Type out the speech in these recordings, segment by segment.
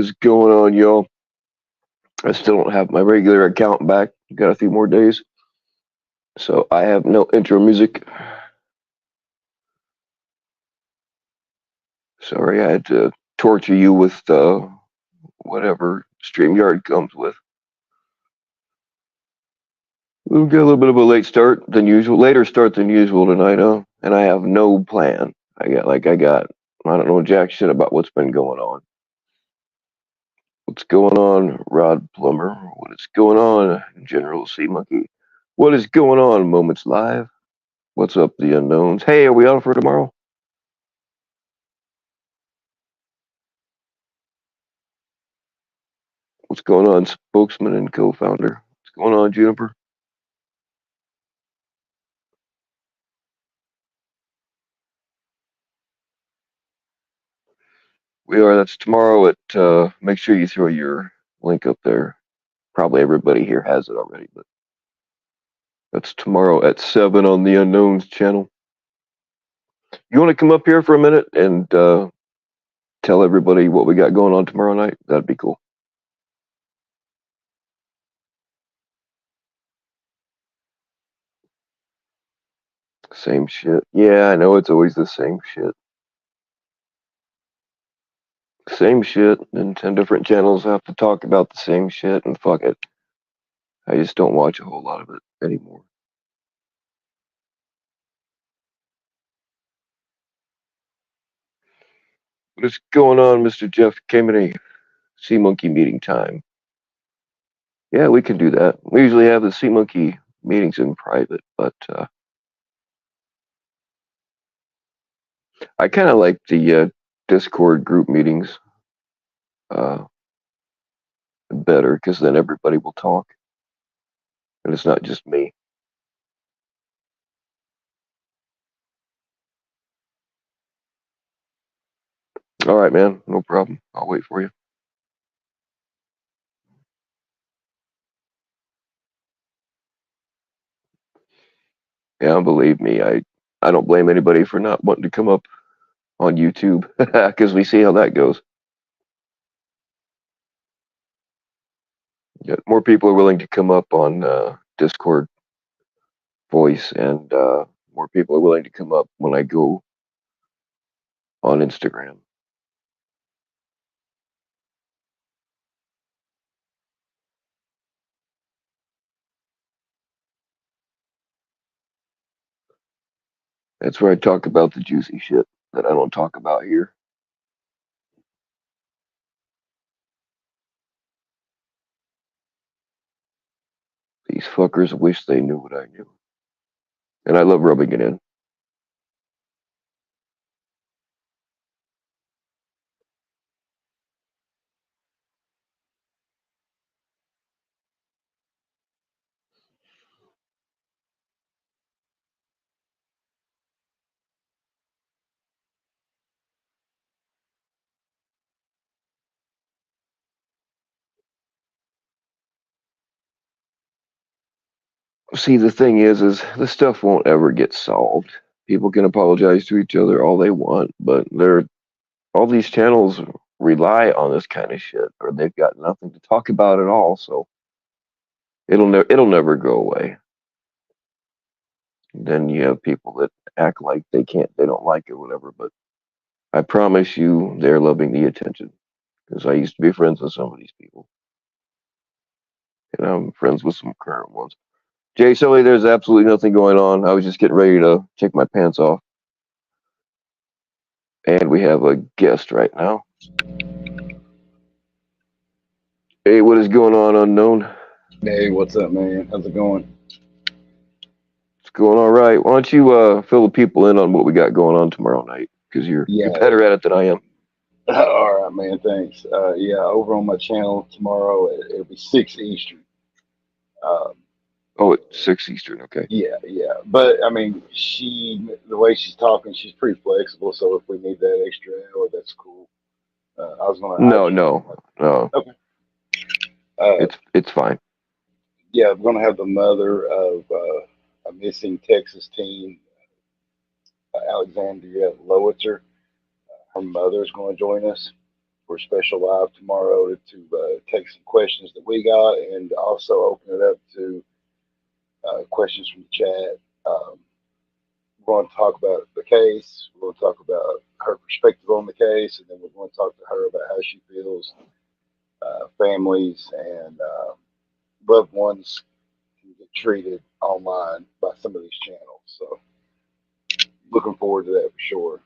is going on, y'all? I still don't have my regular account back. Got a few more days. So I have no intro music. Sorry, I had to torture you with whatever StreamYard comes with. We've got a little bit of a late start than usual, later start than usual tonight, and I have no plan. I don't know jack shit about what's been going on. What's going on, Rod Plumber? What is going on, General C Monkey? What is going on, Moments Live? What's up, the unknowns? Hey, are we on for tomorrow? What's going on, spokesman and co-founder? What's going on, Juniper? We are. That's tomorrow at. Make sure you throw your link up there. Probably everybody here has it already, but that's tomorrow at 7 on the Unknowns channel. You want to come up here for a minute and tell everybody what we got going on tomorrow night? That'd be cool. Same shit. Yeah, I know it's always the same shit. Same shit, and 10 different channels have to talk about the same shit, and fuck it. I just don't watch a whole lot of it anymore. What is going on, Mr. Jeff Kameny? Sea Monkey meeting time. Yeah, we can do that. We usually have the Sea Monkey meetings in private, but I kind of like the Discord group meetings uh, better because then everybody will talk, and it's not just me. All right, man, no problem. I'll wait for you. Yeah, believe me, I don't blame anybody for not wanting to come up on YouTube because we see how that goes. Yeah, more people are willing to come up on Discord voice, and more people are willing to come up when I go on Instagram. That's where I talk about the juicy shit that I don't talk about here. These fuckers wish they knew what I knew. And I love rubbing it in. See, the thing is this stuff won't ever get solved. People can apologize to each other all they want, but all these channels rely on this kind of shit, or they've got nothing to talk about at all. So it'll never go away. Then you have people that act like they don't like it, whatever. But I promise you, they're loving the attention because I used to be friends with some of these people, and I'm friends with some current ones. Jay Sully, there's absolutely nothing going on. I was just getting ready to take my pants off. And we have a guest right now. Hey, what is going on, unknown? Hey, what's up, man? How's it going? It's going all right. Why don't you fill the people in on what we got going on tomorrow night? Because you're Yeah, better at it than I am. all right, man. Thanks. Yeah, over on my channel tomorrow, it'll be 6 Eastern. Um, Oh, it's 6 Eastern. Okay. yeah, yeah. But I mean, the way she's talking, she's pretty flexible. So if we need that extra hour, that's cool. I No, just, no, no. okay. Uh, It's fine. yeah, I'm gonna have the mother of a missing Texas teen, Alexandria Lowitzer. Her mother's going to join us. for a special live tomorrow to take some questions that we got and also open it up to questions from the chat. We're going to talk about the case. We're going to talk about her perspective on the case, and then we're going to talk to her about how she feels families and loved ones can get treated online by some of these channels. So, looking forward to that for sure.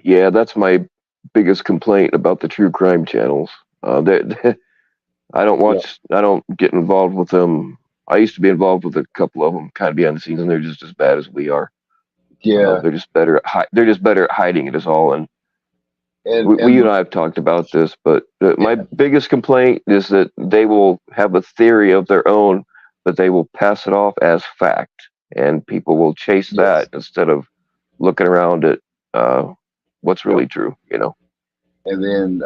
Yeah, that's my biggest complaint about the true crime channels. That I don't Yeah, watch. I don't get involved with them. I used to be involved with a couple of them, kind of behind the scenes, and they're just as bad as we are. yeah, They're just better at they're just better at hiding it is all. And we you and and I have talked about this, but my yeah, biggest complaint is that they will have a theory of their own, but they will pass it off as fact, and people will chase that yes, instead of looking around at what's yep. really true. You know. And then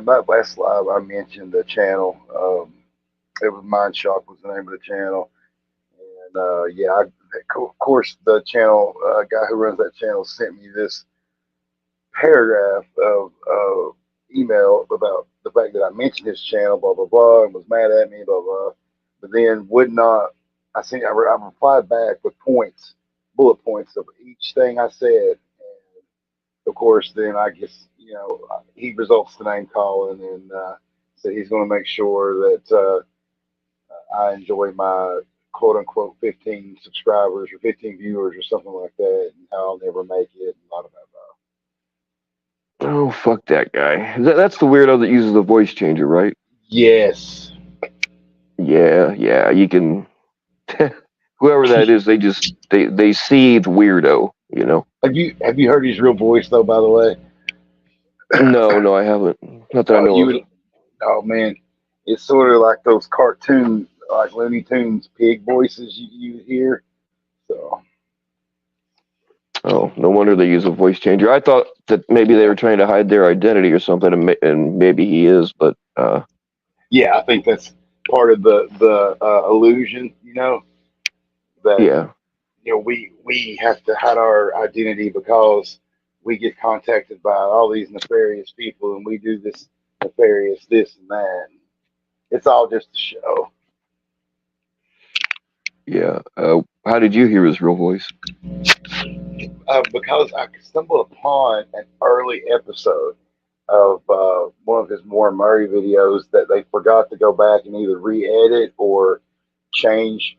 my last live, I mentioned the channel. It was Mind Shock was the name of the channel, and yeah, of course the channel guy who runs that channel sent me this paragraph of email about the fact that I mentioned his channel, blah blah blah, and was mad at me, blah blah. But then would not. I replied back with points, bullet points of each thing I said, and of course, then I guess he results to name calling and said he's going to make sure that I enjoy my quote unquote 15 subscribers or 15 viewers or something like that, and how I'll never make it, and blah blah blah. Oh, fuck that guy. That's the weirdo that uses the voice changer, right? Yes. Yeah, yeah. You can, whoever that is, they see the weirdo. You know. Have you heard his real voice though? By the way, No, no, I haven't. Not that I know you of. would. Oh man, it's sort of like those cartoon, like Looney Tunes pig voices you hear. So Oh, no wonder they use a voice changer. I thought that maybe they yeah, were trying to hide their identity or something, and maybe he is, but yeah, I think that's part of the illusion. That yeah, we have to hide our identity because we get contacted by all these nefarious people and we do this nefarious this and that. It's all just a show. yeah. How did you hear his real voice? Because I stumbled upon an early episode of one of his more Murray videos that they forgot to go back and either re-edit or change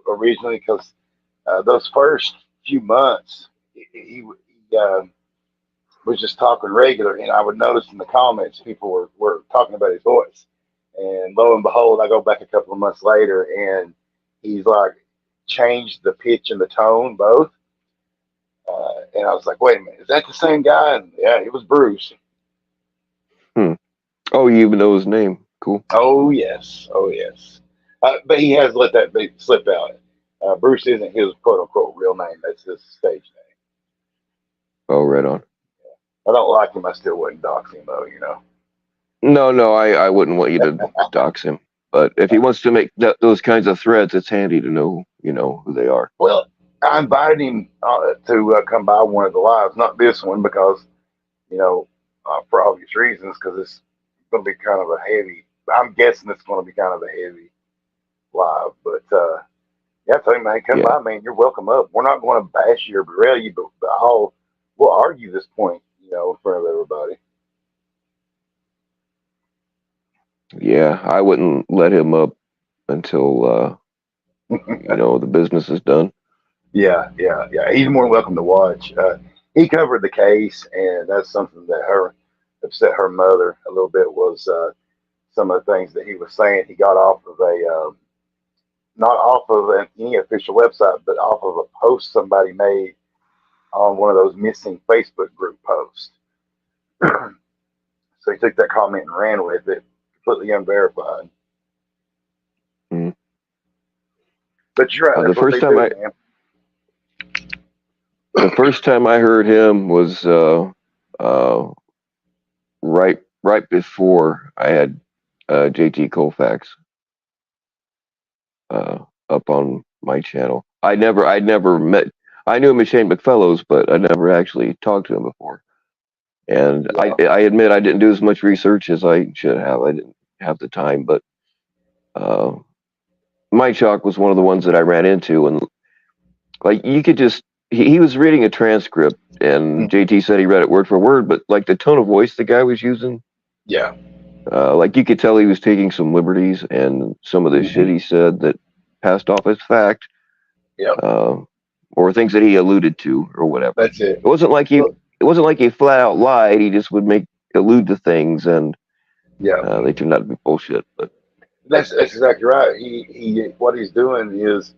originally because those first few months he was just talking regular, and I would notice in the comments people were talking about his voice. And lo and behold, I go back a couple of months later, and he's like changed the pitch and the tone both. And I was like, wait a minute, is that the same guy? And yeah, it was Bruce. Hmm. Oh, you even know his name. Cool. Oh yes, oh yes. But he has let that slip out. Bruce isn't his quote unquote real name. That's his stage name. Oh, right on. I don't like him. I still wouldn't dox him though. No, no, I wouldn't want you to dox him. But if he wants to make those kinds of threads, it's handy to know, who they are. Well, I invited him to come by one of the lives, not this one because for obvious reasons, because it's going to be kind of a heavy. I'm guessing it's going to be kind of a heavy live, but yeah, I told him, hey, come Yeah, by, man. You're welcome up. We're not going to bash you or berate you, but we'll argue this point, in front of everybody. yeah. I wouldn't let him up until the business is done. Yeah, yeah, yeah. He's more than welcome to watch. He covered the case, and that's something that her upset her mother a little bit was some of the things that he was saying. He got off of not off of any official website, but off of a post somebody made on one of those missing Facebook group posts. So he took that comment and ran with it, completely unverified. Mm. But you're right. The That's what first they time do, I man. the first time I heard him was uh, right before I had JT Colfax up on my channel. I'd never met. I knew him as Shane McFellows, but I never actually talked to him before. And Yeah. I admit I didn't do as much research as I should have. I didn't have the time, but uh, Mike Chalk was one of the ones that I ran into, and like you could just he was reading a transcript, and Mhm. JT said he read it word for word, but like the tone of voice the guy was using, Yeah. like you could tell he was taking some liberties, and some of the shit Hmm. he said that passed off as fact, Yep. uh, or things that he alluded to, or whatever. That's it. It wasn't like he Well, it wasn't like he flat out lied. He just would make allude to things, and yeah. they turned out to be bullshit. But That's exactly right. He what he's doing is,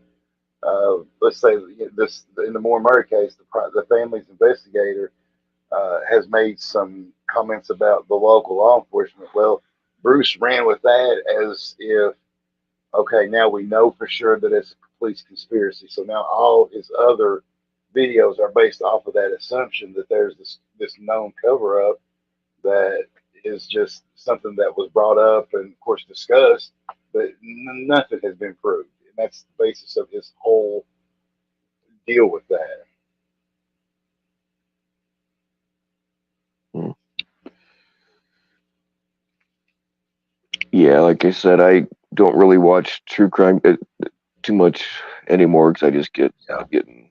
let's say this in the Moore Murray case, the family's investigator has made some comments about the local law enforcement. Well, Bruce ran with that as if, okay, now we know for sure that it's a complete conspiracy. So now all his other videos are based off of that assumption that there's this known cover up that is just something that was brought up and of course discussed, but nothing has been proved. And that's the basis of his whole deal with that. mm, yeah, like I said, I don't really watch true crime too much anymore because I just get Yeah. I'm getting.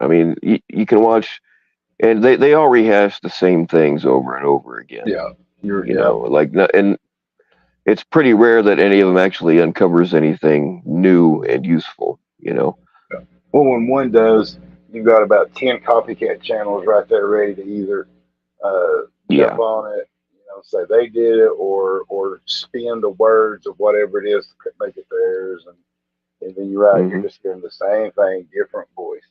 I mean, you can watch, and they all rehash the same things over and over again. Yeah. You're You yeah. know, like and it's pretty rare that any of them actually uncovers anything new and useful. You know. Well, when one does, you've got about 10 copycat channels right there ready to either jump Yeah. on it, say they did it, or spin the words of whatever it is to make it theirs. And then you're right, you're Hmm. just hearing the same thing, different voice.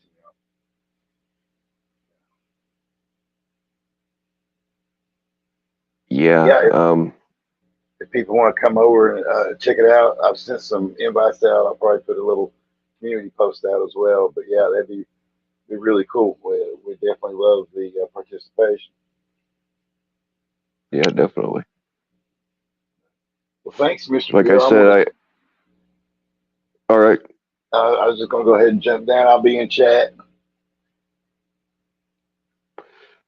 Yeah. Yeah, if people want to come over and check it out, I've sent some invites out. I'll probably put a little community post out as well. But yeah, be really cool. We definitely love the participation. Yeah. Definitely. Well, thanks, Mr. Like I Bill. said, I. All right. I was just gonna go ahead and jump down. I'll be in chat.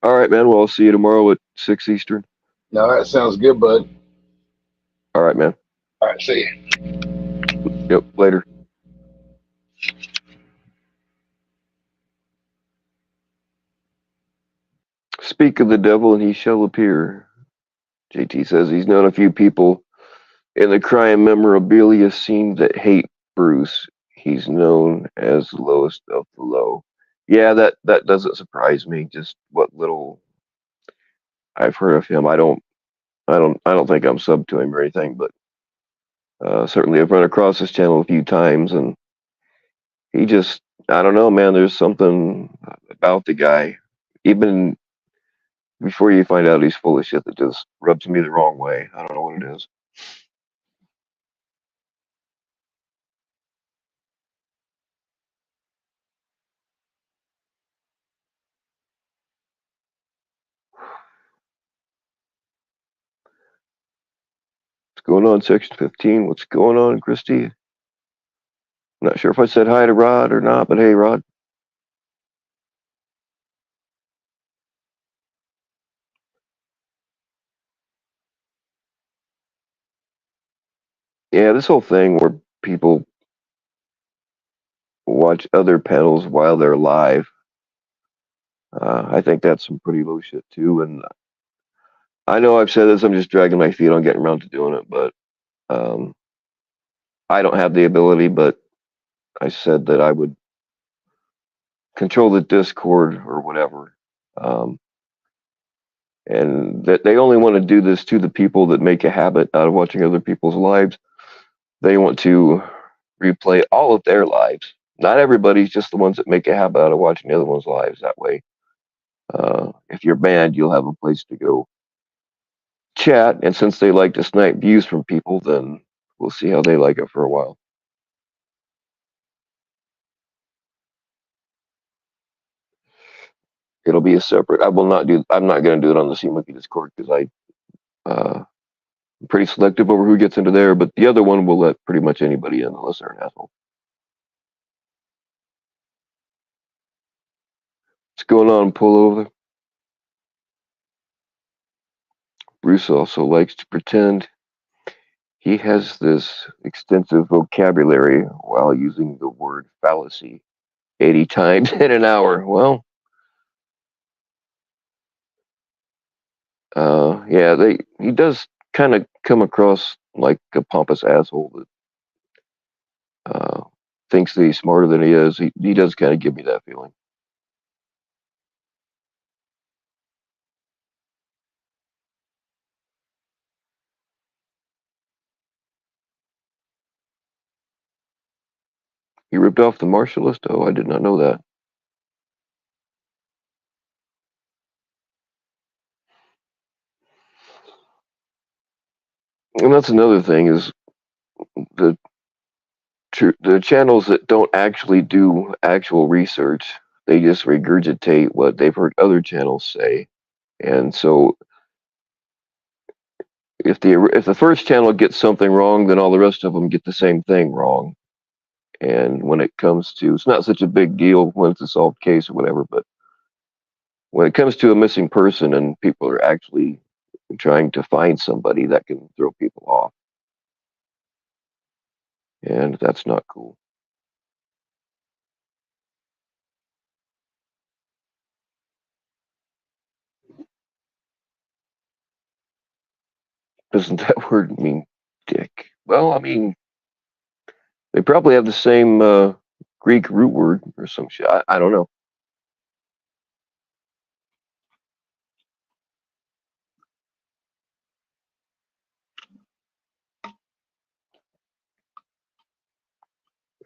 All right, man. Well, I'll see you tomorrow at 6 Eastern. No, that sounds good, bud. All right, man. All right, see you. Yep. Later. Speak of the devil, and he shall appear. JT says he's known a few people in the crime memorabilia scene that hate Bruce. He's known as the lowest of the low. Yeah, that doesn't surprise me. Just what little I've heard of him. I don't think I'm sub to him or anything, but certainly I've run across his channel a few times, and he just I don't know, man. There's something about the guy, even before you find out he's full of shit, that just rubs me the wrong way. I don't know what it is. What's going on, Section 15? What's going on, Christy? I'm not sure if I said hi to Rod or not, but hey, Rod. Yeah, this whole thing where people watch other panels while they're live, I think that's some pretty low shit too. And I know I've said this, I'm just dragging my feet on getting around to doing it, but um, I don't have the ability. But I said that I would control the Discord or whatever, um, and that they only want to do this to the people that make a habit out of watching other people's lives. They want to replay all of their lives. Not everybody's just the ones that make a habit out of watching the other one's lives that way. If you're banned, you'll have a place to go chat. And since they like to snipe views from people, then we'll see how they like it for a while. It'll be a separate. I will not do. I'm not going to do it on the C Monkey Discord because I'm pretty selective over who gets into there. But the other one will let pretty much anybody in unless they're an asshole. What's going on, Pullover? Bruce also likes to pretend he has this extensive vocabulary while using the word fallacy 80 times in an hour. Well, yeah, he does kind of come across like a pompous asshole that uh, thinks that he's smarter than he is. He does kind of give me that feeling. He ripped off the Martialist? Oh, I did not know that. And that's another thing is the the channels that don't actually do actual research, they just regurgitate what they've heard other channels say. And so if the first channel gets something wrong, then all the rest of them get the same thing wrong. And when it comes to, it's not such a big deal when it's a solved case or whatever, but when it comes to a missing person and people are actually trying to find somebody, that can throw people off. And that's not cool. Doesn't that word mean dick? Well, I mean, they probably have the same Greek root word or some shit. I don't know.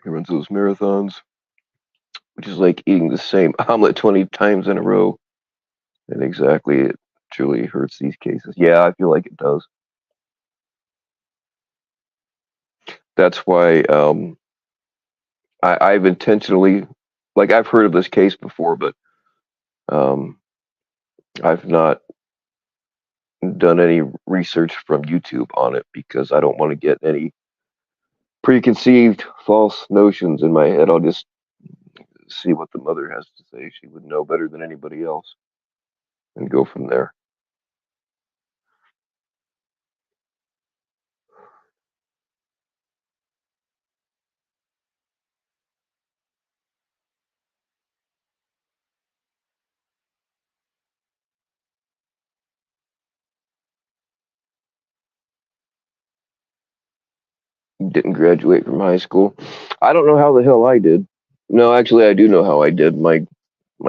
He runs those marathons, which is like eating the same omelet 20 times in a row. And exactly, it truly hurts these cases. Yeah, I feel like it does. That's why I've intentionally, like, I've heard of this case before, but um, I've not done any research from YouTube on it because I don't want to get any preconceived false notions in my head. I'll just see what the mother has to say. She would know better than anybody else and go from there. Didn't graduate from high school. I don't know how the hell I did. No, actually, I do know how I did. My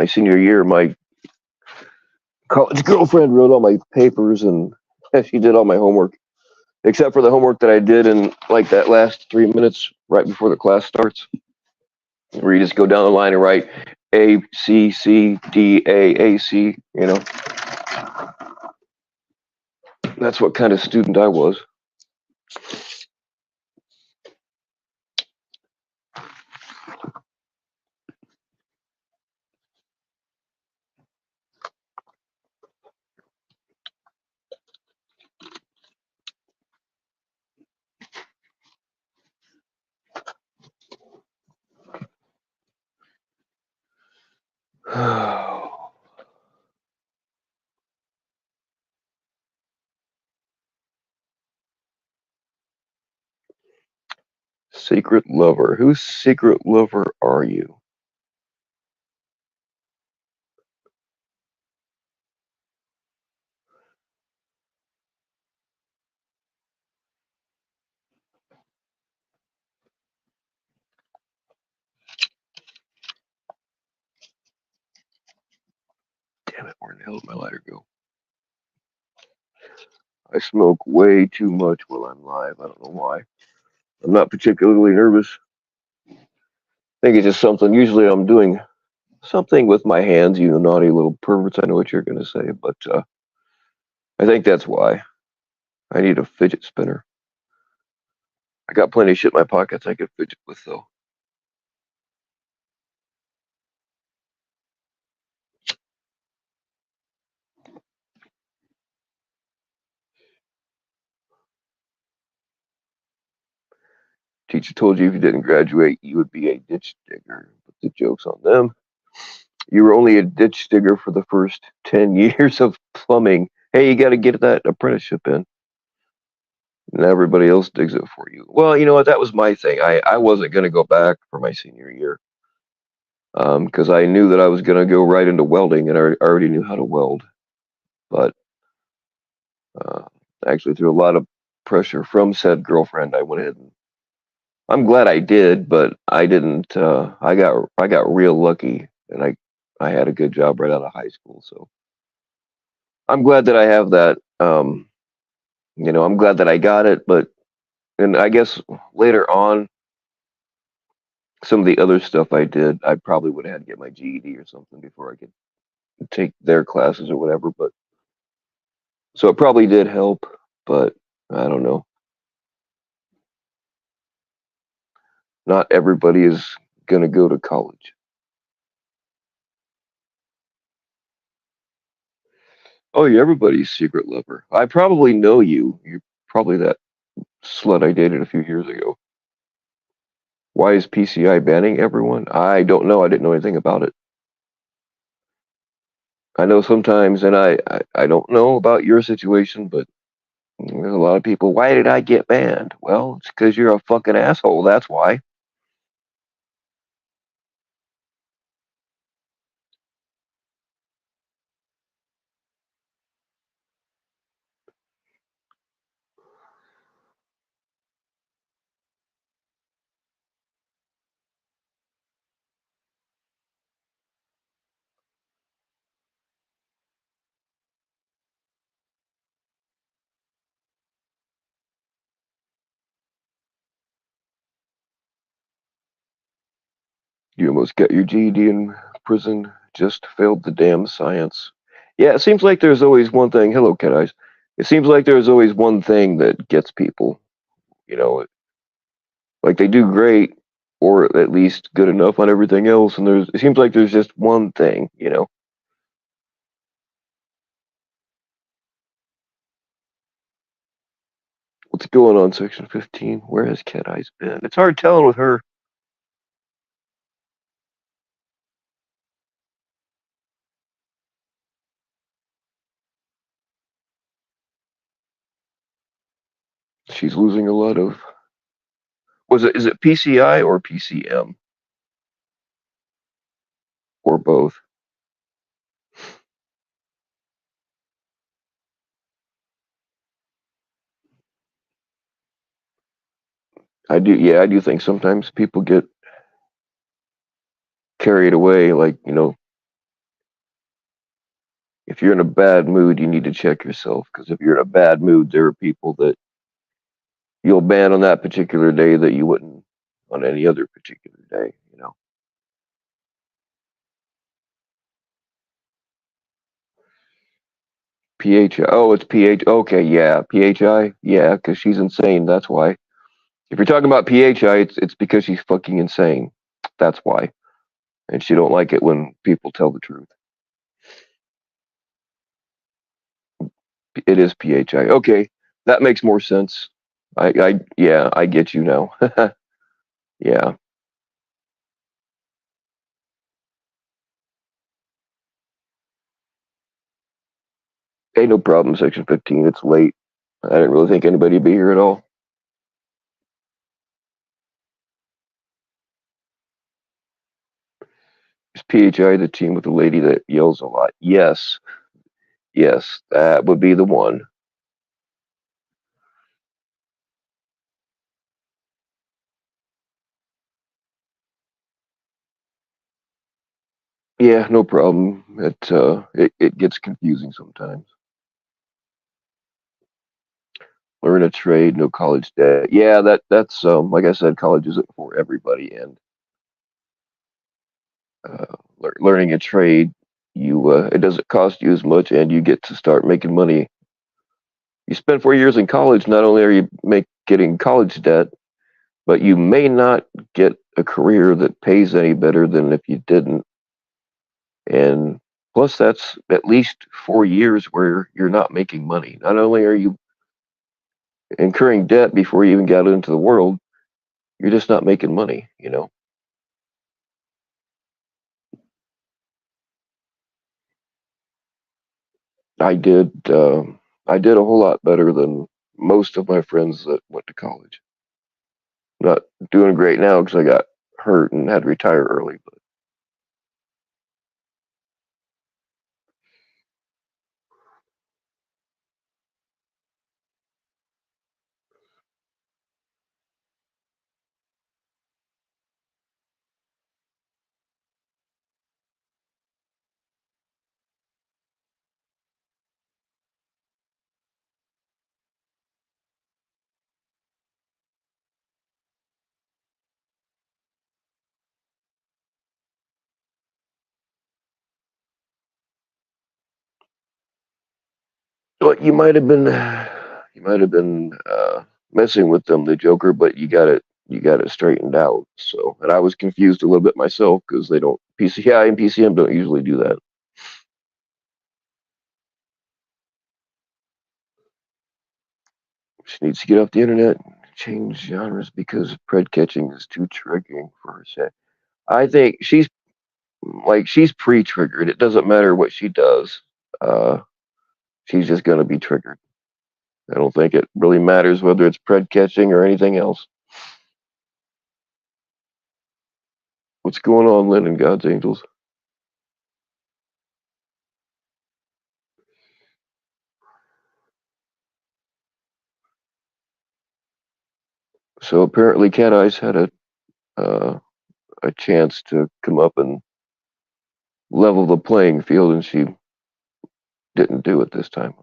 senior year, my college girlfriend wrote all my papers and she did all my homework, except for the homework that I did in like that last 3 minutes right before the class starts, where you just go down the line and write A, C, C, D, A, A, C. That's what kind of student I was. Secret lover. Whose secret lover are you? Damn it, where the hell did my lighter go? I smoke way too much while I'm live. I don't know why. I'm not particularly nervous. I think it's just something. Usually I'm doing something with my hands, you naughty little perverts. I know what you're going to say, but I think that's why. I need a fidget spinner. I got plenty of shit in my pockets I could fidget with, though. Teacher told you if you didn't graduate, you would be a ditch digger. But the joke's on them. You were only a ditch digger for the first 10 years of plumbing hey, you got to get that apprenticeship in, and everybody else digs it for you. Well, you know what? That was my thing. I wasn't going to go back for my senior year because I knew that I was going to go right into welding, and I already knew how to weld. But uh, actually, through a lot of pressure from said girlfriend, I went ahead and I'm glad I did, but I didn't. I got real lucky, and I had a good job right out of high school. So I'm glad that I have that. I'm glad that I got it, but and I guess later on, some of the other stuff I did, I probably would have had to get my GED or something before I could take their classes or whatever. But so it probably did help, but I don't know. Not everybody is gonna go to college. Oh, you're everybody's secret lover. I probably know you. You're probably that slut I dated a few years ago. Why is PCI banning everyone? I don't know. I didn't know anything about it. I know sometimes, and I don't know about your situation, but there's a lot of people. Why did I get banned? Well, it's because you're a fucking asshole. That's why. You almost got your GED in prison. Just failed the damn science. Yeah, it seems like there's always one thing. Hello, Cat Eyes. It seems like there's always one thing that gets people. You know, like they do great, or at least good enough on everything else, and it seems like there's just one thing. What's going on, Section 15? Where has Cat Eyes been? It's hard telling with her. She's losing a lot of. Is it PCI or PCM or both? I do. Yeah, I do think sometimes people get carried away. Like, if you're in a bad mood, you need to check yourself because if you're in a bad mood, there are people that you'll ban on that particular day that you wouldn't on any other particular day. PHI. Oh, it's PH. Okay, yeah, PHI. Yeah, because she's insane. That's why. If you're talking about PHI, it's because she's fucking insane. That's why, and she don't like it when people tell the truth. It is PHI. Okay, that makes more sense. Yeah, I get you now. Yeah. Hey, no problem. Section 15. It's late. I didn't really think anybody'd be here at all. Is PHI the team with the lady that yells a lot? Yes. Yes, that would be the one. Yeah, no problem. It gets confusing sometimes. Learn a trade, no college debt. Yeah, that's like I said, college isn't for everybody, and learning a trade, you it doesn't cost you as much, and you get to start making money. You spend 4 years in college. Not only are you getting college debt, but you may not get a career that pays any better than if you didn't. And plus, that's at least 4 years where you're not making money. Not only are you incurring debt before you even got into the world, you're just not making money. I did. I did a whole lot better than most of my friends that went to college. Not doing great now because I got hurt and had to retire early. But you might have been messing with them, the Joker. But you got it straightened out. So, and I was confused a little bit myself because they don't PCI and PCM don't usually do that. She needs to get off the internet, and change genres because pred catching is too triggering for her. Say, I think she's pre-triggered. It doesn't matter what she does. Uh, she's just gonna be triggered. I don't think it really matters whether it's pred catching or anything else. What's going on, Lynn and God's Angels? So apparently, Cat Eyes had a chance to come up and level the playing field, and she didn't do it this time.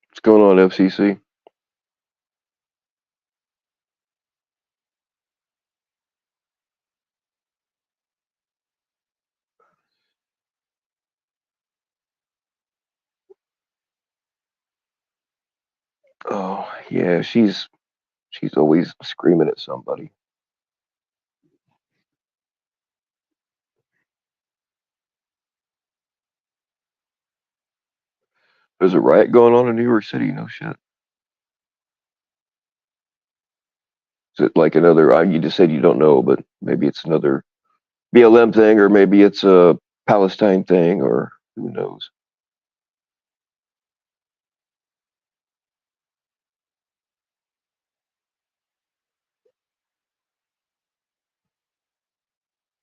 What's going on, FCC? Oh yeah, she's always screaming at somebody. There's a riot going on in New York City. No shit. Is it like another? You just said you don't know, but maybe it's another BLM thing, or maybe it's a Palestine thing, or who knows?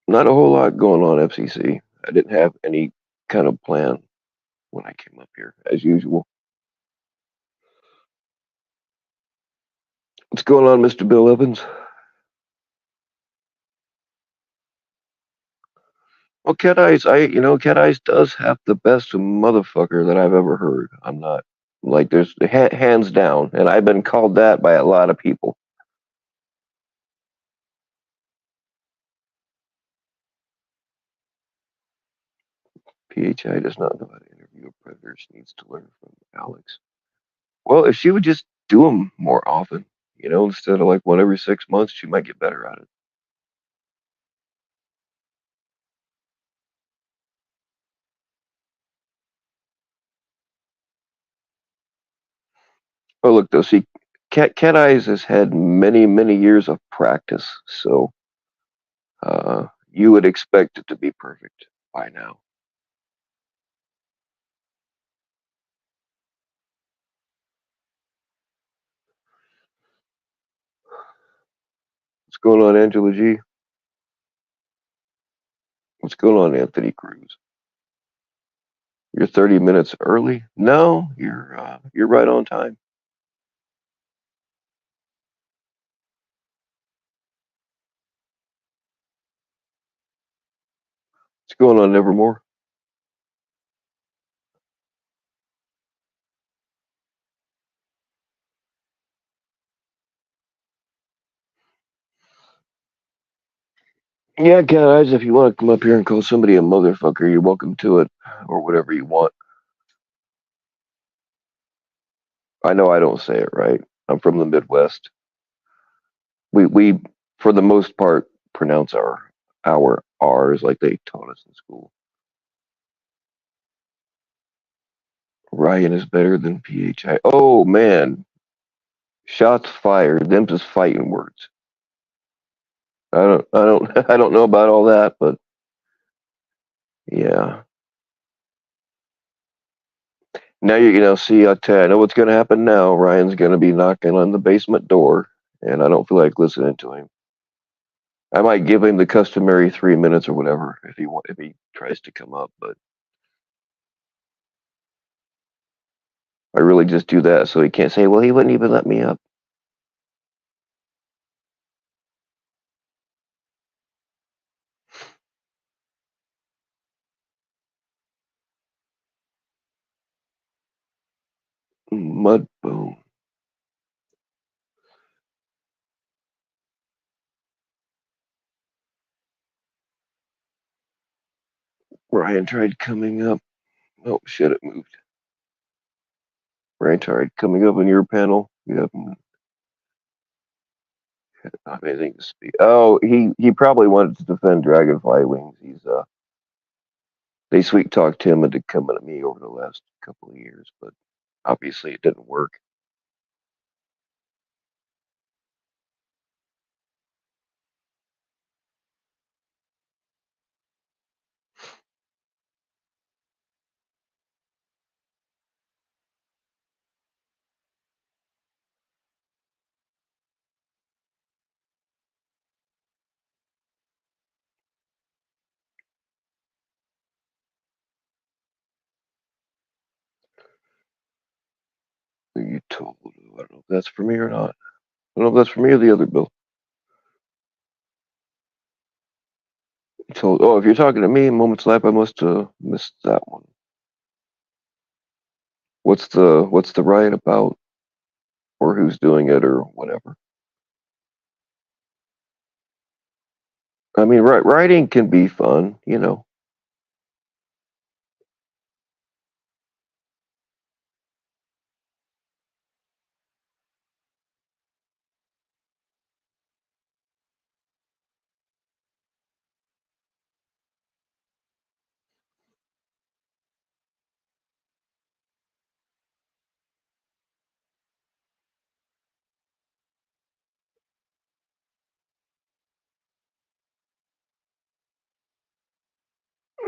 Not a whole lot going on, FCC. I didn't have any kind of plan when I came up here, as usual. What's going on, Mr. Bill Evans? Well, Cat Eyes, Cat Eyes does have the best motherfucker that I've ever heard. I'm not like there's hands down, and I've been called that by a lot of people. PHI does not know how to interview a predator. She needs to learn from Alex. Well, if she would just do them more often, instead of like one every 6 months, she might get better at it. Oh, look though, see, Cat Eyes has had many, many years of practice, so you would expect it to be perfect by now. What's going on, Angela G? What's going on, Anthony Cruz? You're 30 minutes early? No, you're right on time. What's going on, Nevermore? Yeah, guys, if you want to come up here and call somebody a motherfucker, you're welcome to it, or whatever you want. I know I don't say it right. I'm from the Midwest. We for the most part pronounce our R's like they taught us in school. Ryan is better than PHI. Oh man, shots fired. Them just fighting words. I don't know about all that, but yeah. Now see. I tell you, I know what's gonna happen now. Ryan's gonna be knocking on the basement door, and I don't feel like listening to him. I might give him the customary 3 minutes or whatever if he tries to come up, but I really just do that so he can't say, "Well, he wouldn't even let me up." Mud boom. Ryan tried coming up. Oh shit! It moved. Ryan tried coming up on your panel. Yep. Amazing to speak. Oh, he probably wanted to defend Dragonfly Wings. They sweet talked him into coming to me over the last couple of years, but obviously it didn't work. You told. I don't know if that's for me or not. I don't know if that's for me or the other Bill. You told. Oh, if you're talking to me, Moments Lap, I must have missed that one. What's the riot about, or who's doing it, or whatever? I mean, writing can be fun.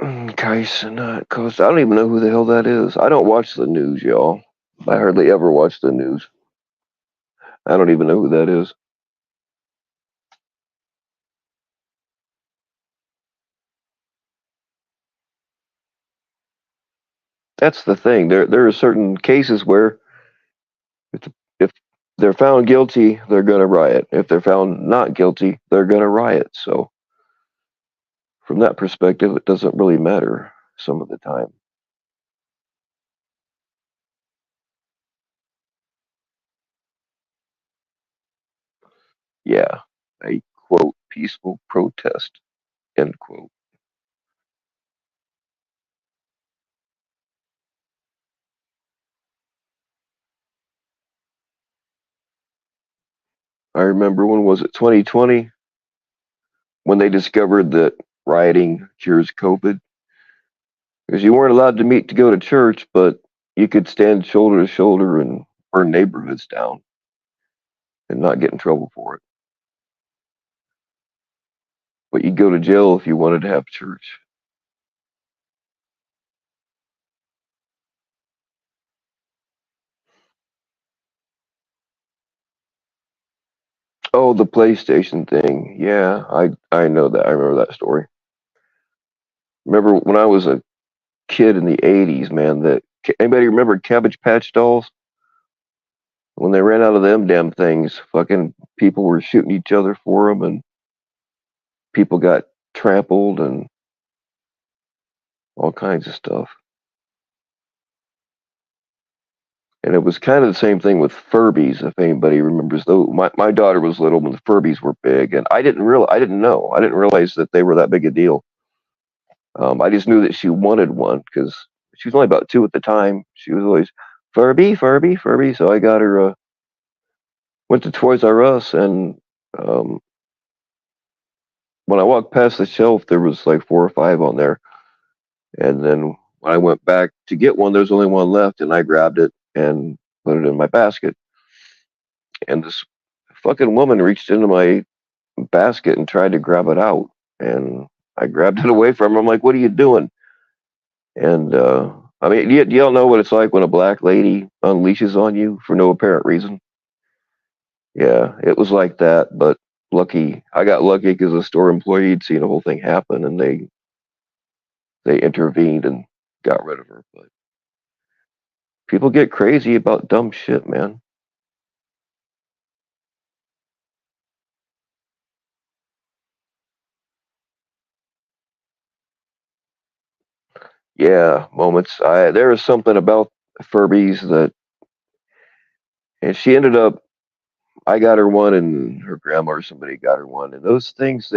Kaisenat Coast. I don't even know who the hell that is. I don't watch the news, y'all. I hardly ever watch the news. I don't even know who that is. That's the thing. There are certain cases where if they're found guilty, they're going to riot. If they're found not guilty, they're going to riot. So from that perspective, it doesn't really matter some of the time. Yeah, a quote peaceful protest end quote. I remember when was it 2020 when they discovered that rioting cures COVID because you weren't allowed to meet to go to church, but you could stand shoulder to shoulder and burn neighborhoods down and not get in trouble for it. But you'd go to jail if you wanted to have church. Oh, the PlayStation thing. Yeah, I know that. I remember that story. Remember when I was a kid in the '80s, man? That anybody remember Cabbage Patch Dolls? When they ran out of them damn things, fucking people were shooting each other for them, and people got trampled and all kinds of stuff. And it was kind of the same thing with Furbies, if anybody remembers. Though my daughter was little when the Furbies were big, and I didn't know, I didn't realize that they were that big a deal. I just knew that she wanted one because she was only about two at the time. She was always Furby, Furby, Furby. So I got her. Went to Toys R Us, and um, when I walked past the shelf, there was like four or five on there. And then when I went back to get one, there's only one left, and I grabbed it and put it in my basket. And this fucking woman reached into my basket and tried to grab it out, and I grabbed it away from her. I'm like, "What are you doing?" And I mean, y'all know what it's like when a black lady unleashes on you for no apparent reason. Yeah, it was like that, but I got lucky because the store employee had seen the whole thing happen, and they intervened and got rid of her. But people get crazy about dumb shit, man. Yeah, moments. There was something about Furbies that, and she ended up. I got her one, and her grandma or somebody got her one, and those things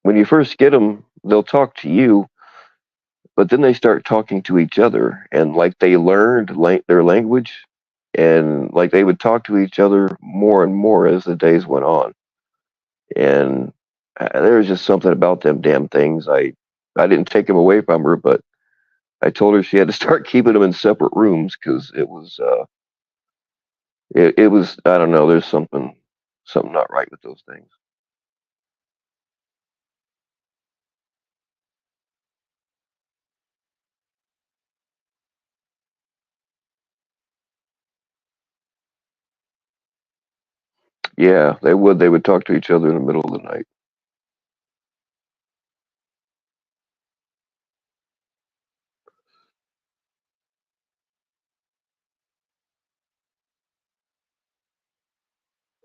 when you first get them, they'll talk to you, but then they start talking to each other, and like they learned their language, and like they would talk to each other more and more as the days went on. And there was just something about them damn things. I didn't take them away from her, but I told her she had to start keeping them in separate rooms because it was, I don't know, there's something not right with those things. Yeah, they would talk to each other in the middle of the night.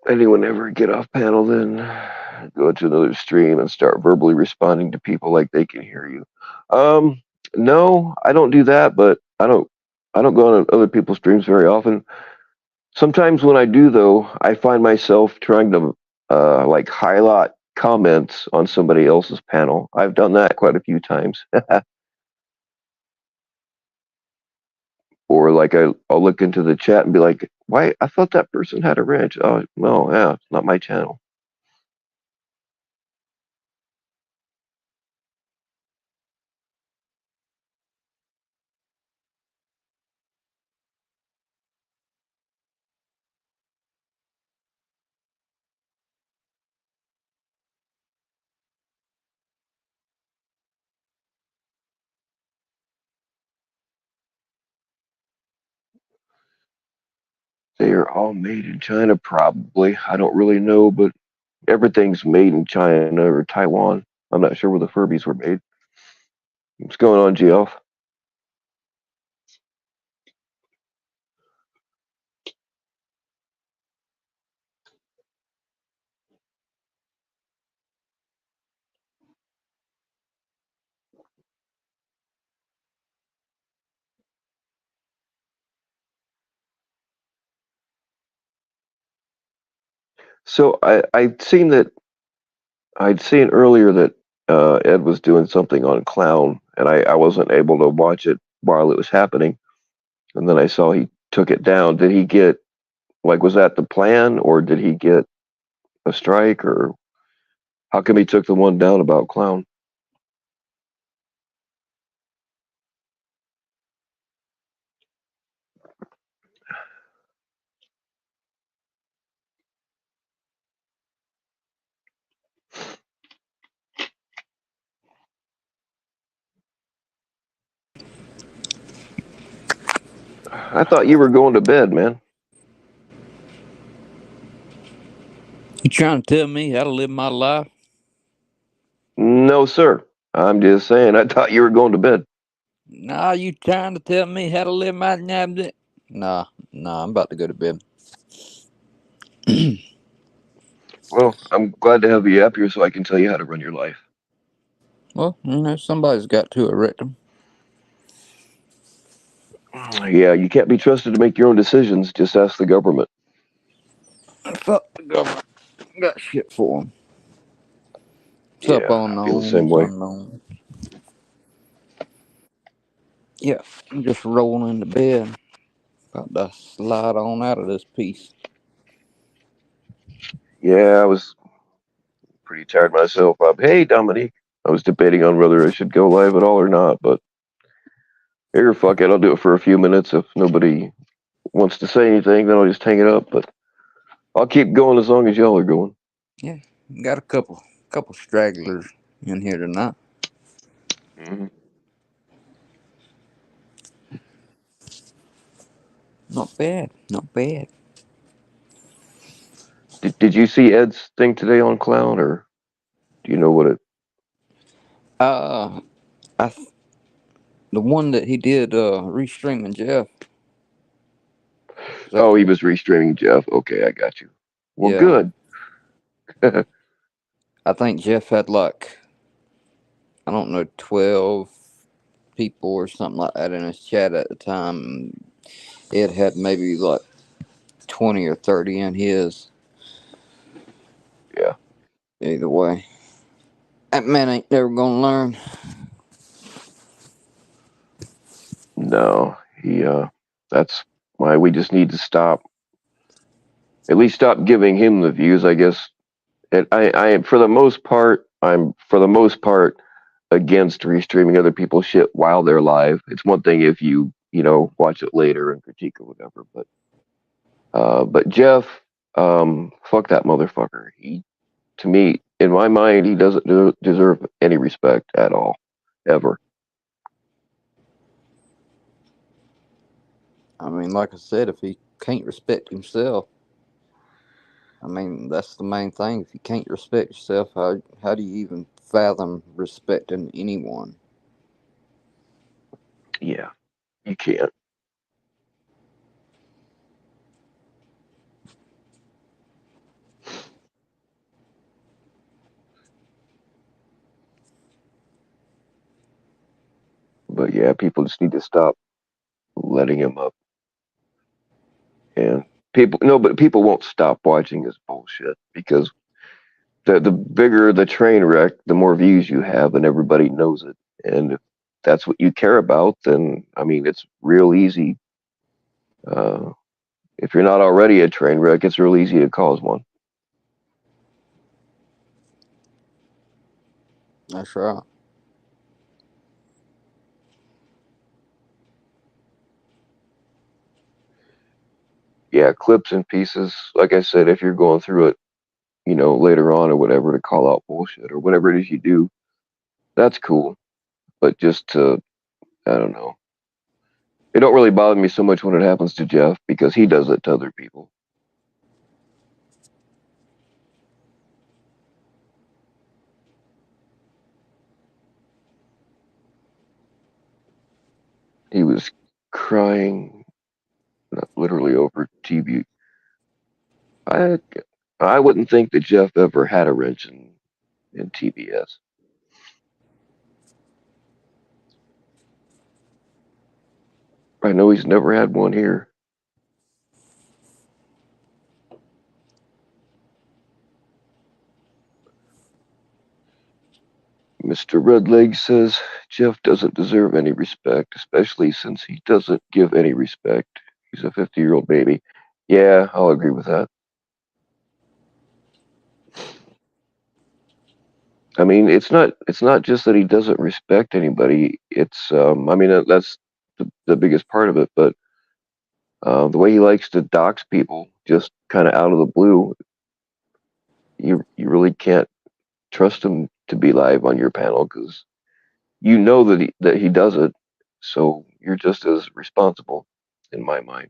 Anyone ever get off panel, then go to another stream and start verbally responding to people like they can hear you? Um, no, I don't do that, but I don't go on other people's streams very often. Sometimes when I do, though, I find myself trying to like highlight comments on somebody else's panel. I've done that quite a few times. Or like I'll look into the chat and be like, "Why? I thought that person had a ranch." Oh, no, yeah, it's not my channel. They are all made in China, probably. I don't really know, but everything's made in China or Taiwan. I'm not sure where the Furbies were made. What's going on, Geoff? So I'd seen earlier that Ed was doing something on Clown, and I wasn't able to watch it while it was happening. And then I saw he took it down. Did he get like was that the plan, or did he get a strike, or how come he took the one down about Clown? I thought you were going to bed, man. You trying to tell me how to live my life? No, sir. I'm just saying. I thought you were going to bed. Nah, you trying to tell me how to live my life? Nah, I'm about to go to bed. Well, I'm glad to have you up here so I can tell you how to run your life. Well, somebody's got to erect them. Yeah, you can't be trusted to make your own decisions. Just ask the government. Fuck the government. Got shit for them. What's up, Yeah, I feel the same unknowns, way. unknown? Yeah, I'm just rolling into bed. About to slide on out of this piece. Yeah, I was pretty tired myself. Hey, Dominique. I was debating on whether I should go live at all or not, but here, fuck it. I'll do it for a few minutes. If nobody wants to say anything, then I'll just hang it up. But I'll keep going as long as y'all are going. Yeah, got a couple stragglers in here tonight. Mhm. Not bad, not bad. Did you see Ed's thing today on Cloud, or do you know what it? Uh, I the one that he did restreaming Jeff. Is that Oh, he correct? was restreaming Jeff. Okay, I got you. Well, Yeah, good. I think Jeff had like I don't know 12 people or something like that in his chat at the time. And Ed had maybe like 20 or 30 in his. Yeah. Either way, that man ain't never gonna learn. No, he. That's why we just need to stop. At least stop giving him the views, I guess. And I, for the most part, I'm for the most part against restreaming other people's shit while they're live. It's one thing if you watch it later and critique or whatever, but Jeff, fuck that motherfucker. He, to me, in my mind, he doesn't deserve any respect at all, ever. I mean, like I said, if he can't respect himself, I mean that's the main thing. If you can't respect yourself, how do you even fathom respecting anyone? Yeah, you can't. But yeah, people just need to stop letting him up. And people, no, but people won't stop watching his bullshit because the bigger the train wreck, the more views you have, and everybody knows it. And if that's what you care about, then I mean, it's real easy. Uh, if you're not already a train wreck, it's real easy to cause one. That's right. Yeah, clips and pieces. Like I said, if you're going through it, later on or whatever to call out bullshit or whatever it is you do, that's cool. But just to, I don't know. It don't really bother me so much when it happens to Jeff because he does it to other people. He was crying, not literally over TV. I I wouldn't think that Jeff ever had a wrench in TBS. I know he's never had one here. Mr. Redleg says Jeff doesn't deserve any respect, especially since he doesn't give any respect. He's a 50-year-old baby. Yeah, I'll agree with that. I mean, it's not just that he doesn't respect anybody. It's I mean that's the biggest part of it, but the way he likes to dox people just kind of out of the blue, you really can't trust him to be live on your panel because you know that he does it, so you're just as responsible, in my mind.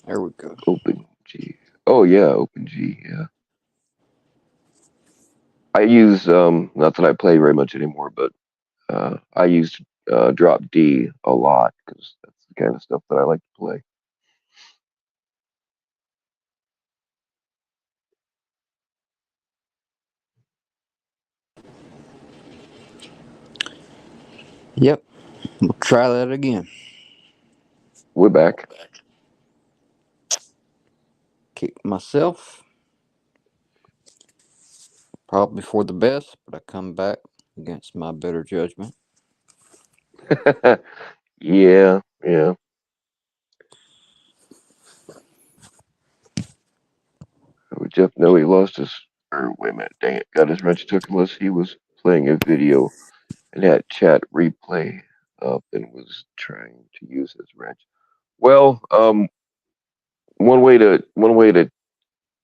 There we go. Open G. Oh yeah, Open G. Yeah, I use not that I play very much anymore, but I use Drop D a lot because that's the kind of stuff that I like to play. Yep, we'll try that again. We're back. Kick myself, probably for the best, but I come back against my better judgment. Yeah, yeah. Jeff know he lost his Or wait a minute, dang it, got his wrench took unless he was playing a video and had chat replay up and was trying to use his wrench. Well, one way to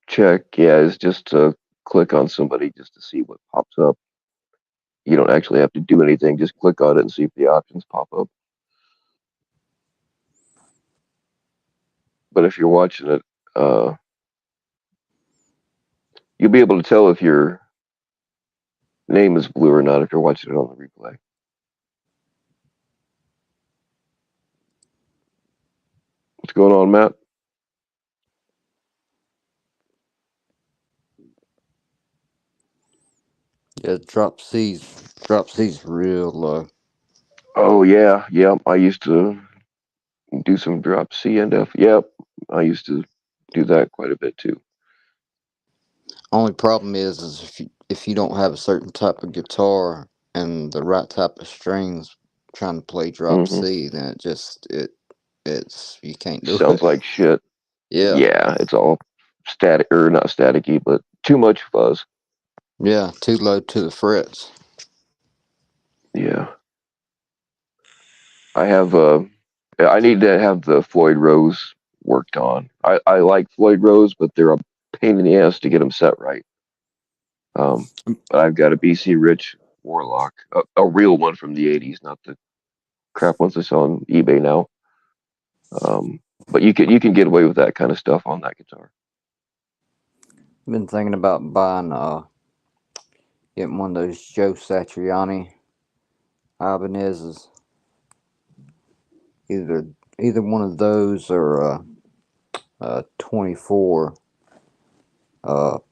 check, yeah, is just to click on somebody just to see what pops up. You don't actually have to do anything; just click on it and see if the options pop up. But if you're watching it, uh, you'll be able to tell if your name is blue or not if you're watching it on the replay. What's going on, Matt? Yeah, drop C's real low. Oh yeah, yep. I used to do some drop C and F. Yep, I used to do that quite a bit too. Only problem is if you don't have a certain type of guitar and the right type of strings, trying to play drop Hmm. C, then it's you can't do Sounds it. like shit. Yeah, Yeah, it's all static or not staticky, but too much fuzz. yeah, too low to the frets. Yeah, I have I need to have the Floyd Rose worked on. I like Floyd Rose, but they're a pain in the ass to get them set right. But I've got a BC Rich Warlock, a real one from the '80s, not the crap ones I saw on eBay now. But you can get away with that kind of stuff on that guitar. Been thinking about buying getting one of those Joe Satriani Ibanez's. Either either one of those or a 24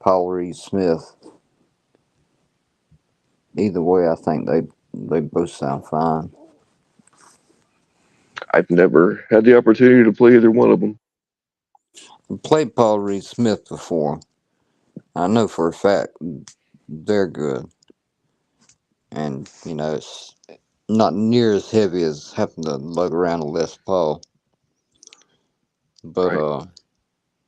Paul Reed Smith. Either way, I think they both sound fine. I've never had the opportunity to play either one of them. I played Paul Reed Smith before. I know for a fact they're good, and it's not near as heavy as having to lug around a Les Paul. But Right.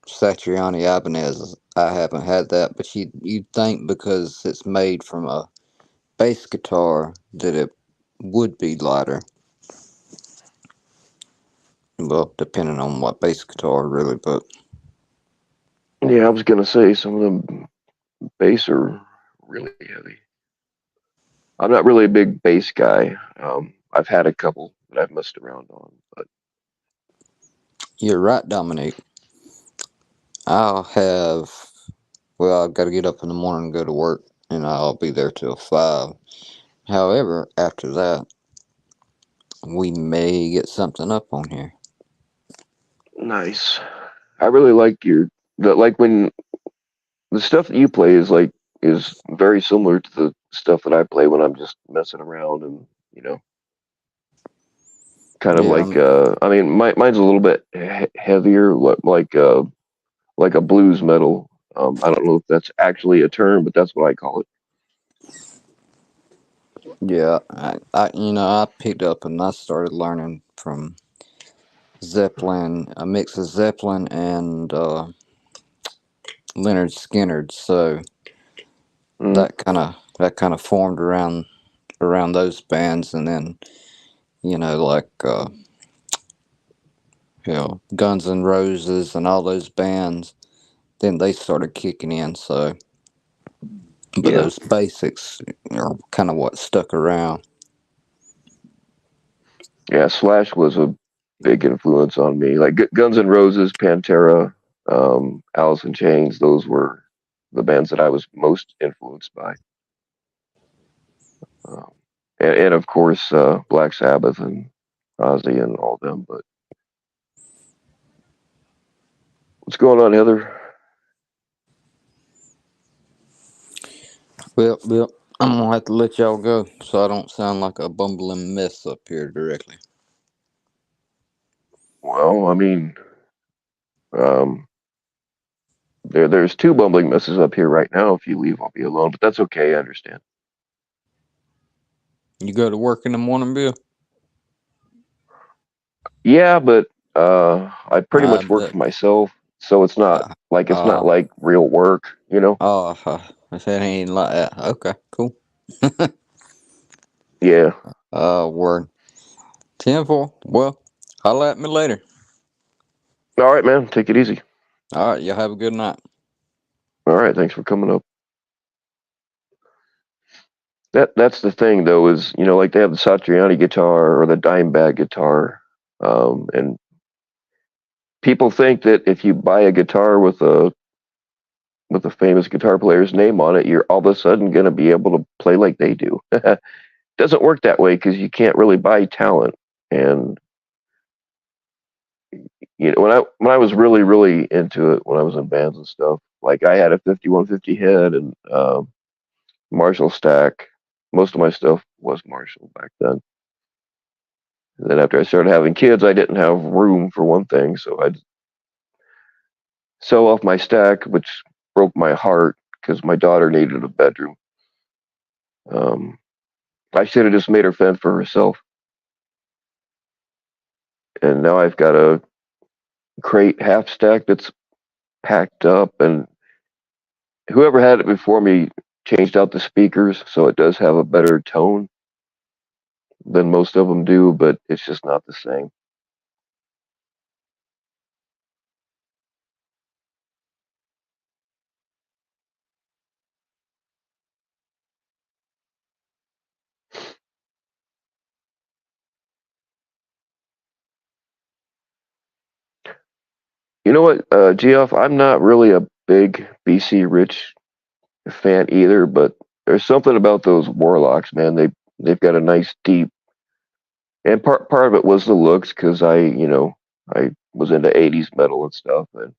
Satriani Ibanez, I haven't had that. But you'd think because it's made from a bass guitar that it would be lighter. Well, depending on what bass guitar, really. But Yeah, I was gonna say some of them bass are really heavy. I'm not really a big bass guy. I've had a couple that I've messed around on, but you're right, Dominique. I'll have. Well, I've got to get up in the morning and go to work, and I'll be there till 5. However, after that, we may get something up on here. nice. I really like like when the stuff that you play is very similar to the stuff that I play when I'm just messing around and kind of Yeah, like I mean mine's a little bit heavier like a blues metal. I don't know if that's actually a term, but that's what I call it. yeah. I picked up and I started learning from Zeppelin, a mix of Zeppelin and Leonard Skinner. So Mm, that kind of formed around those bands, and then like Guns N' Roses and all those bands. Then they started kicking in. So, but yeah, those basics are kind of what stuck around. yeah. Slash was a big influence on me. Like Guns N' Roses, Pantera, Alice in Chains. Those were the bands that I was most influenced by. Um, and of course Black Sabbath and Ozzy and all them. But what's going on, Heather? Well, I'm gonna have to let y'all go so I don't sound like a bumbling mess up here directly. Well, I mean, um, there's two bumbling messes up here right now. If you leave, I'll be alone, but that's okay. I understand. You go to work in the morning, Bill? Yeah, but I pretty I much work bet. for myself, so it's not Uh, like uh, real work. uh, I said he ain't like that. Okay, cool. Yeah. Word. 10-4. Well, holla at me later. All right, man. Take it easy. All right, y'all have a good night. All right. Thanks for coming up. That's the thing though, is like they have the Satriani guitar or the Dimebag guitar, and people think that if you buy a guitar with a famous guitar player's name on it, you're all of a sudden going to be able to play like they do. Doesn't work that way because you can't really buy talent. And when I was really into it, when I was in bands and stuff, like I had a 5150 head and Marshall stack. Most of my stuff was Marshall back then. And then after I started having kids, I didn't have room for one thing, so I'd sell off my stack, which broke my heart because my daughter needed a bedroom. Um, I should have just made her fend for herself. And now I've got a crate half stack that's packed up, and whoever had it before me changed out the speakers so it does have a better tone than most of them do, but it's just not the same. You know what, Geoff? I'm not really a big BC Rich fan either, but there's something about those Warlocks, man. They've got a nice deep, and part of it was the looks because I was into '80s metal and stuff, and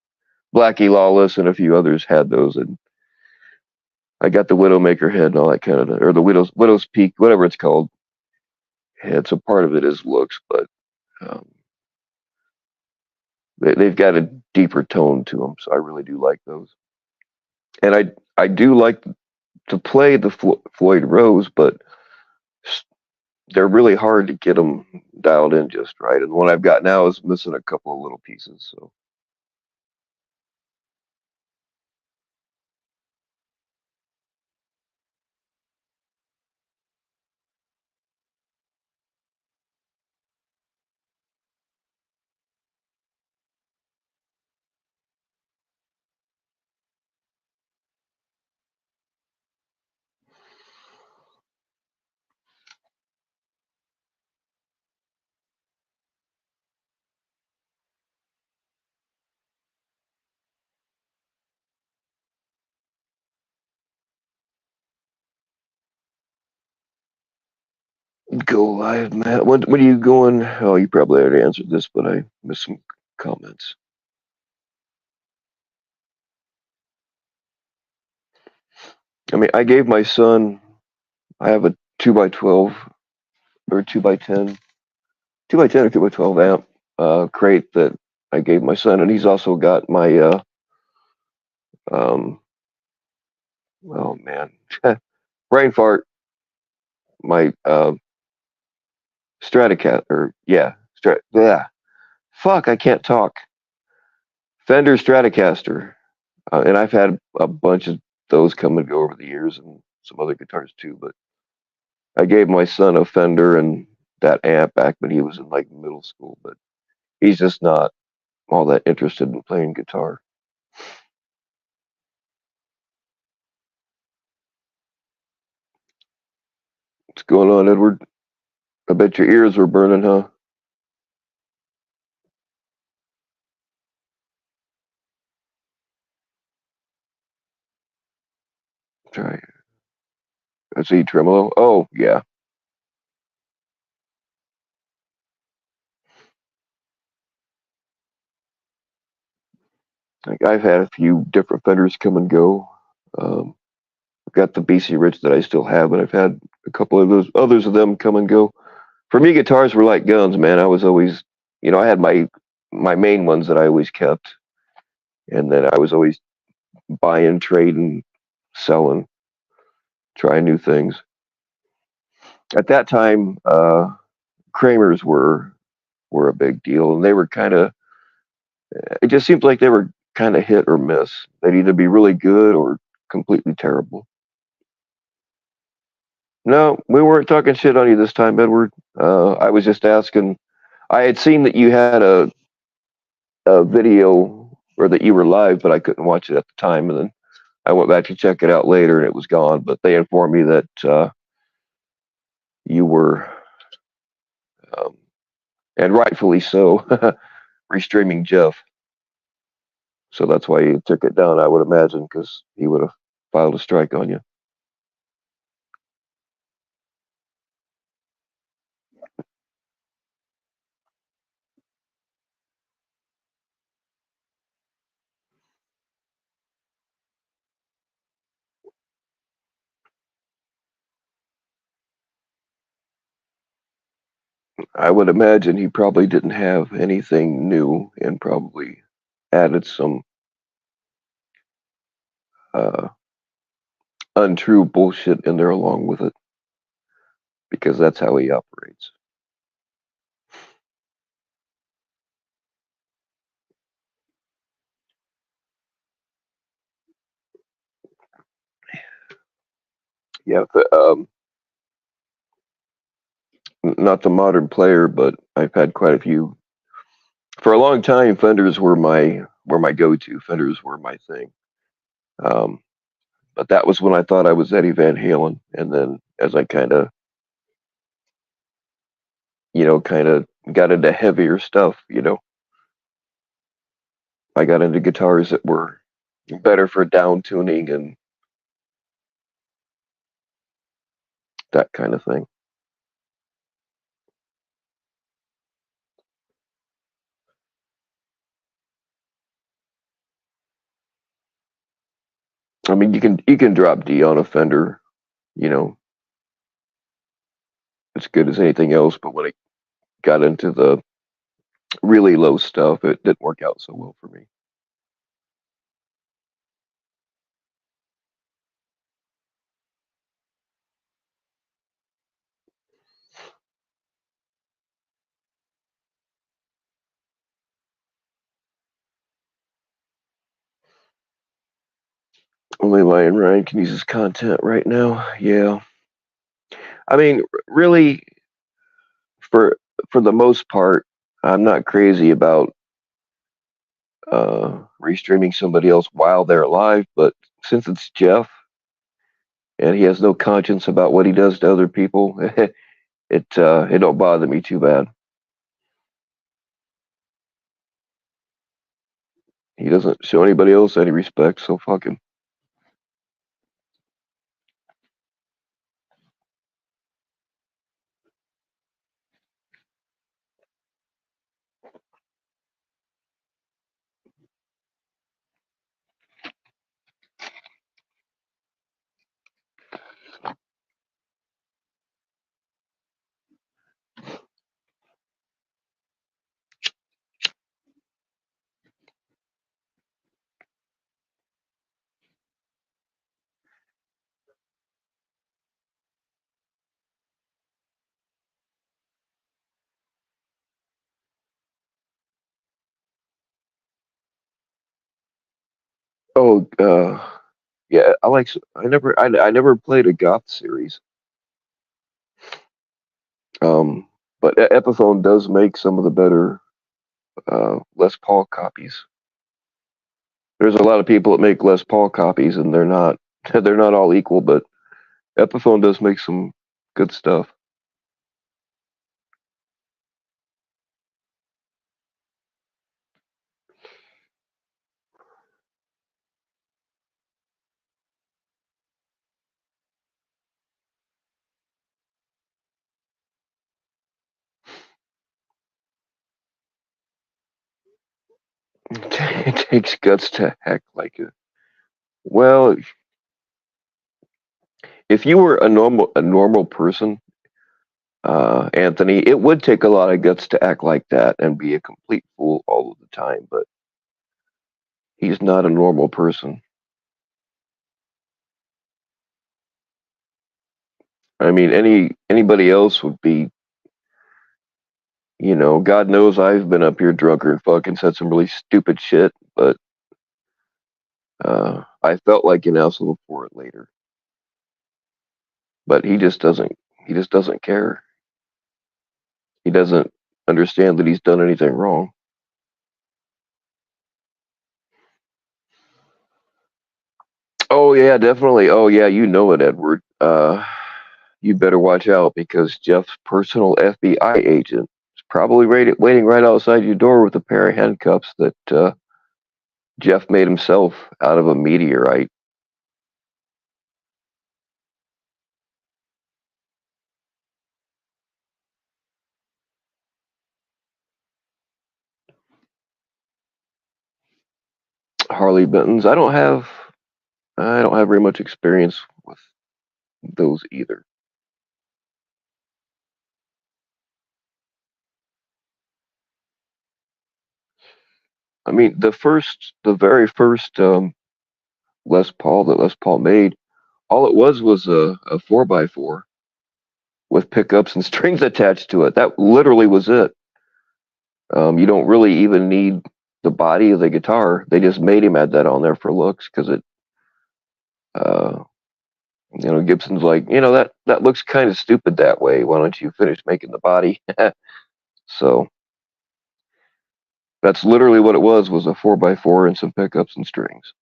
Blackie Lawless and a few others had those, and I got the Widowmaker head and all that kind of, or the Widow's Peak, whatever it's called. Head. So part of it is looks, but um, they've got a deeper tone to them. So I really do like those, and I do like to play the Floyd Rose, but they're really hard to get them dialed in just right. And the one I've got now is missing a couple of little pieces. So go live, Matt. When are you going? Oh, you probably already answered this, but I missed some comments. I mean, I gave my son. I have a 2x12 or 2x10, 2x10 or 2x12 amp crate that I gave my son, and he's also got my um oh man, brain fart, my Stratocaster, or yeah, yeah, fuck, I can't talk. Fender Stratocaster, and I've had a bunch of those come and go over the years, and some other guitars too. But I gave my son a Fender and that amp back when he was in like middle school, but he's just not all that interested in playing guitar. What's going on, Edward? I bet your ears were burning, huh? Try. I see tremolo. Oh yeah, like I've had a few different Fenders come and go. Um, I've got the BC Rich that I still have, but I've had a couple of those others of them come and go. For me, guitars were like guns, man. I was always, I had my main ones that I always kept, and then I was always buying, trading, selling, trying new things. At that time, Kramers were a big deal, and they were kind of. It just seemed like they were kind of hit or miss. They'd either be really good or completely terrible. No, we weren't talking shit on you this time, Edward. I was just asking. I had seen that you had a video or that you were live, but I couldn't watch it at the time. And then I went back to check it out later, and it was gone. But they informed me that you were, um, and rightfully so, restreaming Jeff. So that's why he took it down, I would imagine, because he would have filed a strike on you. I would imagine he probably didn't have anything new and probably added some uh, untrue bullshit in there along with it because that's how he operates. Yeah, not the modern player, but I've had quite a few. For a long time, Fenders were my go-to. Fenders were my thing. Um, but that was when I thought I was Eddie Van Halen, and then as I kind of got into heavier stuff, I got into guitars that were better for down tuning and that kind of thing. I mean, you can drop D on a Fender, you know, as good as anything else. But when it got into the really low stuff, it didn't work out so well for me. Only Lion Ryan can use his content right now. Yeah, I mean, really, for for the most part, I'm not crazy about restreaming somebody else while they're alive. But since it's Jeff and he has no conscience about what he does to other people, it don't bother me too bad. He doesn't show anybody else any respect, so fuck him. Oh, yeah, I never played a goth series. Um, but Epiphone does make some of the better Les Paul copies. There's a lot of people that make Les Paul copies, and they're not they're not all equal. But Epiphone does make some good stuff. It takes guts to act like it. Well, if you were a normal person, Anthony, it would take a lot of guts to act like that and be a complete fool all of the time. But he's not a normal person. I mean, anybody else would be, God knows I've been up here drunk and fucking said some really stupid shit, but I felt like an asshole for it later, but he just doesn't. He just doesn't care. He doesn't understand that he's done anything wrong. Oh yeah, definitely. Oh yeah, you know it, Edward. You better watch out because Jeff's personal FBI agent is probably waiting right outside your door with a pair of handcuffs that Jeff made himself out of a meteorite. Harley Benton's. I don't have very much experience with those either. I mean, the very first Les Paul that Les Paul made, all it was a 4x4 with pickups and strings attached to it. That literally was it. You don't really even need the body of the guitar. They just made him add that on there for looks because uh, Gibson's like, that looks kind of stupid that way. Why don't you finish making the body? So that's literally what it was a 4x4 and some pickups and strings.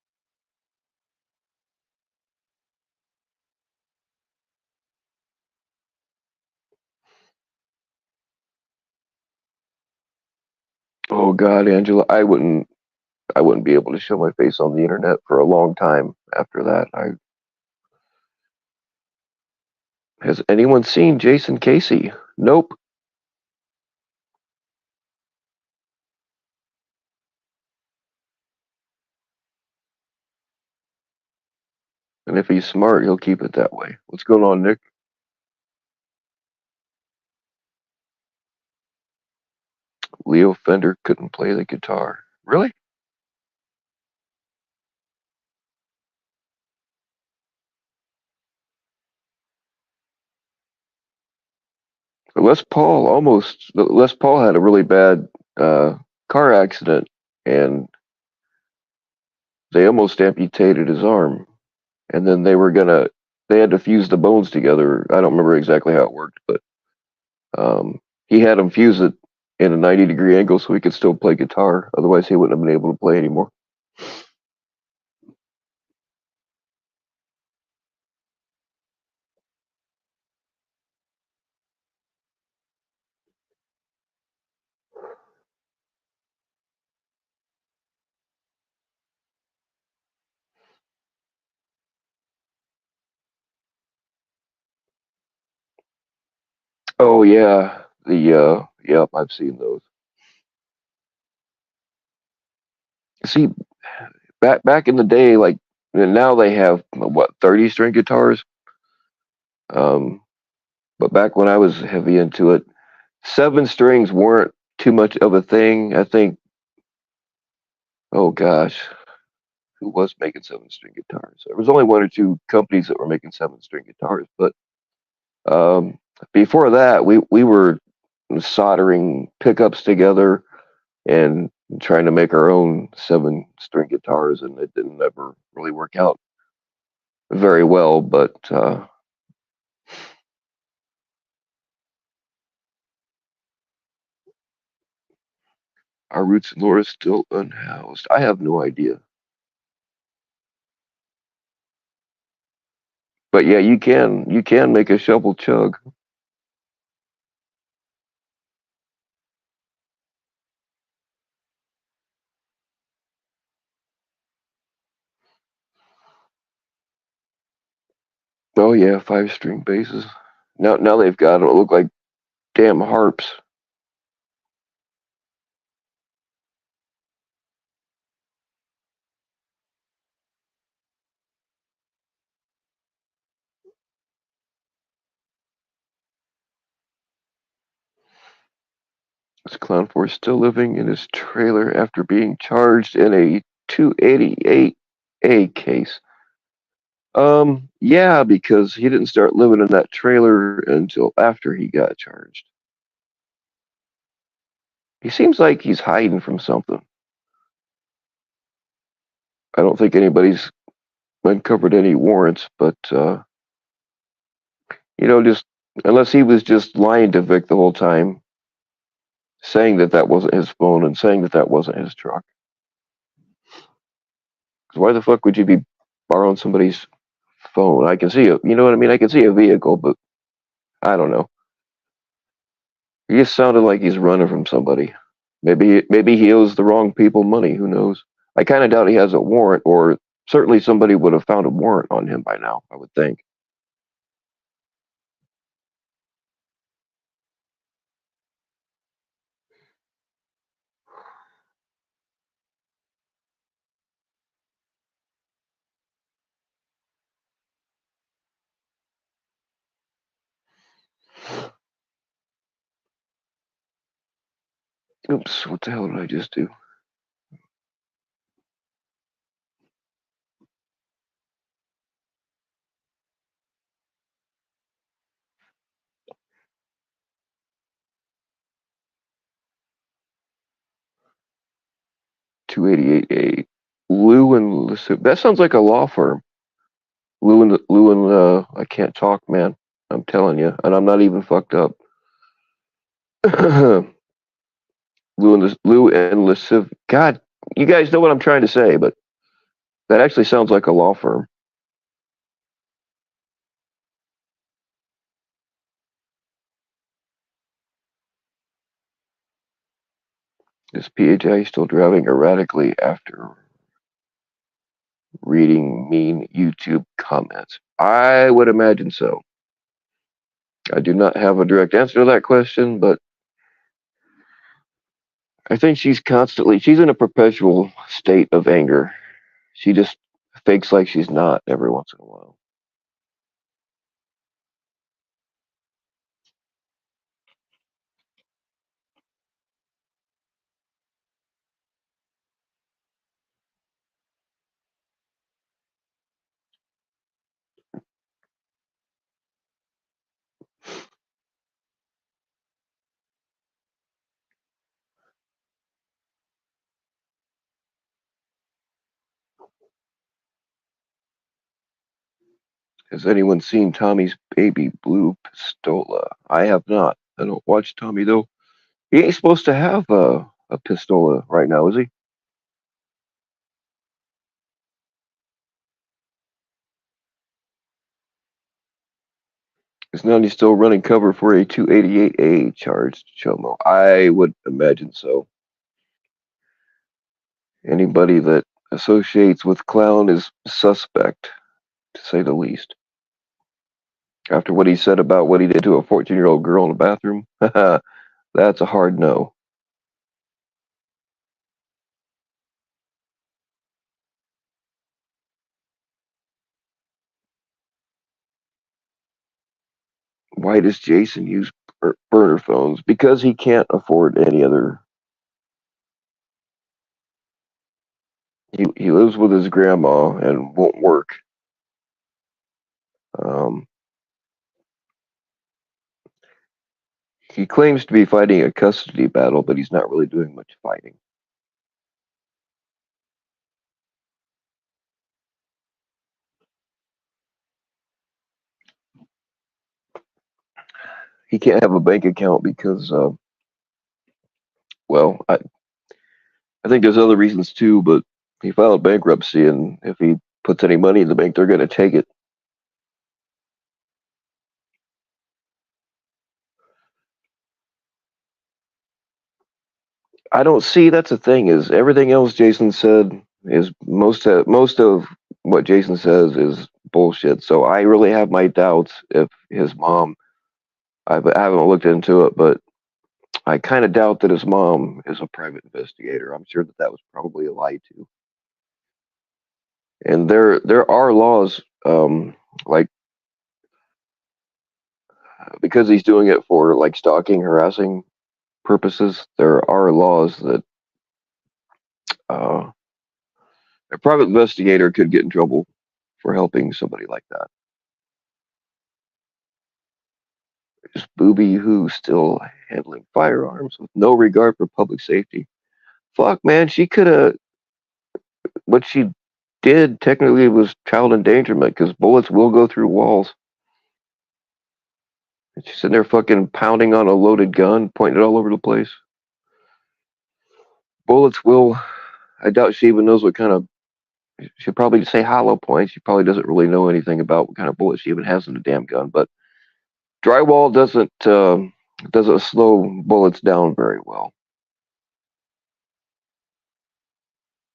Oh God, Angela, I wouldn't be able to show my face on the internet for a long time after that. I Has anyone seen Jason Casey? Nope. And if he's smart, he'll keep it that way. What's going on, Nick? Leo Fender couldn't play the guitar. Really? Les Paul had a really bad uh, car accident, and they almost amputated his arm. And then they had to fuse the bones together. I don't remember exactly how it worked, but he had him fuse it in a 90-degree angle so he could still play guitar. Otherwise, he wouldn't have been able to play anymore. Oh yeah, yep, I've seen those. See, back in the day, like and now they have what 30-string guitars. Um, but back when I was heavy into it, 7 strings weren't too much of a thing. I think. Oh gosh, who was making 7-string guitars? There was only one or two companies that were making 7-string guitars, but um, before that, we were soldering pickups together and trying to make our own 7-string guitars, and it didn't ever really work out very well. But our roots in lore is still unhoused. I have no idea. But yeah, you can make a shovel chug. Oh yeah, 5-string basses. Now they've got them. It look like damn harps. This clown for still living in his trailer after being charged in a 288A case. Yeah, because he didn't start living in that trailer until after he got charged. He seems like he's hiding from something. I don't think anybody's uncovered any warrants, but just unless he was just lying to Vic the whole time, saying that that wasn't his phone and saying that that wasn't his truck. 'Cause why the fuck would you be borrowing somebody's phone? I can see it. You know what I mean? I can see a vehicle, but I don't know. He just sounded like he's running from somebody. Maybe he owes the wrong people money. Who knows? I kind of doubt he has a warrant, or certainly somebody would have found a warrant on him by now. I would think. Oops, what the hell did I just do? 288A. Lou and Lissu. That sounds like a law firm. I can't talk, man. I'm telling you, and I'm not even fucked up. Lou and Lissu. God, you guys know what I'm trying to say, but that actually sounds like a law firm. Is PHI still driving erratically after reading mean YouTube comments? I would imagine so. I do not have a direct answer to that question, but I think she's in a perpetual state of anger. She just fakes like she's not every once in a while. Has anyone seen Tommy's baby blue pistola? I have not. I don't watch Tommy though. He ain't supposed to have a pistola right now, is he? Is Nani still running cover for a 288A charge, Chomo? I would imagine so. Anybody that associates with Clown is suspect, to say the least. After what he said about what he did to a 14-year-old girl in the bathroom, that's a hard no. Why does Jason use burner phones? Because he can't afford any other. He lives with his grandma and won't work. Um, he claims to be fighting a custody battle, but he's not really doing much fighting. He can't have a bank account because, well, I think there's other reasons too, but he filed bankruptcy, and if he puts any money in the bank, they're going to take it. I don't see that's the thing is everything else Jason said is most of what Jason says is bullshit. So I really have my doubts if his mom. I haven't looked into it, but I kind of doubt that his mom is a private investigator. I'm sure that that was probably a lie too. And there are laws, like because he's doing it for like stalking, harassing purposes. There are laws that uh, a private investigator could get in trouble for helping somebody like that. Is Booby Who still handling firearms with no regard for public safety? Fuck, man, she could have. What she did, technically it was child endangerment because bullets will go through walls. And she's sitting there fucking pounding on a loaded gun, pointing it all over the place. Bullets will. I doubt she even knows what kind of. She'll probably say hollow points. She probably doesn't really know anything about what kind of bullet she even has in the damn gun. But drywall doesn't slow bullets down very well.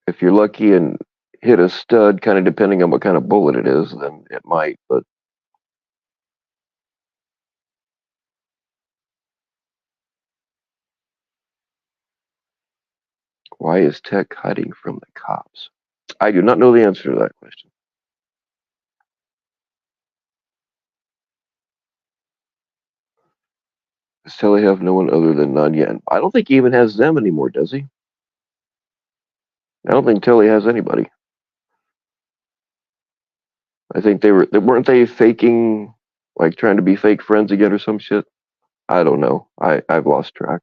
If you're lucky and hit a stud, kind of depending on what kind of bullet it is, then it might. But why is tech hiding from the cops? I do not know the answer to that question. Does Telly have no one other than Nanya? And I don't think he even has them anymore, does he? I don't think Telly has anybody. I think weren't they faking, like trying to be fake friends again or some shit. I don't know. I've lost track.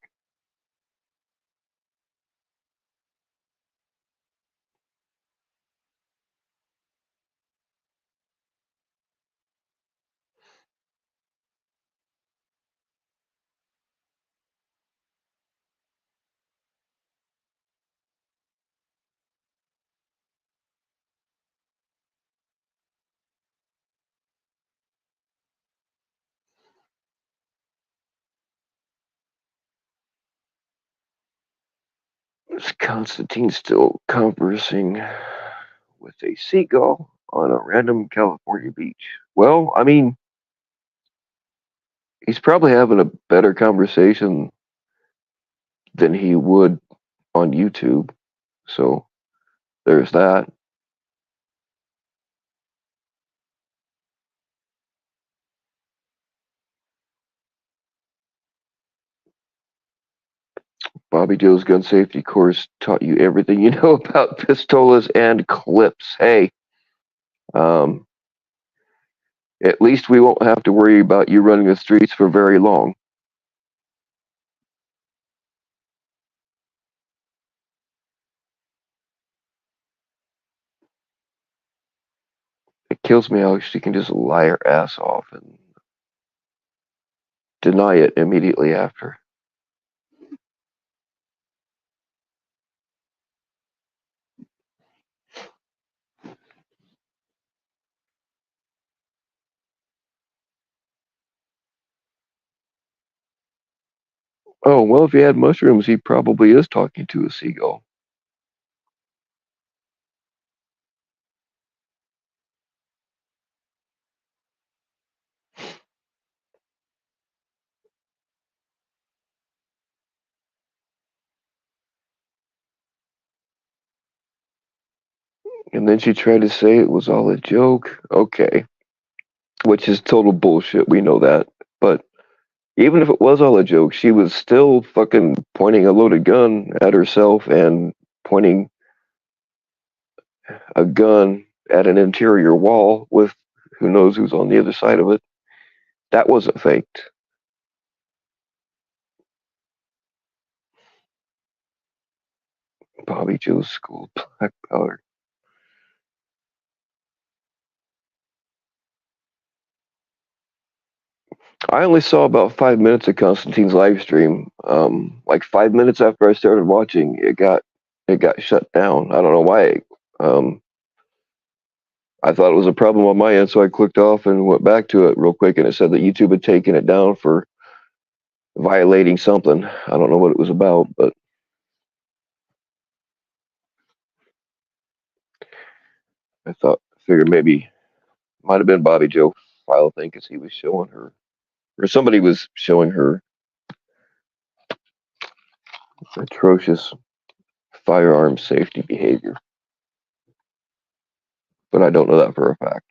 Is Constantine still conversing with a seagull on a random California beach? Well, I mean, he's probably having a better conversation than he would on YouTube. So there's that. Bobby Joe's gun safety course taught you everything you know about pistolas and clips. Hey, um, at least we won't have to worry about you running the streets for very long. It kills me how she can just lie her ass off and deny it immediately after. Oh, well, if he had mushrooms, he probably is talking to a seagull. And then she tried to say it was all a joke. Okay. Which is total bullshit. We know that. But even if it was all a joke, she was still fucking pointing a loaded gun at herself and pointing a gun at an interior wall with who knows who's on the other side of it. That wasn't faked. Bobby Joe's school black powder. I only saw about 5 minutes of Constantine's live stream. Like 5 minutes after I started watching, it got shut down. I don't know why. Um, I thought it was a problem on my end, so I clicked off and went back to it real quick, and it said that YouTube had taken it down for violating something. I don't know what it was about, but figured maybe might have been Bobby Joe file thing because he was showing her, or somebody was showing her atrocious firearm safety behavior. But I don't know that for a fact.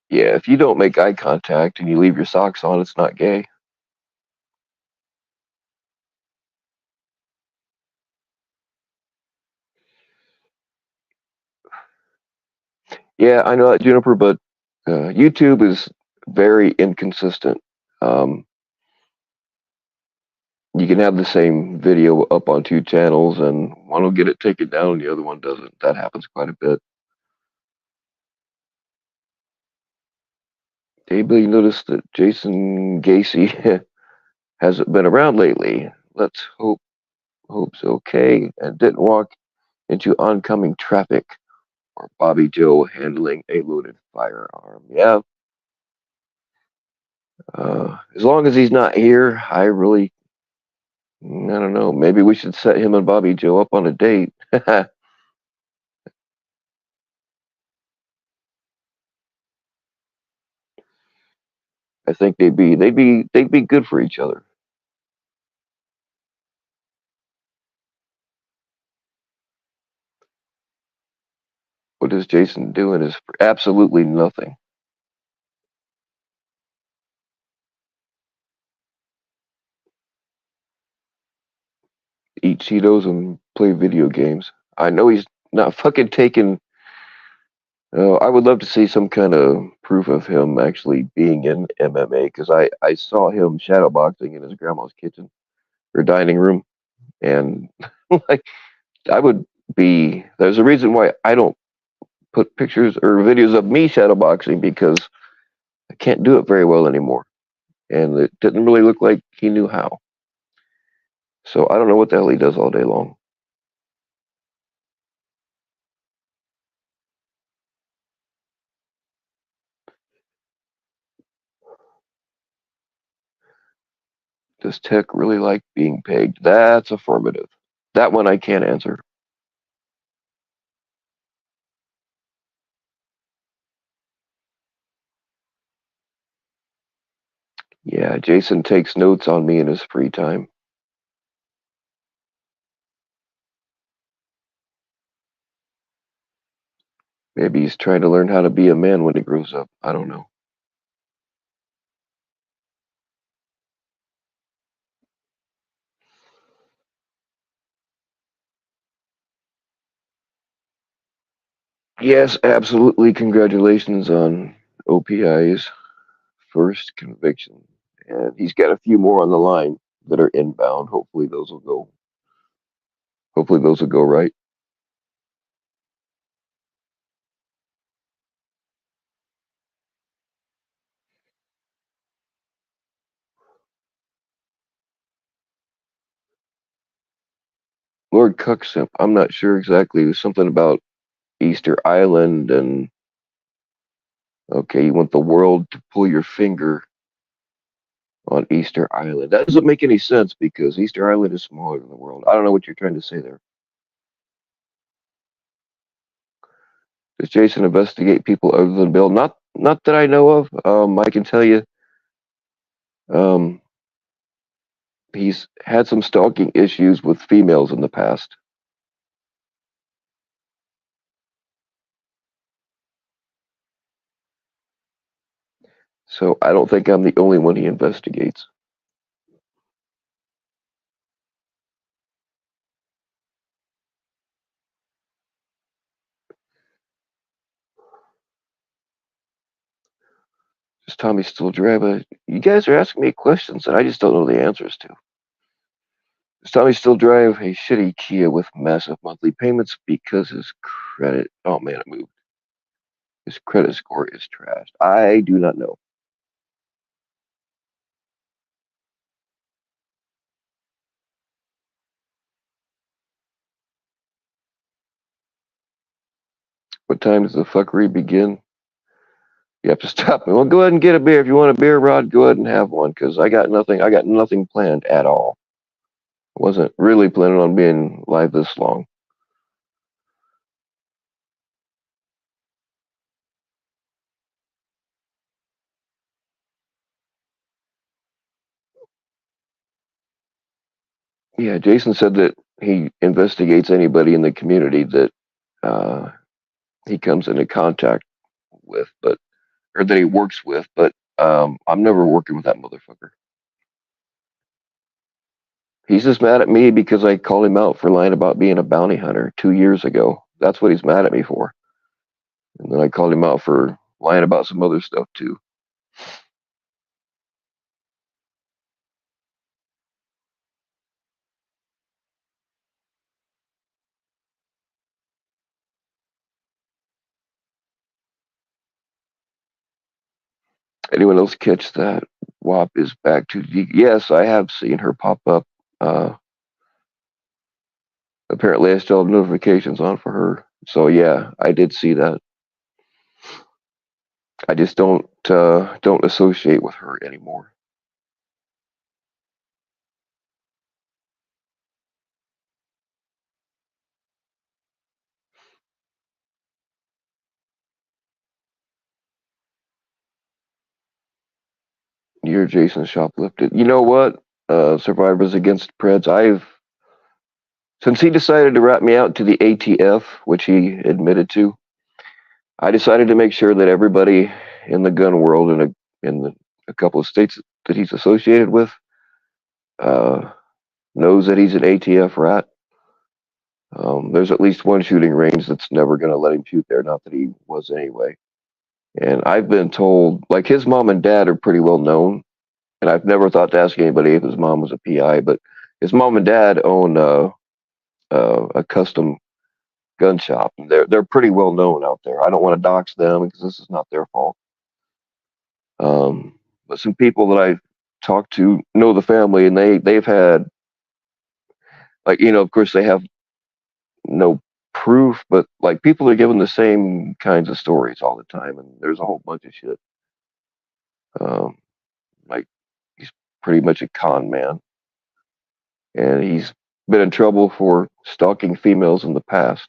Yeah, if you don't make eye contact and you leave your socks on, it's not gay. Yeah, I know that, Juniper, but YouTube is very inconsistent. Um, you can have the same video up on two channels, and one will get it taken down, and the other one doesn't. That happens quite a bit. Anybody noticed that Jason Gacy hasn't been around lately? Let's hope's okay and didn't walk into oncoming traffic or Bobby Joe handling a loaded firearm. Yeah, as long as he's not here, I don't know. Maybe we should set him and Bobby Joe up on a date. I think they'd be good for each other. What is Jason doing is absolutely nothing. Eat Cheetos and play video games. I know he's not fucking taking. I would love to see some kind of proof of him actually being in MMA because I saw him shadowboxing in his grandma's kitchen or dining room, and like I would be. There's a reason why I don't put pictures or videos of me shadowboxing because I can't do it very well anymore, and it didn't really look like he knew how. So I don't know what the hell he does all day long. Does Tech really like being pegged? That's affirmative. That one I can't answer. Yeah, Jason takes notes on me in his free time. Maybe he's trying to learn how to be a man when he grows up. I don't know. Yes, absolutely. Congratulations on OPI's first conviction. And he's got a few more on the line that are inbound. Hopefully those will go right. Lord Cucksimp, I'm not sure exactly. It was something about Easter Island and okay, you want the world to pull your finger on Easter Island. That doesn't make any sense because Easter Island is smaller than the world. I don't know what you're trying to say there. Does Jason investigate people other than Bill? Not that I know of. I can tell you, um, he's had some stalking issues with females in the past. So I don't think I'm the only one he investigates. Does Tommy still drive a? You guys are asking me questions that I just don't know the answers to. Does Tommy still drive a shitty Kia with massive monthly payments because his credit? Oh man, it moved. His credit score is trashed. I do not know. What time does the fuckery begin? You have to stop me. Well, go ahead and get a beer. If you want a beer, Rod, go ahead and have one because I got nothing. I got nothing planned at all. I wasn't really planning on being live this long. Yeah, Jason said that he investigates anybody in the community that uh, he comes into contact with, but or that he works with. But I'm never working with that motherfucker. He's just mad at me because I called him out for lying about being a bounty hunter 2 years ago. That's what he's mad at me for. And then I called him out for lying about some other stuff too. Anyone else catch that? WAP is back to yes, I have seen her pop up. Uh, Apparently, I still have notifications on for her. So yeah, I did see that. I just don't associate with her anymore. You're Jason shoplifted. You know what? Survivors Against Preds. I've since he decided to rat me out to the ATF, which he admitted to. I decided to make sure that everybody in the gun world a couple of states that he's associated with uh, knows that he's an ATF rat. There's at least one shooting range that's never going to let him shoot there. Not that he was anyway. And I've been told, like his mom and dad are pretty well known, and I've never thought to ask anybody if his mom was a PI, but his mom and dad own a custom gun shop. And they're pretty well known out there. I don't want to dox them because this is not their fault. But some people that I've talked to know the family, and they've had like of course they have no proof, but like people are given the same kinds of stories all the time, and there's a whole bunch of shit. Um, like he's pretty much a con man, and he's been in trouble for stalking females in the past.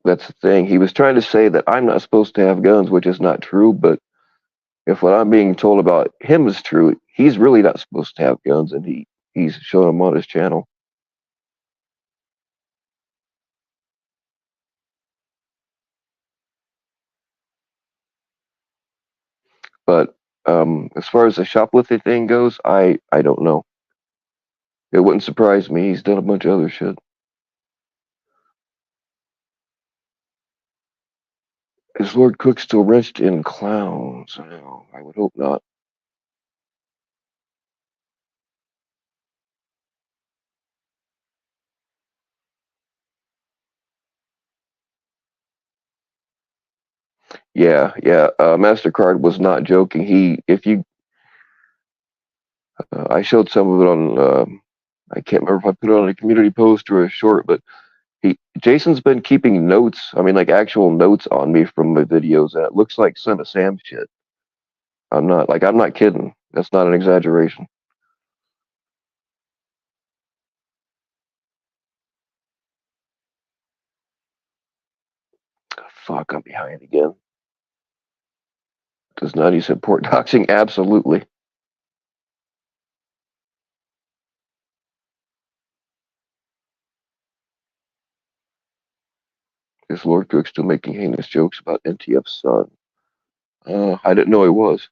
That's the thing. He was trying to say that I'm not supposed to have guns, which is not true. But if what I'm being told about him is true, he's really not supposed to have guns, and he's showing them on his channel. But as far as the shoplifting thing goes, I don't know. It wouldn't surprise me. He's done a bunch of other shit. Is Lord Cook still wrenched in clowns? No, I would hope not. Yeah, yeah. Mastercard was not joking. If you, I showed some of it on. I can't remember if I put it on a community post or a short, but Jason's been keeping notes. I mean, like actual notes on me from my videos, and it looks like Son of Sam shit. I'm not kidding. That's not an exaggeration. Fuck, I'm behind again. Does Nutty support doxing? Absolutely. Is Lord Cook still making heinous jokes about NTF's son? I didn't know he was.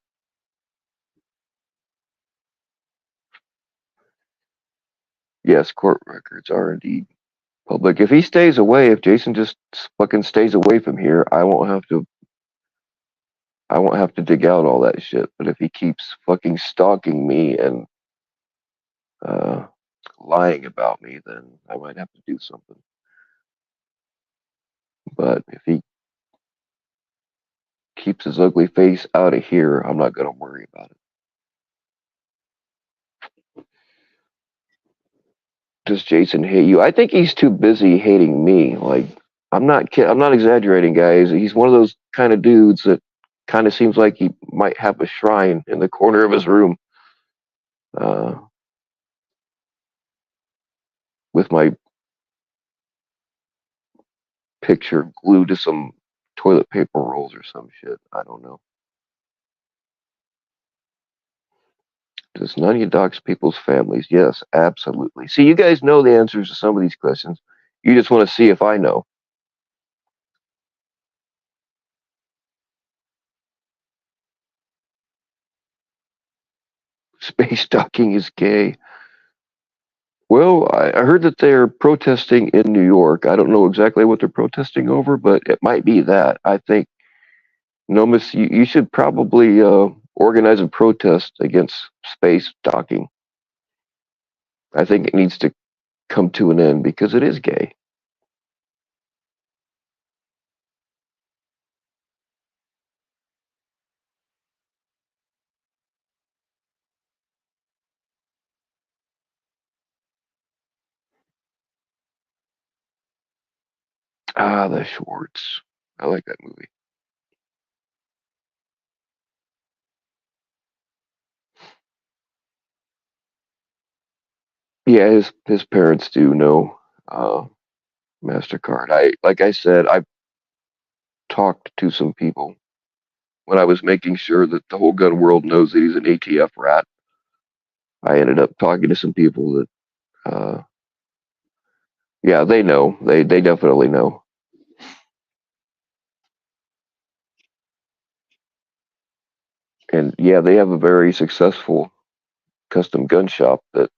Yes, court records are indeed public. If he stays away, if Jason just fucking stays away from here, I won't have to dig out all that shit. But if he keeps fucking stalking me and uh, lying about me, then I might have to do something. But if he keeps his ugly face out of here, I'm not gonna worry about it. Does Jason hate you? I think he's too busy hating me. Like I'm not exaggerating, guys. He's one of those kind of dudes that kind of seems like he might have a shrine in the corner of his room uh, with my picture glued to some toilet paper rolls or some shit. I don't know. Does none of you dox people's families? Yes, absolutely. See, you guys know the answers to some of these questions. You just want to see if I know. Space docking is gay. Well, I heard that they're protesting in New York. I don't know exactly what they're protesting over, but it might be that. I think, Nomis, you should probably organize a protest against space docking. I think it needs to come to an end because it is gay. Ah, the Schwartz. I like that movie. Yeah, his parents do know uh, Mastercard. Like I said, I talked to some people when I was making sure that the whole gun world knows that he's an ATF rat. I ended up talking to some people that, yeah, they know. They definitely know. And yeah, they have a very successful custom gun shop that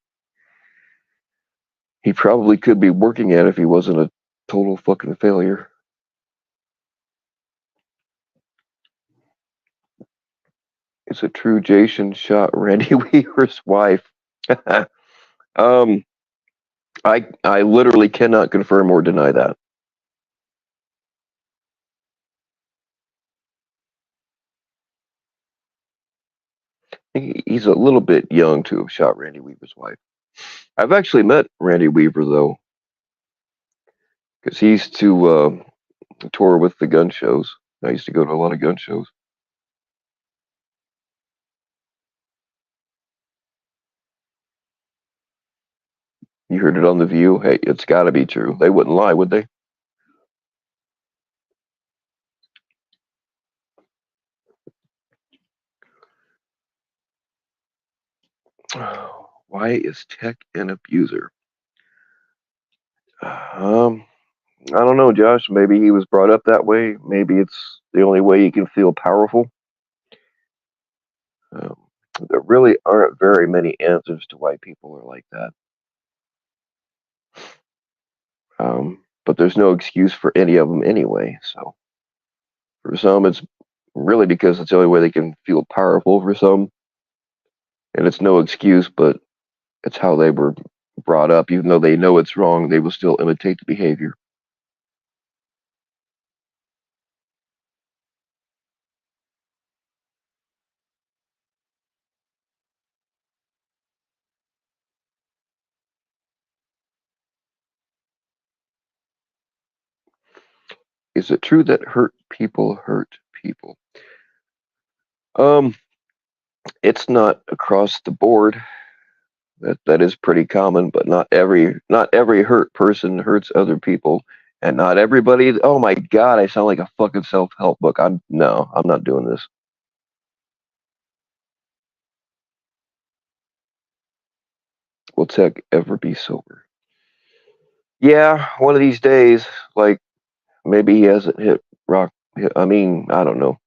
he probably could be working at if he wasn't a total fucking failure. It's a true Jason shot Randy Weaver's wife. um, I literally cannot confirm or deny that. He's a little bit young to have shot Randy Weaver's wife. I've actually met Randy Weaver though, because he used to tour with the gun shows. I used to go to a lot of gun shows. You heard it on The View. Hey, it's got to be true. They wouldn't lie, would they? Why is Tech an abuser? Um, I don't know, Josh. Maybe he was brought up that way. Maybe it's the only way he can feel powerful. Um, there really aren't very many answers to why people are like that. But there's no excuse for any of them anyway. So for some, it's really because it's the only way they can feel powerful. For some, and it's no excuse, but it's how they were brought up. Even though they know it's wrong, they will still imitate the behavior. Is it true that hurt people hurt people? Um, it's not across the board. That is pretty common, but not every hurt person hurts other people, and not everybody. Oh my God, I sound like a fucking self help book. I'm not doing this. Will Tech ever be sober? Yeah, one of these days. Like maybe he hasn't hit rock. I mean, I don't know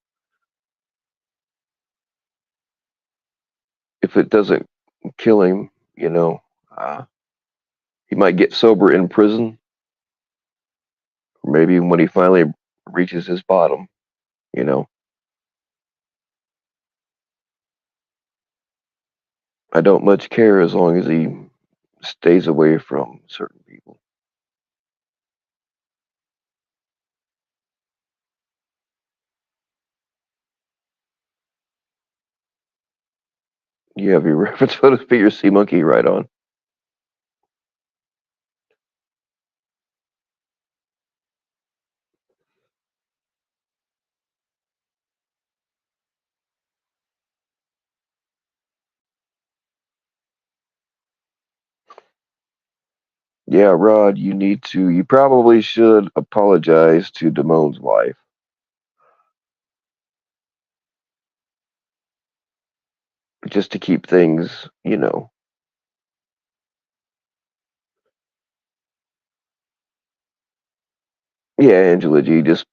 if it doesn't kill him. You know, uh, he might get sober in prison, or maybe when he finally reaches his bottom. You know, I don't much care as long as he stays away from certain people. You have your reference photos for your sea monkey right on. Yeah, Rod, you probably should apologize to Damone's wife just to keep things, yeah, Angela G, just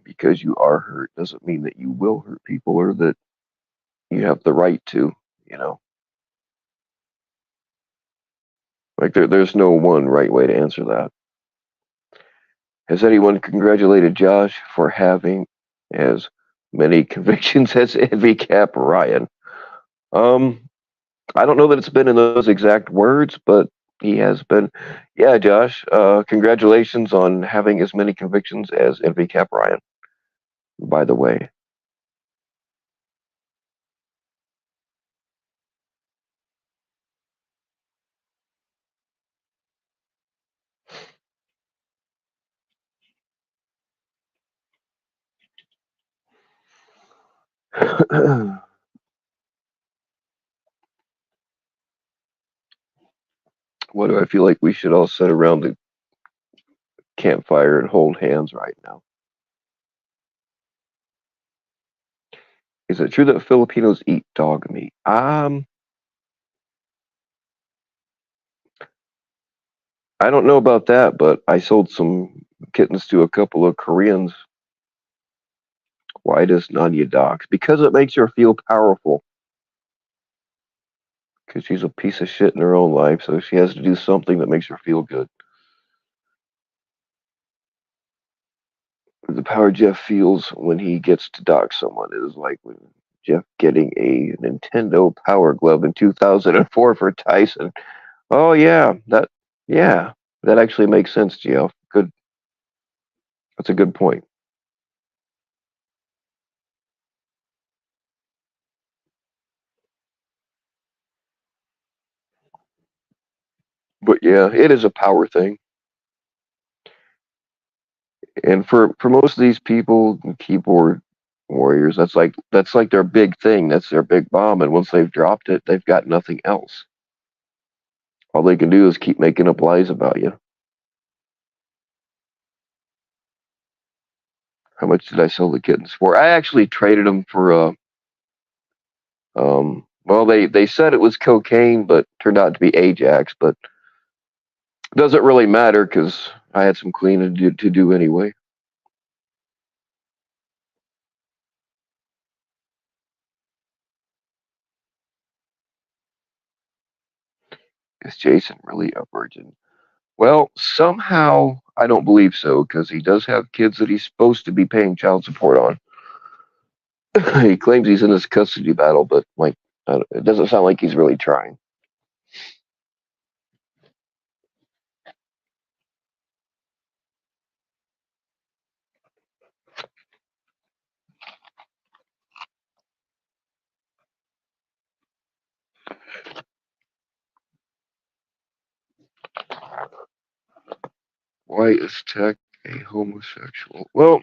because you are hurt doesn't mean that you will hurt people or that you have the right to, you know. Like there's no one right way to answer that. Has anyone congratulated Josh for having as many convictions as Envy Cap Ryan? Um, I don't know that it's been in those exact words, but he has been. Yeah, Josh. Congratulations on having as many convictions as Envy Cap Ryan. By the way, what do I feel like we should all sit around the campfire and hold hands right now? Is it true that Filipinos eat dog meat? I don't know about that, but I sold some kittens to a couple of Koreans. Why does Nanya dogs? Because it makes her feel powerful. Because she's a piece of shit in her own life, so she has to do something that makes her feel good. The power Jeff feels when he gets to dock someone is like when Jeff getting a Nintendo Power Glove in 2004 for Tyson. Oh yeah, that actually makes sense, Jeff. Good, that's a good point. But yeah, it is a power thing. And for most of these people, keyboard warriors, that's like their big thing. That's their big bomb. And once they've dropped it, they've got nothing else. All they can do is keep making up lies about you. How much did I sell the kittens for? I actually traded them for well, they said it was cocaine, but turned out to be Ajax. But it doesn't really matter because I had some cleaning to do anyway. Is Jason really a virgin? Well, somehow I don't believe so because he does have kids that he's supposed to be paying child support on. He claims he's in this custody battle, but like, it doesn't sound like he's really trying. Why is Tech a homosexual? Well,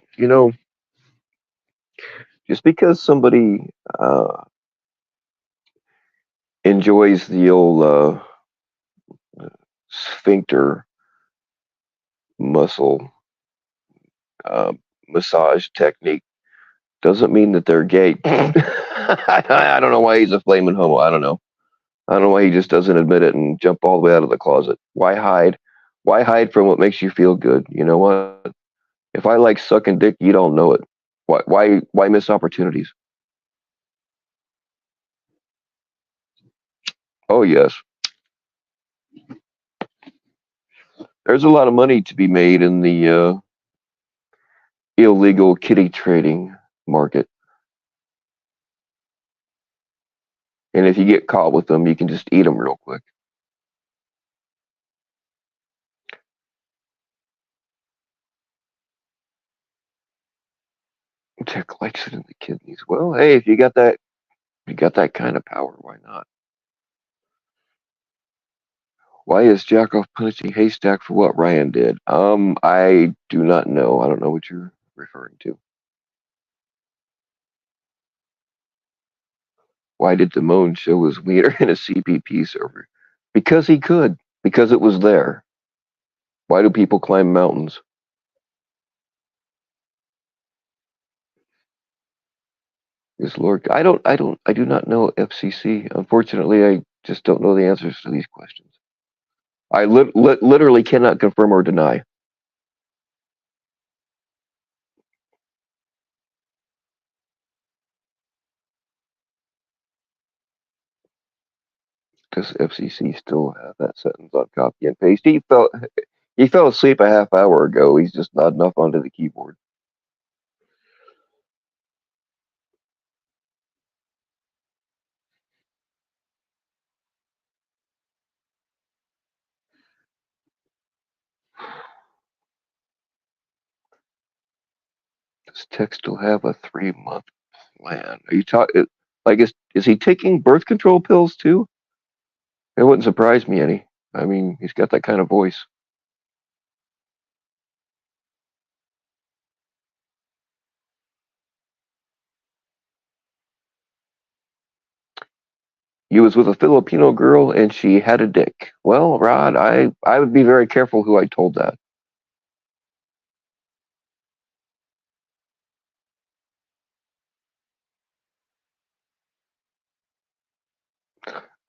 just because somebody uh, enjoys the old sphincter muscle uh, massage technique doesn't mean that they're gay. I don't know why he's a flaming homo. I don't know. I don't know why he just doesn't admit it and jump all the way out of the closet. Why hide? Why hide from what makes you feel good? You know what? If I like sucking dick, you don't know it. Why miss opportunities? Oh yes, there's a lot of money to be made in the illegal kitty trading market, and if you get caught with them, you can just eat them real quick. Tech likes it in the kidneys. Well, hey, if you got that kind of power, why not? Why is Jackoff punishing Haystack for what Ryan did? I do not know. I don't know what you're referring to. Why did Damone show his wiener in a CPP server? Because he could. Because it was there. Why do people climb mountains? Is Lord? I do not know FCC. Unfortunately, I just don't know the answers to these questions. I literally cannot confirm or deny. Does FCC still have that sentence on copy and paste? He fell asleep a half hour ago. He's just nodding off onto the keyboard. Does Tech still have a 3-month plan? Are you talking? Like, is he taking birth control pills too? It wouldn't surprise me any. I mean, he's got that kind of voice. He was with a Filipino girl and she had a dick. Well, Rod, I would be very careful who I told that.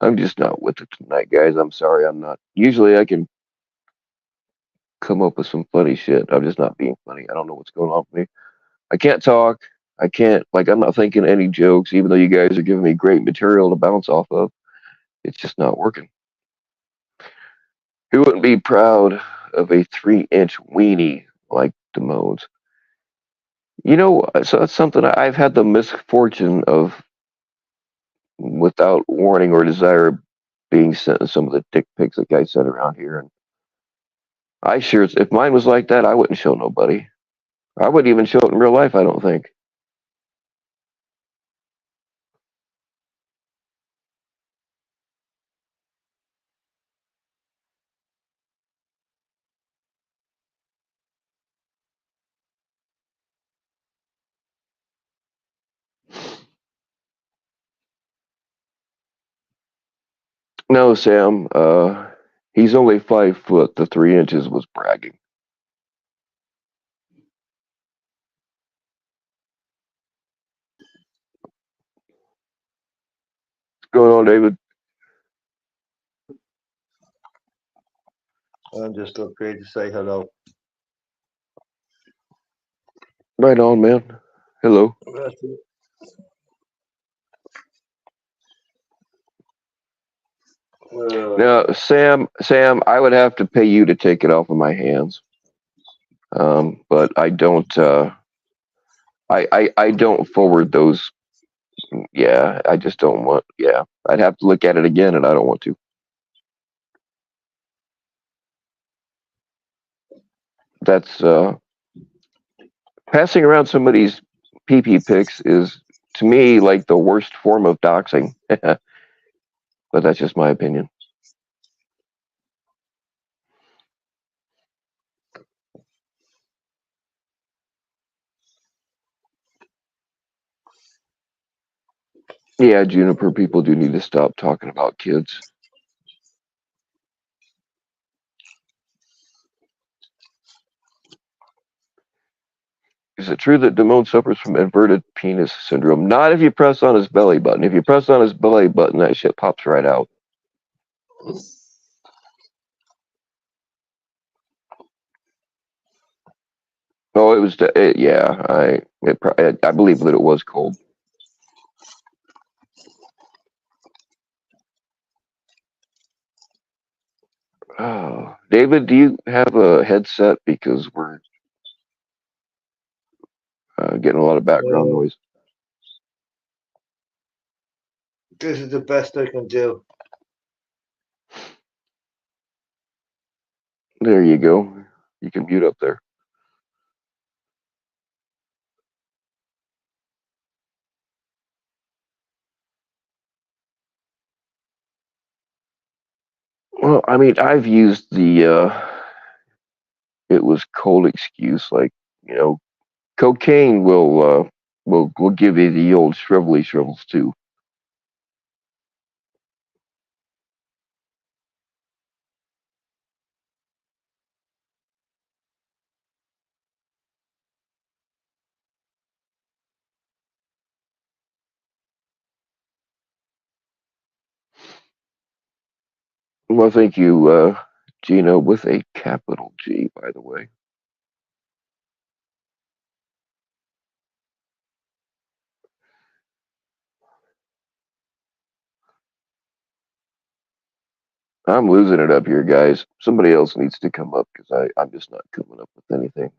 I'm just not with it tonight, guys. I'm sorry, I'm not. Usually I can come up with some funny shit. I'm just not being funny. I don't know what's going on with me. I can't talk. I can't, like, I'm not thinking any jokes, even though you guys are giving me great material to bounce off of. It's just not working. Who wouldn't be proud of a 3-inch weenie like Damone's? So that's something I've had the misfortune of, without warning or desire, being sent some of the dick pics that guys sent around here. And if mine was like that, I wouldn't show nobody. I wouldn't even show it in real life, I don't think. No, Sam. He's only 5 foot. The 3 inches was bragging. What's going on, David? I'm just okay to say hello. Right on, man. Hello. That's it. Now, Sam, I would have to pay you to take it off of my hands. But I don't. I don't forward those. Yeah, I just don't want. Yeah, I'd have to look at it again, and I don't want to. That's passing around somebody's PP pics is, to me, like the worst form of doxing. But that's just my opinion. Yeah, Juniper, people do need to stop talking about kids. Is it true that Damone suffers from inverted penis syndrome? Not if you press on his belly button. If you press on his belly button, that shit pops right out. Oh, it was. Yeah, I believe that it was cold. Oh, David, do you have a headset? Because we're getting a lot of background Uh, noise. this is the best I can do. There you go. You can mute up there. Well, I mean, I've used the it was cold excuse. Like, you know, cocaine will give you the old shrivelly shrivels too. Well, thank you, Gina, with a capital G, by the way. I'm losing it up here, guys. Somebody else needs to come up because I'm just not coming up with anything.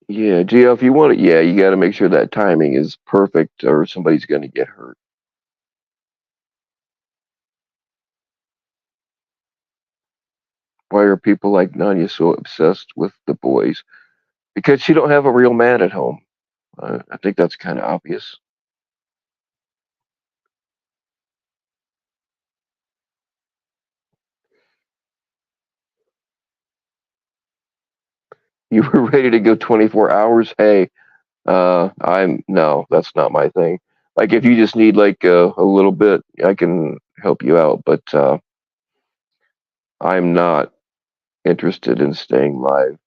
Yeah, Gio, if you want it, yeah, you got to make sure that timing is perfect or somebody's going to get hurt. Why are people like Nanya so obsessed with the boys? Because she don't have a real man at home. I think that's kind of obvious. You were ready to go 24 hours? Hey, no, that's not my thing. Like, if you just need like a little bit, I can help you out, but I'm not interested in staying live.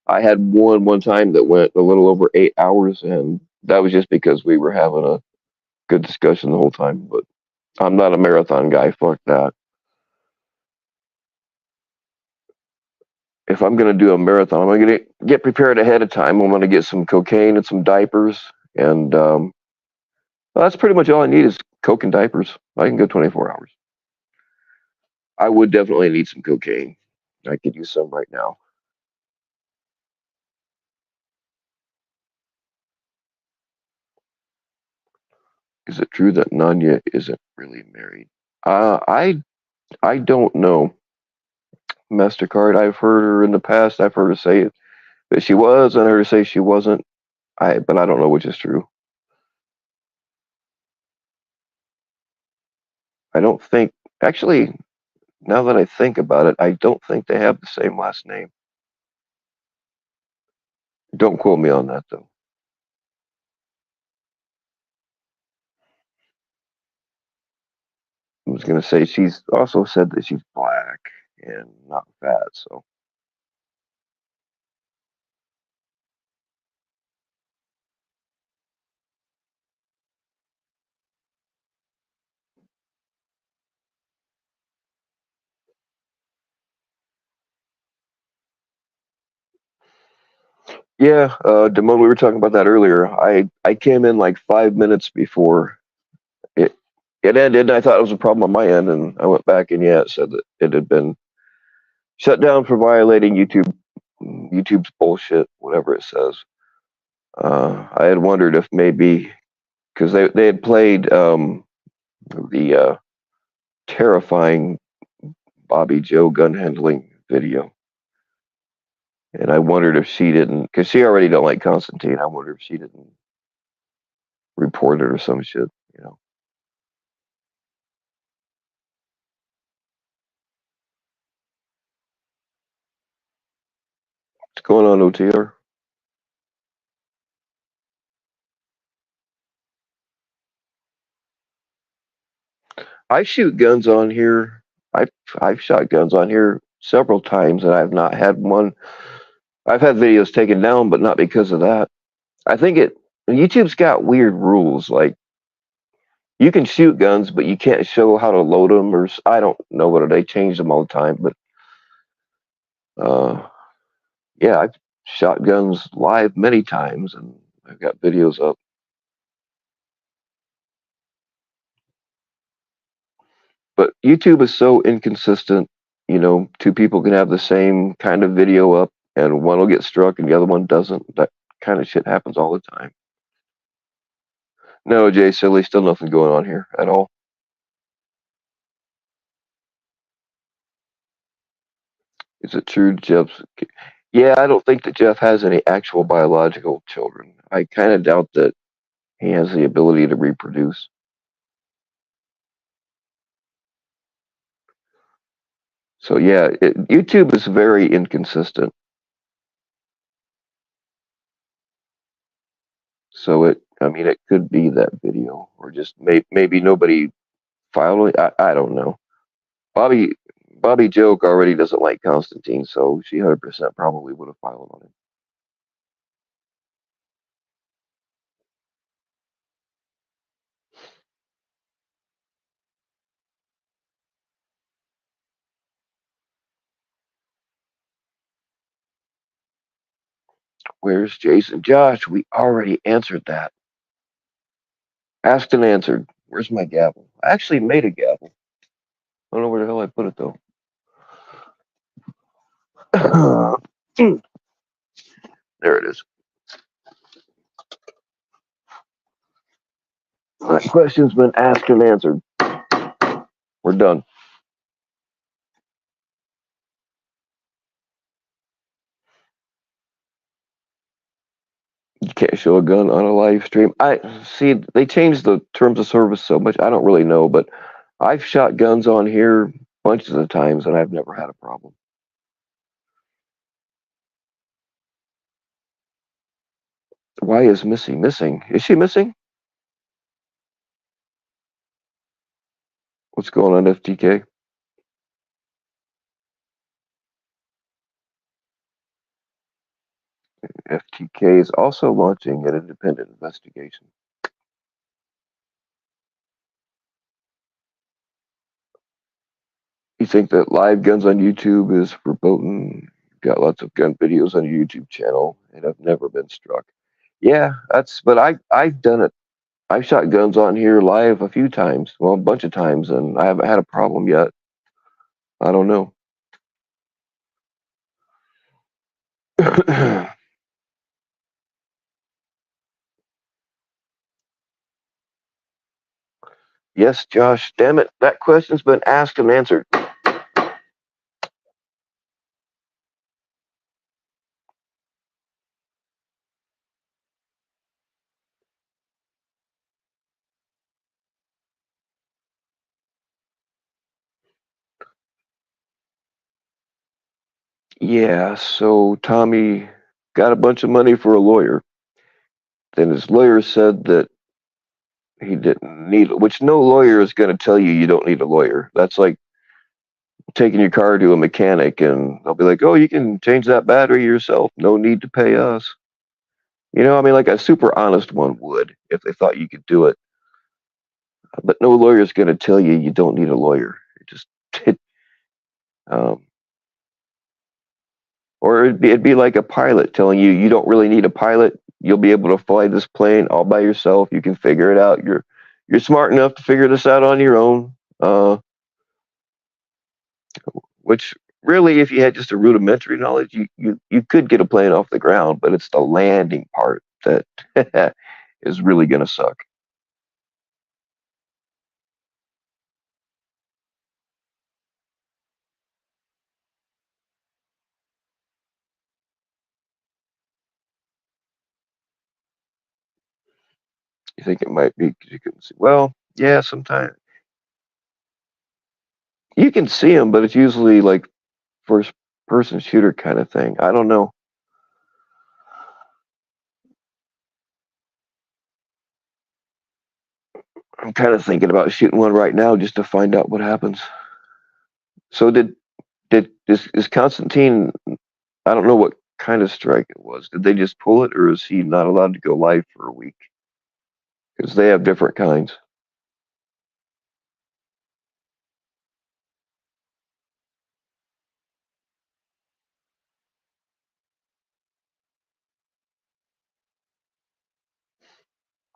I had one time that went a little over 8 hours, and that was just because we were having a good discussion the whole time. But I'm not a marathon guy. Fuck that. If I'm gonna do a marathon, I'm gonna get prepared ahead of time. I'm gonna get some cocaine and some diapers, and well, that's pretty much all I need is coke and diapers. I can go 24 hours. I would definitely need some cocaine. I could use some right now. Is it true that Nanya isn't really married? I don't know. Mastercard. I've heard her in the past. I've heard her say it that she was, and I heard her say she wasn't. But I don't know which is true. I don't think. Actually, now that I think about it, I don't think they have the same last name. Don't quote me on that though. I was gonna say she's also said that she's black and not fat. So yeah, Damone, we were talking about that earlier. I came in like 5 minutes before it it ended. And I thought it was a problem on my end, and I went back and yeah, it said that it had been shut down for violating YouTube's bullshit, whatever it says. I had wondered if maybe because they had played the terrifying Bobby Joe gun handling video, and I wondered if she didn't because she already don't like Constantine. I wonder if she didn't report it or some shit. You know, what's going on, OTR? I shoot guns on here. I've shot guns on here several times, and I've not had one. I've had videos taken down, but not because of that. I think YouTube's got weird rules. Like you can shoot guns, but you can't show how to load them, or I don't know whether they change them all the time. But uh, yeah, I've shot guns live many times, and I've got videos up. But YouTube is so inconsistent. You know, two people can have the same kind of video up, and one will get struck, and the other one doesn't. That kind of shit happens all the time. No, Jay Silly, still nothing going on here at all. Is it true Jeff's? Yeah, I don't think that Jeff has any actual biological children. I kind of doubt that he has the ability to reproduce. So yeah, YouTube is very inconsistent. So I mean, it could be that video, or just maybe nobody filed it. I don't know. Bobby Bobby Joke already doesn't like Constantine, so she 100% probably would have filed on him. Where's Jason? Josh, we already answered that. Asked and answered. Where's my gavel? I actually made a gavel. I don't know where the hell I put it though. There it is. My question's been asked and answered. We're done. You can't show a gun on a live stream. I see they changed the terms of service so much. I don't really know, but I've shot guns on here bunches of times and I've never had a problem. Why is Missy missing? Is she missing? What's going on, FTK? FTK is also launching an independent investigation. You think that live guns on YouTube is verboten? Got lots of gun videos on your YouTube channel and I've never been struck. Yeah, but I've done it. I've shot guns on here live a few times, well, a bunch of times, and I haven't had a problem yet. I don't know. Yes, Josh, damn it. That question's been asked and answered. Yeah, so Tommy got a bunch of money for a lawyer. Then his lawyer said that he didn't need it, which no lawyer is going to tell you don't need a lawyer. That's like taking your car to a mechanic and they'll be like, oh, you can change that battery yourself. No need to pay us. You know, I mean, like a super honest one would if they thought you could do it. But no lawyer is going to tell you don't need a lawyer. It just, it, um, or it'd be like a pilot telling you don't really need a pilot. You'll be able to fly this plane all by yourself. You can figure it out. You're smart enough to figure this out on your own. Which really, if you had just a rudimentary knowledge, you could get a plane off the ground, but it's the landing part that is really going to suck. You think it might be because you couldn't see? Well, yeah, sometimes you can see them, but it's usually like first person shooter kind of thing. I don't know. I'm kind of thinking about shooting one right now just to find out what happens. So is Constantine? I don't know what kind of strike it was. Did they just pull it, or is he not allowed to go live for a week? Because they have different kinds.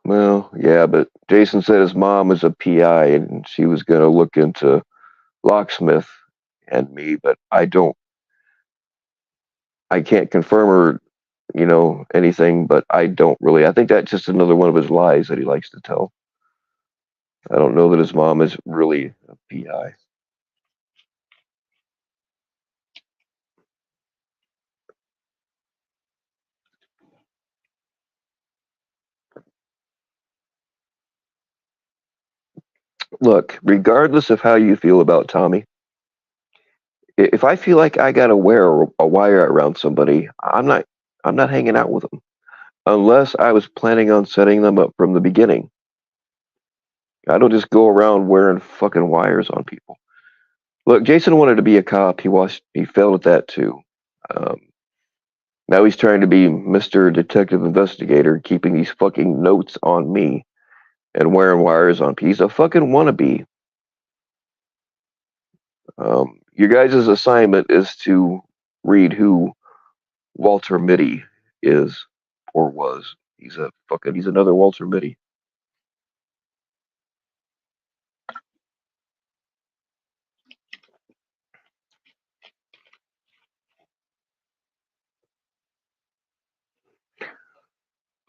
Well, yeah, but Jason said his mom is a PI and she was going to look into locksmith and me, but I can't confirm or, anything, but I don't really. I think that's just another one of his lies that he likes to tell. I don't know that his mom is really a PI. Look, regardless of how you feel about Tommy, if I feel like I got to wear a wire around somebody, I'm not hanging out with them unless I was planning on setting them up from the beginning. I don't just go around wearing fucking wires on people. Look, Jason wanted to be a cop. He failed at that too. Um, Now he's trying to be Mr. Detective Investigator, keeping these fucking notes on me and wearing wires on me. He's a fucking wannabe. Your guys' assignment is to read who Walter Mitty is or was. He's another Walter Mitty.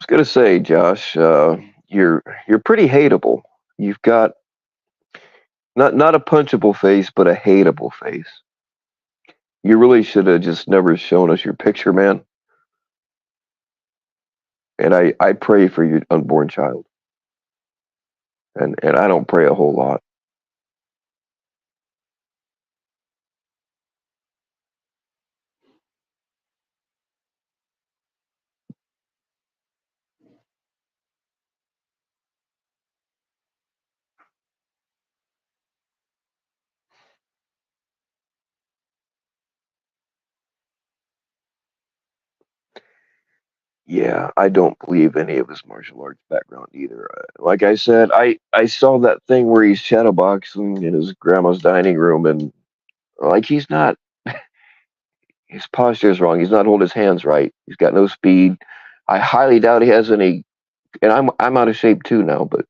I was gonna say, Josh, you're pretty hateable. You've got not a punchable face, but a hateable face. You really should have just never shown us your picture, man. And I pray for your unborn child. And I don't pray a whole lot. Yeah, I don't believe any of his martial arts background either. Like I said, I saw that thing where he's shadowboxing in his grandma's dining room, and like he's not, his posture is wrong. He's not holding his hands right. He's got no speed. I highly doubt he has any. And I'm out of shape too now, but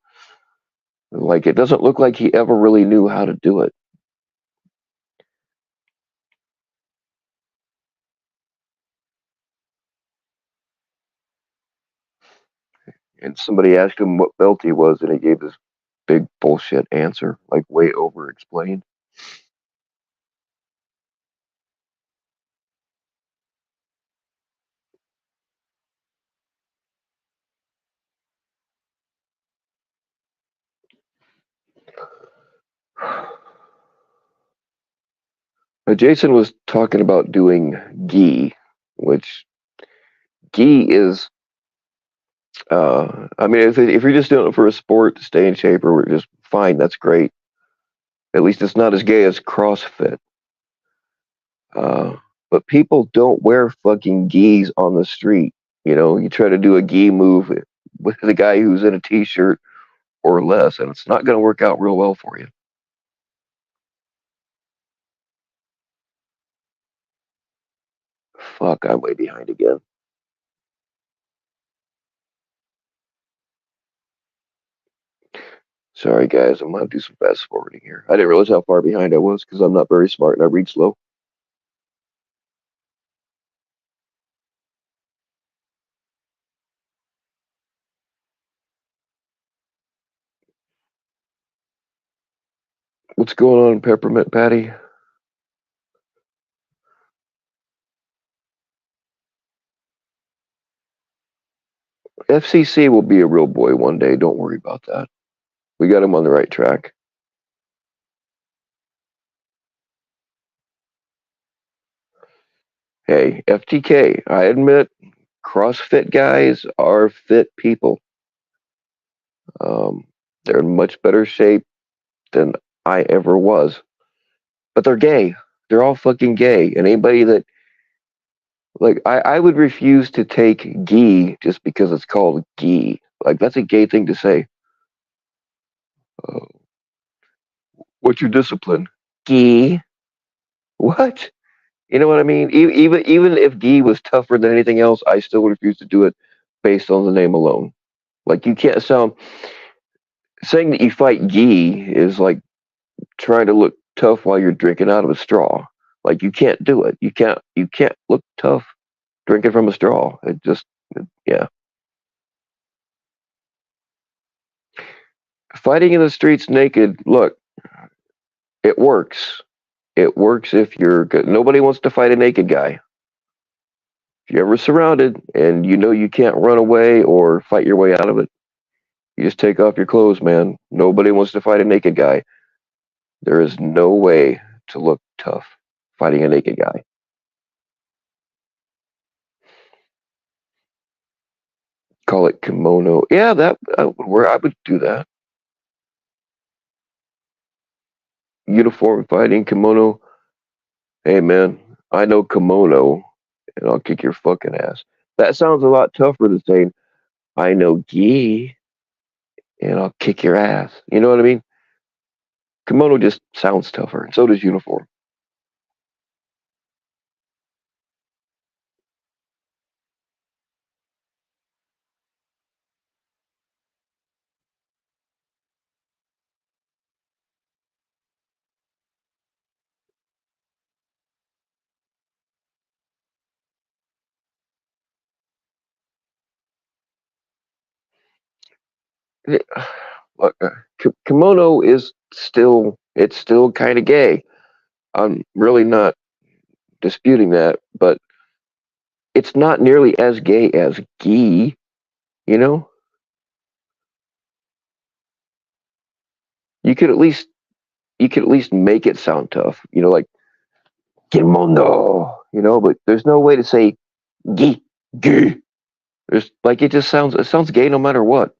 like it doesn't look like he ever really knew how to do it. And somebody asked him what belt he was, and he gave this big bullshit answer, like way over explained. Jason was talking about doing gi, which gi is. I mean, if you're just doing it for a sport to stay in shape or just fine, that's great. At least it's not as gay as CrossFit. Uh, but people don't wear fucking gis on the street. You know, you try to do a gi move with the guy who's in a t-shirt or less, and it's not going to work out real well for you. Fuck, I'm way behind again. Sorry, guys, I'm gonna do some fast forwarding here. I didn't realize how far behind I was because I'm not very smart and I read slow. What's going on, Peppermint Patty? FCC will be a real boy one day. Don't worry about that. We got him on the right track. Hey, FTK, I admit, CrossFit guys are fit people. Um, they're in much better shape than I ever was. But they're gay. They're all fucking gay. And anybody that, like, I would refuse to take gi just because it's called gi. Like, that's a gay thing to say. Uh, what's your discipline? Gi. What? You know what I mean? Even if gi was tougher than anything else, I still would refuse to do it based on the name alone. Like, you can't sound, saying that you fight gi is like trying to look tough while you're drinking out of a straw. Like, you can't do it. You can't look tough drinking from a straw. Yeah. Fighting in the streets naked, look, it works. It works if you're good. Nobody wants to fight a naked guy. If you're ever surrounded and you know you can't run away or fight your way out of it, you just take off your clothes, man. Nobody wants to fight a naked guy. There is no way to look tough fighting a naked guy. Call it kimono. Yeah, that would work. I would do that. uniform fighting kimono. Hey man, I know kimono, and I'll kick your fucking ass. That sounds a lot tougher than saying I know gi, and I'll kick your ass. You know what I mean? Kimono just sounds tougher, and so does uniform. Look, kimono is still it's still kind of gay. I'm really not disputing that, but it's not nearly as gay as gi. You know, you could at least you could at least make it sound tough. You know, like kimono. You know, but there's no way to say gi gi. There's like it sounds gay no matter what.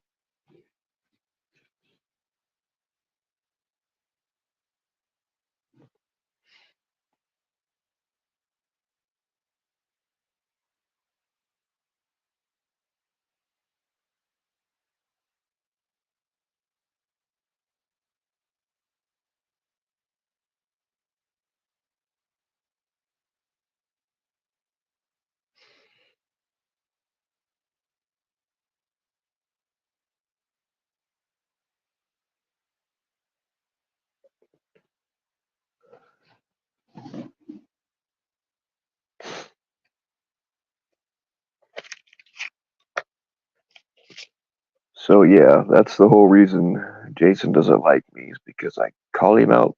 So yeah, that's the whole reason Jason doesn't like me is because I call him out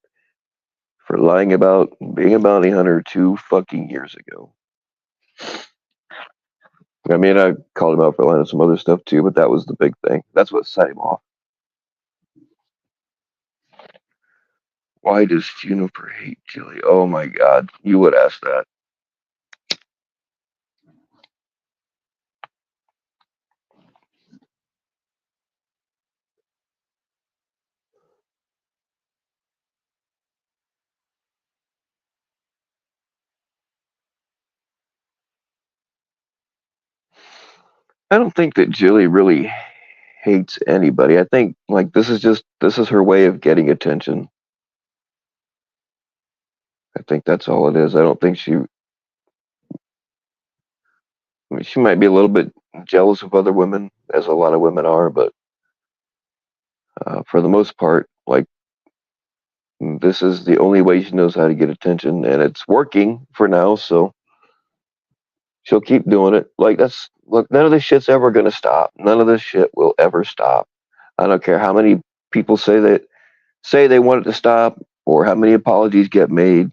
for lying about being a bounty hunter 2 fucking years ago. I mean, I called him out for lying on some other stuff too, but that was the big thing. That's what set him off. Why does Juniper hate Jilly? Oh my god, you would ask that. I don't think that Jilly really hates anybody. I think like this is her way of getting attention. I think that's all it is. I don't think I mean, she might be a little bit jealous of other women, as a lot of women are, but for the most part, like this is the only way she knows how to get attention, and it's working for now. So she'll keep doing it. Like that's look, none of this shit's ever gonna stop. None of this shit will ever stop. I don't care how many people say they want it to stop, or how many apologies get made.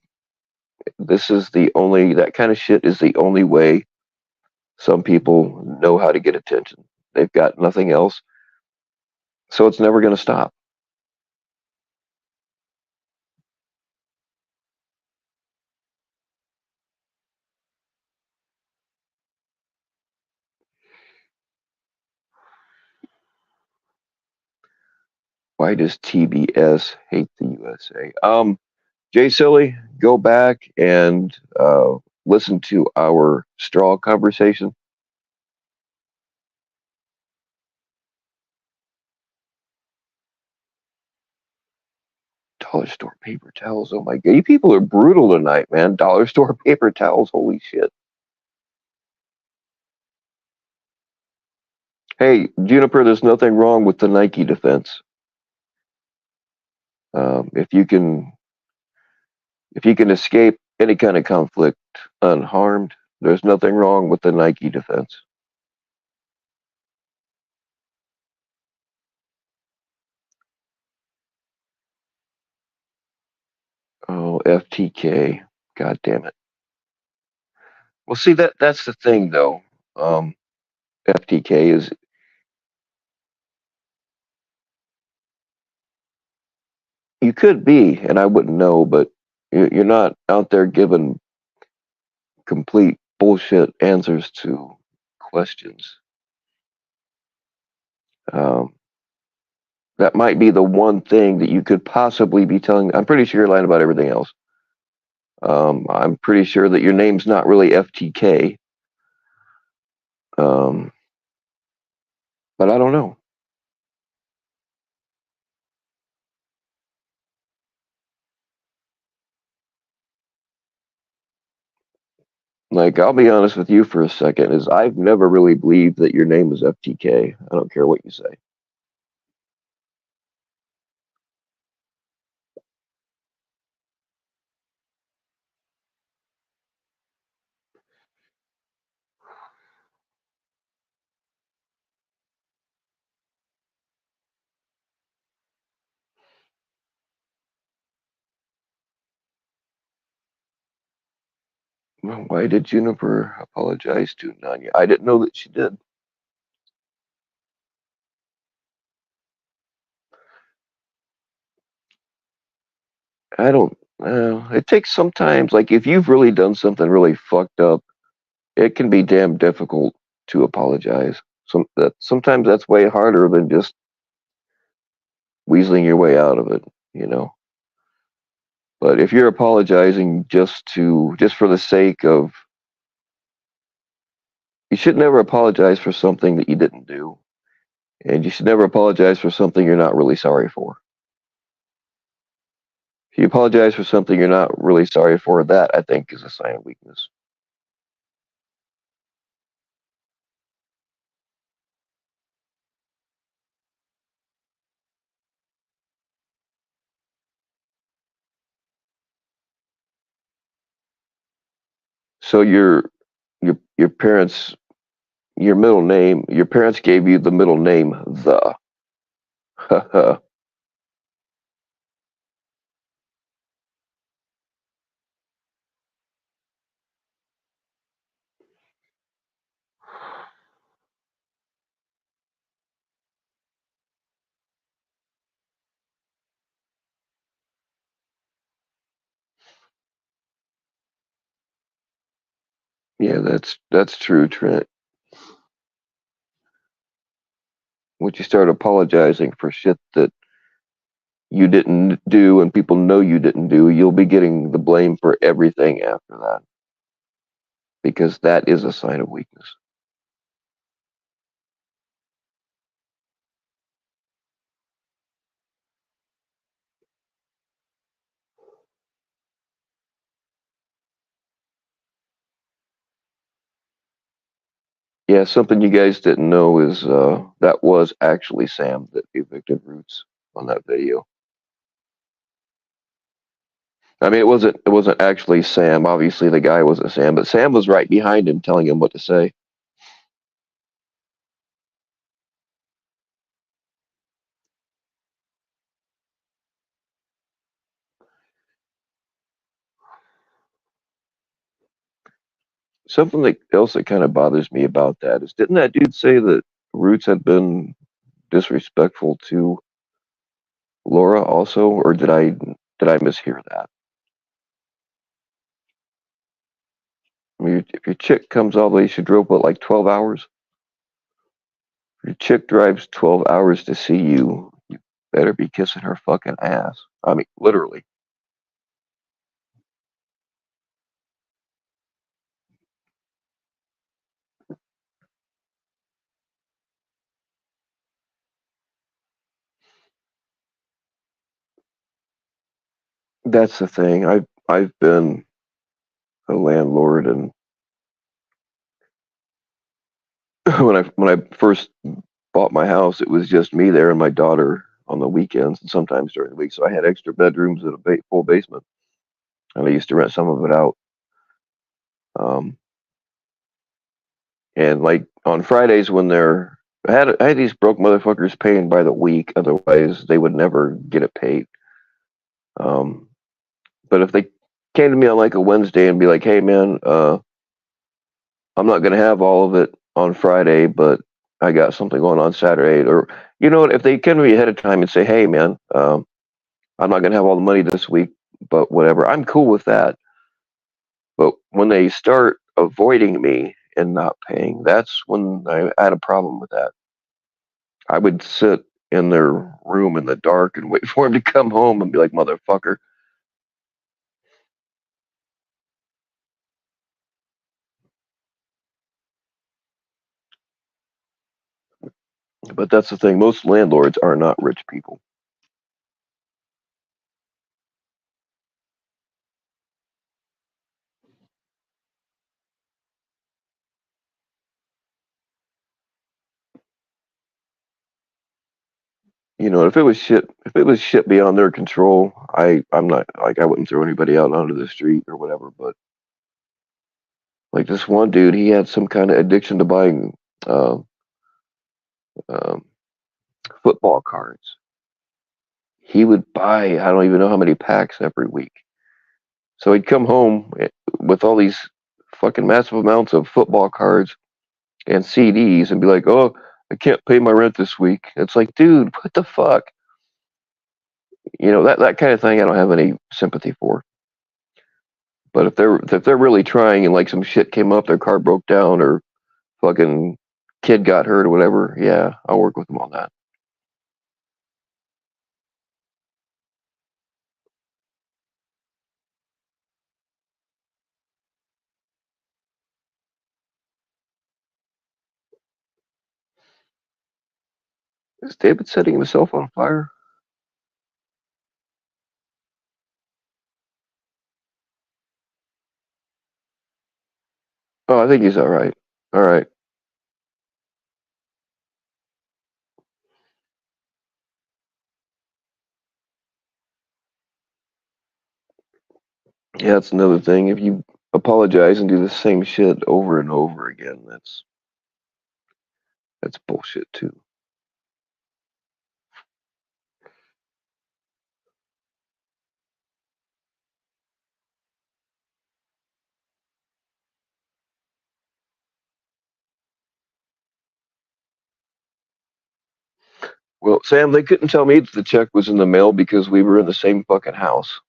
This is the only that kind of shit is the only way some people know how to get attention. They've got nothing else, so it's never gonna stop. Why does TBS hate the USA? Jay Silly, go back and listen to our straw conversation. Dollar store paper towels. Oh my god, you people are brutal tonight, man. Dollar store paper towels. Holy shit. Hey, Juniper, there's nothing wrong with the Nike defense. If you can, if you can escape any kind of conflict unharmed, there's nothing wrong with the Nike defense. Oh, FTK. God damn it. Well, see that's the thing though. FTK is you could be, and I wouldn't know, but you're not out there giving complete bullshit answers to questions. Um, That might be the one thing that you could possibly be telling. I'm pretty sure you're lying about everything else. I'm pretty sure that your name's not really FTK. Um, but I don't know. Like, I'll be honest with you for a second, is I've never really believed that your name is FTK. I don't care what you say. Well, why did Juniper apologize to Nanya? I didn't know that she did. I don't. It takes sometimes, like, if you've really done something really fucked up, it can be damn difficult to apologize. Sometimes that's way harder than just weaseling your way out of it, you know. But if you're apologizing just for the sake of, you should never apologize for something that you didn't do, and you should never apologize for something you're not really sorry for. If you apologize for something you're not really sorry for, that I think is a sign of weakness. So your parents, your middle name, your parents gave you the middle name the. Yeah, that's true, Trent. Once you start apologizing for shit that you didn't do and people know you didn't do, you'll be getting the blame for everything after that because that is a sign of weakness. Yeah, something you guys didn't know is that was actually Sam that evicted Roots on that video. I mean, it wasn't actually Sam. Obviously, the guy wasn't Sam, but Sam was right behind him, telling him what to say. Something else that kind of bothers me about that is, didn't that dude say that Roots had been disrespectful to Laura also, or did I mishear that? I mean, if your chick comes all the way, she drove what, like 12 hours? If your chick drives 12 hours to see you, you better be kissing her fucking ass. I mean, literally. That's the thing. I've been a landlord, and when I first bought my house, it was just me there and my daughter on the weekends and sometimes during the week. So I had extra bedrooms and a full basement, and I used to rent some of it out. Um, and like on Fridays when I had these broke motherfuckers paying by the week, otherwise they would never get it paid. Um, but if they came to me on like a Wednesday and be like, "Hey man, I'm not gonna have all of it on Friday, but I got something going on Saturday," or you know what, if they came to me ahead of time and say, "Hey man, I'm not gonna have all the money this week, but whatever," I'm cool with that. But when they start avoiding me and not paying, that's when I had a problem with that. I would sit in their room in the dark and wait for him to come home and be like, motherfucker. But that's the thing. Most landlords are not rich people. You know, if it was shit beyond their control, I'm not like I wouldn't throw anybody out onto the street or whatever. But like this one dude, he had some kind of addiction to buying uh, um, football cards. He would buy I don't even know how many packs every week. So he'd come home with all these fucking massive amounts of football cards and CDs and be like, "Oh, I can't pay my rent this week." It's like, dude, what the fuck? You know that kind of thing. I don't have any sympathy for. But if they're really trying and like some shit came up, their car broke down or fucking kid got hurt or whatever, yeah, I'll work with them on that. Is David setting himself on fire? Oh, I think he's all right. All right. Yeah, that's another thing. If you apologize and do the same shit over and over again, that's bullshit too. Well, Sam, they couldn't tell me that the check was in the mail because we were in the same fucking house.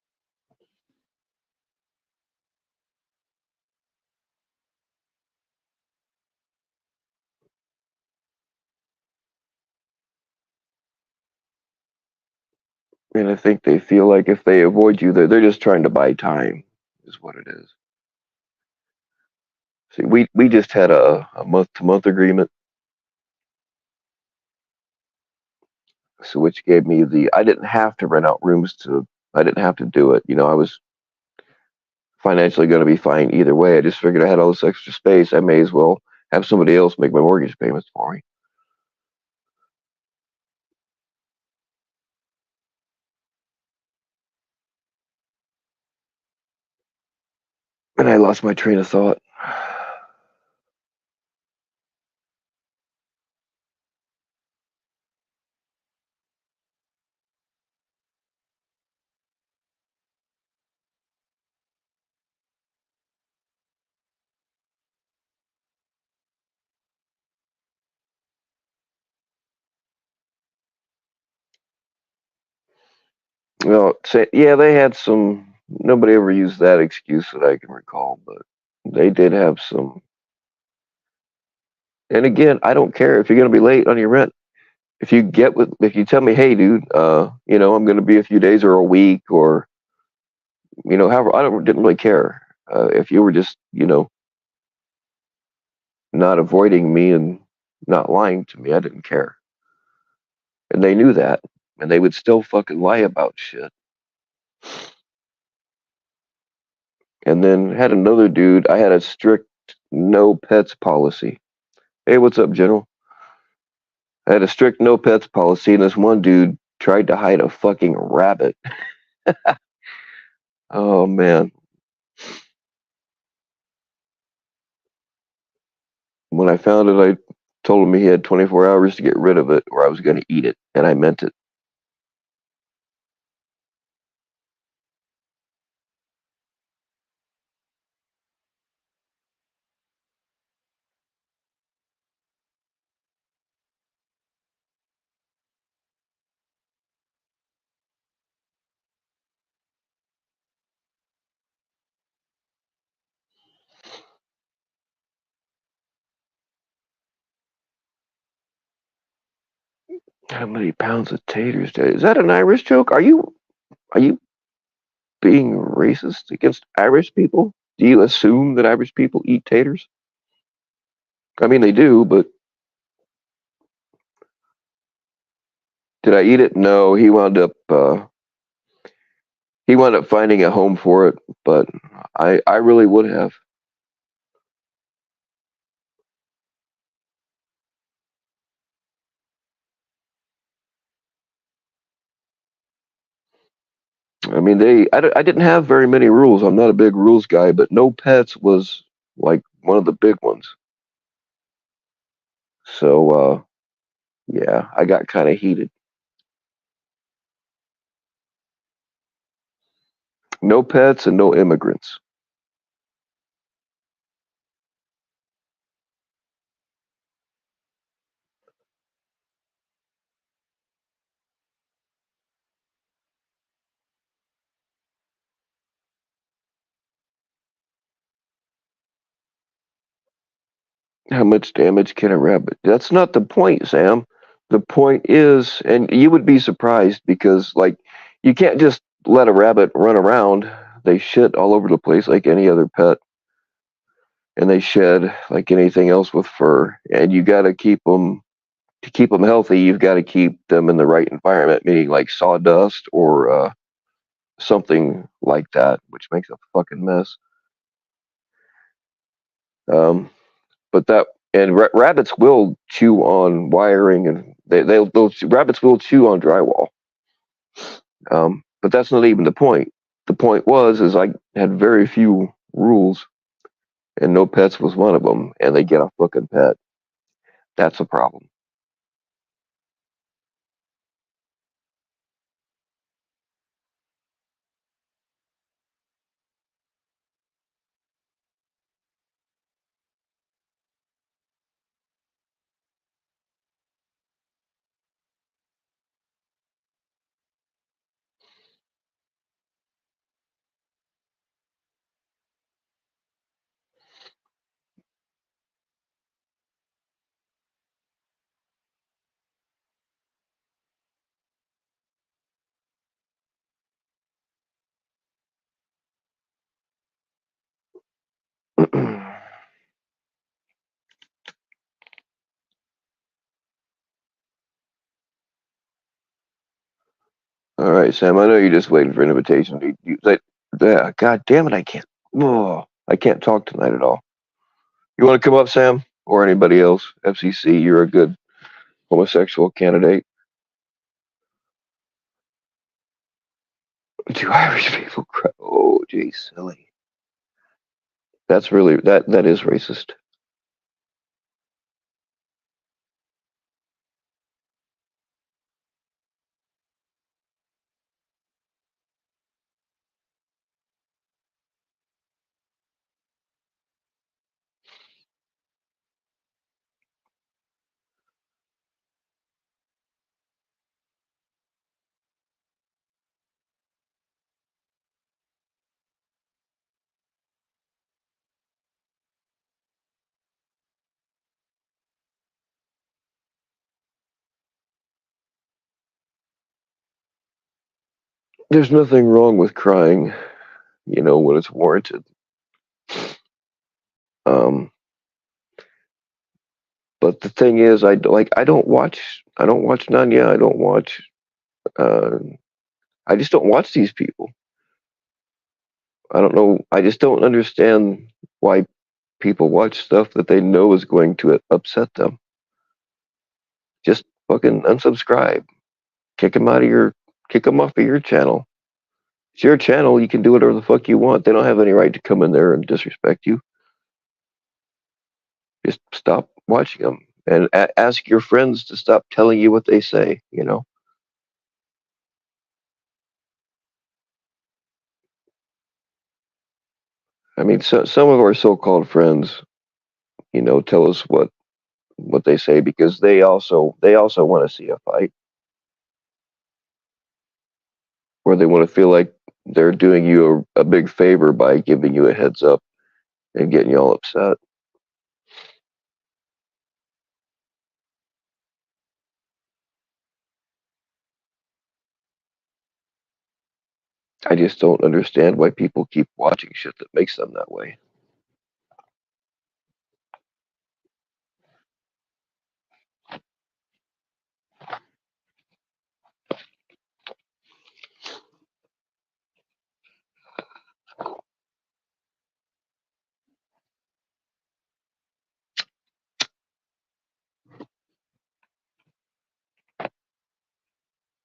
And I think they feel like if they avoid you, they're just trying to buy time, is what it is. See, we just had a month to month agreement, so which gave me the I didn't have to rent out rooms to I didn't have to do it. You know, I was financially going to be fine either way. I just figured I had all this extra space. I may as well have somebody else make my mortgage payments for me. And I lost my train of thought. Well, say, yeah, they had some. Nobody ever used that excuse that I can recall, but they did have some. And again, I don't care if you're going to be late on your rent. If you tell me, hey, dude, you know, I'm going to be a few days or a week or you know, however, didn't really care if you were just you know not avoiding me and not lying to me. I didn't care, and they knew that, and they would still fucking lie about shit. And then had another dude. I had a strict no pets policy. Hey, what's up, General? I had a strict no pets policy, and this one dude tried to hide a fucking rabbit. Oh man! When I found it, I told him he had 24 hours to get rid of it, or I was going to eat it, and I meant it. How many pounds of taters? Is that an Irish joke? Are you being racist against Irish people? Do you assume that Irish people eat taters? I mean, they do, but did I eat it? No. He wound up finding a home for it, but I really would have. I mean, I didn't have very many rules. I'm not a big rules guy, but no pets was like one of the big ones. So, yeah, I got kind of heated. No pets and no immigrants. How much damage can a rabbit? That's not the point, Sam. The point is, and you would be surprised because, like, you can't just let a rabbit run around. They shit all over the place like any other pet, and they shed like anything else with fur. And you got to keep them to keep them healthy. You've got to keep them in the right environment, meaning like sawdust or something like that, which makes a fucking mess. Um, but that and rabbits will chew on wiring, and those rabbits will chew on drywall. But that's not even the point. The point was is I had very few rules, and no pets was one of them, and they get a fucking pet. That's a problem. All right, Sam. I know you're just waiting for an invitation. Yeah, God damn it, I can't. Oh, I can't talk tonight at all. You want to come up, Sam, or anybody else? FCC, you're a good homosexual candidate. Do Irish people cry? Oh, geez, silly. That's really that is racist. There's nothing wrong with crying, when it's warranted. Um, but the thing is, I don't watch Nanya. I don't watch. Uh, I just don't watch these people. I don't know. I just don't understand why people watch stuff that they know is going to upset them. Just fucking unsubscribe. Kick them off of your channel. It's your channel. You can do whatever the fuck you want. They don't have any right to come in there and disrespect you. Just stop watching them and ask your friends to stop telling you what they say. I mean, some of our so-called friends, tell us what they say because they also want to see a fight, or they want to feel like they're doing you a big favor by giving you a heads up and getting you all upset. I just don't understand why people keep watching shit that makes them that way.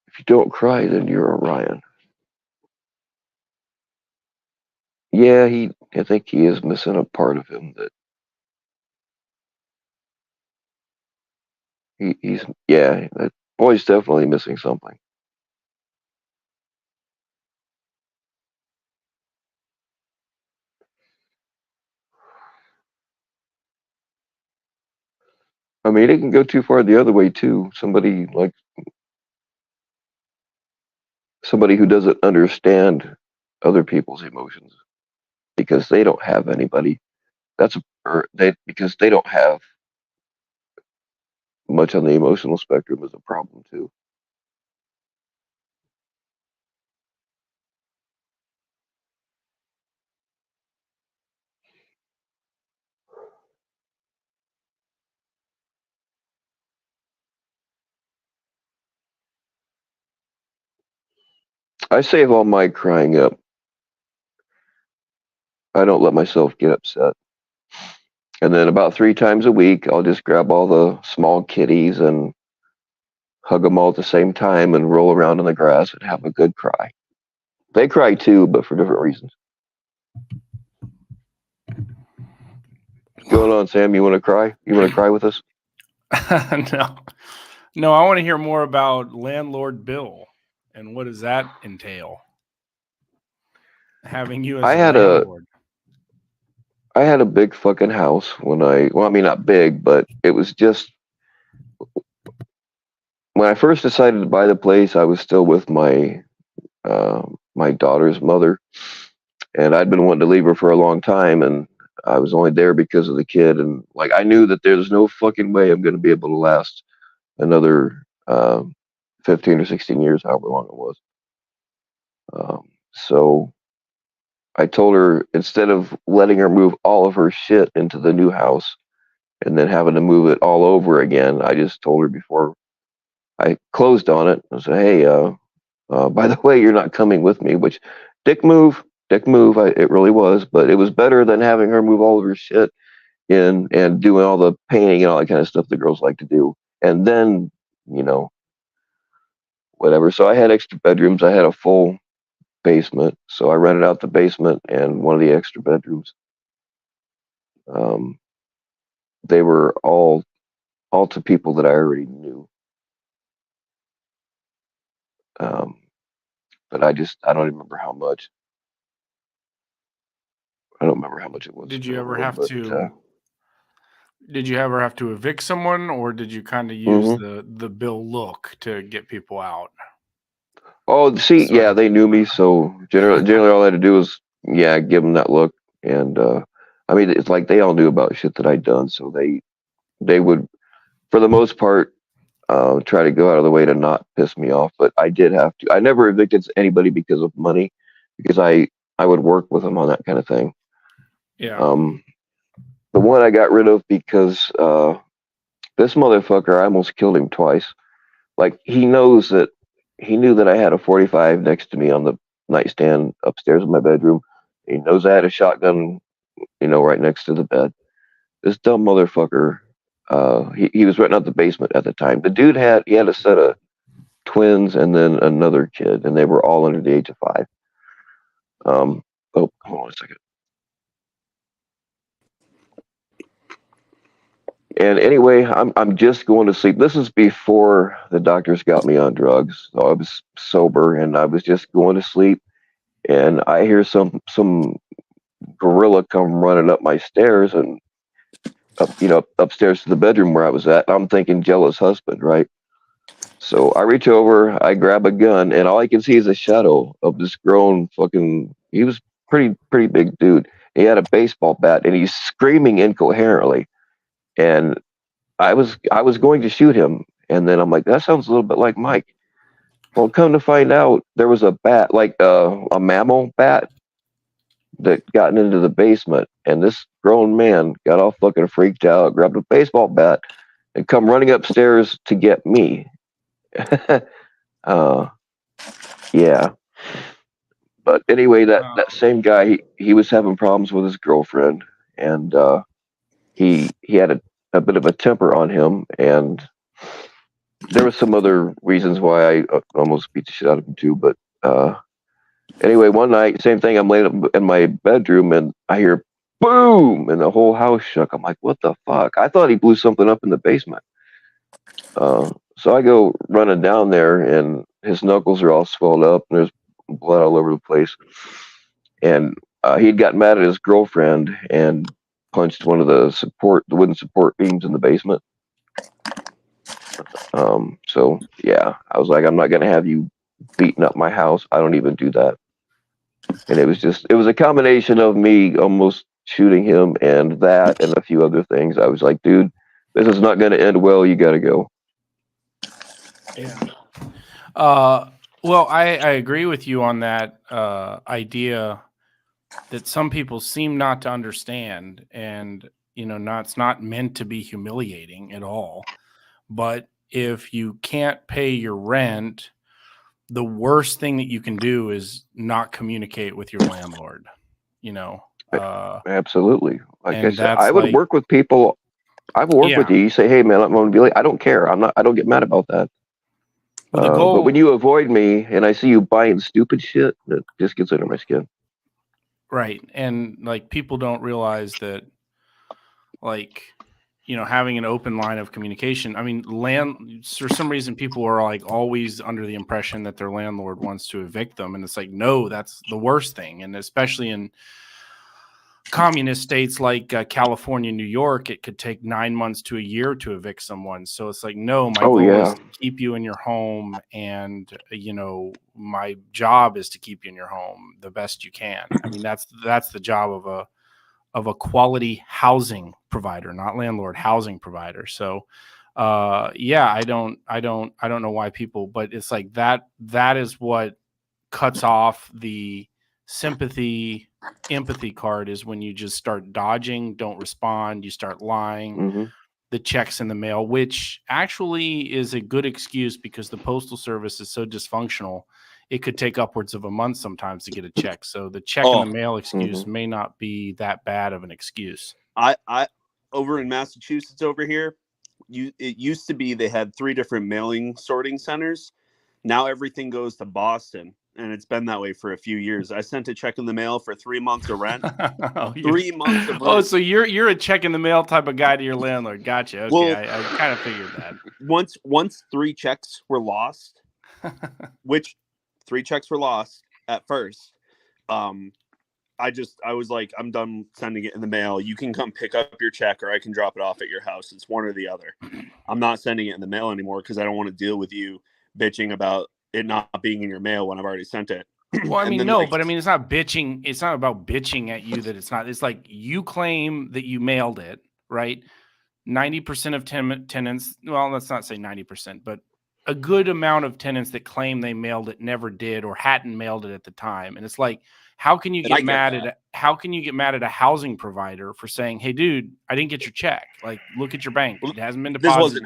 If you don't cry, then you're Orion. Yeah, I think he is missing a part of him that yeah, that boy's definitely missing something. I mean, it can go too far the other way too. Somebody who doesn't understand other people's emotions because they don't have anybody. Because they don't have much on the emotional spectrum is a problem too. I save all my crying up. I don't let myself get upset. And then about 3 times a week, I'll just grab all the small kitties and hug them all at the same time and roll around in the grass and have a good cry. They cry too, but for different reasons. What's going on, Sam? You want to cry? You want to cry with us? No, I want to hear more about Landlord Bill and what does that entail? Having you as I a had landlord. I had a big fucking house well, I mean, not big, but it was just when I first decided to buy the place, I was still with my daughter's mother, and I'd been wanting to leave her for a long time, and I was only there because of the kid, and like I knew that there's no fucking way I'm going to be able to last another 15 or 16 years, however long it was. So I told her instead of letting her move all of her shit into the new house and then having to move it all over again, I just told her before I closed on it. I said, "Hey, by the way, you're not coming with me." Which, dick move. It really was, but it was better than having her move all of her shit in and doing all the painting and all that kind of stuff that girls like to do. And then, you know, whatever. So I had extra bedrooms. I had a full basement, so I rented out the basement and one of the extra bedrooms. Um, they were all to people that I already knew. Um, but I don't remember how much. I don't remember how much it was. Did you ever have to evict someone, or did you kind of use the bill look to get people out? Oh, see, yeah, they knew me, so generally all I had to do was give them that look, and I mean, it's like they all knew about shit that I'd done, so they would, for the most part, try to go out of the way to not piss me off. But I did have to. I never evicted anybody because of money, because I would work with them on that kind of thing. Yeah. The one I got rid of because this motherfucker, I almost killed him twice. Like he knew that I had a 45 next to me on the nightstand upstairs in my bedroom. He knows I had a shotgun, right next to the bed. This dumb motherfucker, he was renting out the basement at the time. The dude had a set of twins and then another kid, and they were all under the age of 5. Oh, hold on a second. And anyway, I'm just going to sleep. This is before the doctors got me on drugs. So I was sober and I was just going to sleep. And I hear some gorilla come running up my stairs and upstairs to the bedroom where I was at. I'm thinking jealous husband, right? So I reach over, I grab a gun, and all I can see is a shadow of this grown fucking. He was pretty big dude. He had a baseball bat and he's screaming incoherently. And I was going to shoot him, and then I'm like, that sounds a little bit like Mike. Well, come to find out, there was a bat, like a mammal bat, that gotten into the basement, and this grown man got all fucking freaked out, grabbed a baseball bat, and come running upstairs to get me. uh, yeah. But anyway, that same guy, he was having problems with his girlfriend, and he had a bit of a temper on him, and there was some other reasons why I almost beat the shit out of him too. But anyway, one night, same thing. I'm laying up in my bedroom, and I hear boom, and the whole house shook. I'm like, what the fuck? I thought he blew something up in the basement. So I go running down there, and his knuckles are all swelled up, and there's blood all over the place. And he'd gotten mad at his girlfriend and punched one of the wooden support beams in the basement. So yeah, I was like, I'm not gonna have you beating up my house. I don't even do that. And it was a combination of me almost shooting him and that and a few other things. I was like, dude, this is not gonna end well. You gotta go. Yeah. Well, I agree with you on that idea that some people seem not to understand, and it's not meant to be humiliating at all. But if you can't pay your rent, the worst thing that you can do is not communicate with your landlord. Absolutely. Like I and said, that's I would like, work with people. I will work yeah. with you. You say, hey man, I'm gonna be late. I don't care. I don't get mad about that. Well, the But goal, when you avoid me and I see you buying stupid shit, it just gets under my skin. right? And like, people don't realize that, like, having an open line of communication. I mean, for some reason, people are like always under the impression that their landlord wants to evict them, and it's like, no, that's the worst thing. And especially in communist states like California, New York, it could take 9 months to a year to evict someone. So it's like, no, my goal is to keep you in your home, and my job is to keep you in your home the best you can. I mean, that's the job of a quality housing provider, not landlord, housing provider. So yeah, I don't know why people, but it's like that is what cuts off the sympathy empathy card, is when you just start dodging, don't respond, you start lying. Mm-hmm. The checks in the mail, which actually is a good excuse because the postal service is so dysfunctional. It could take upwards of a month sometimes to get a check. So the check in the mail excuse may not be that bad of an excuse. I over in Massachusetts over here, it used to be they had 3 different mailing sorting centers. Now everything goes to Boston, and it's been that way for a few years. I sent a check in the mail for 3 months of rent. 3 months of rent. Oh, so you're a check in the mail type of guy to your landlord. Gotcha. Okay, well, I kind of figured that. Once 3 checks were lost, which 3 checks were lost at first, I was like, I'm done sending it in the mail. You can come pick up your check, or I can drop it off at your house. It's one or the other. I'm not sending it in the mail anymore because I don't want to deal with you bitching about it not being in your mail when I've already sent it. Well, I mean, no, but I mean, it's not bitching. It's not about bitching at you that it's not. It's like, you claim that you mailed it, right? 90% of tenants, well, let's not say 90%, but a good amount of tenants that claim they mailed it never did, or hadn't mailed it at the time. And it's like, how can you get mad at a housing provider for saying, hey, dude, I didn't get your check. Like, look at your bank. It hasn't been deposited.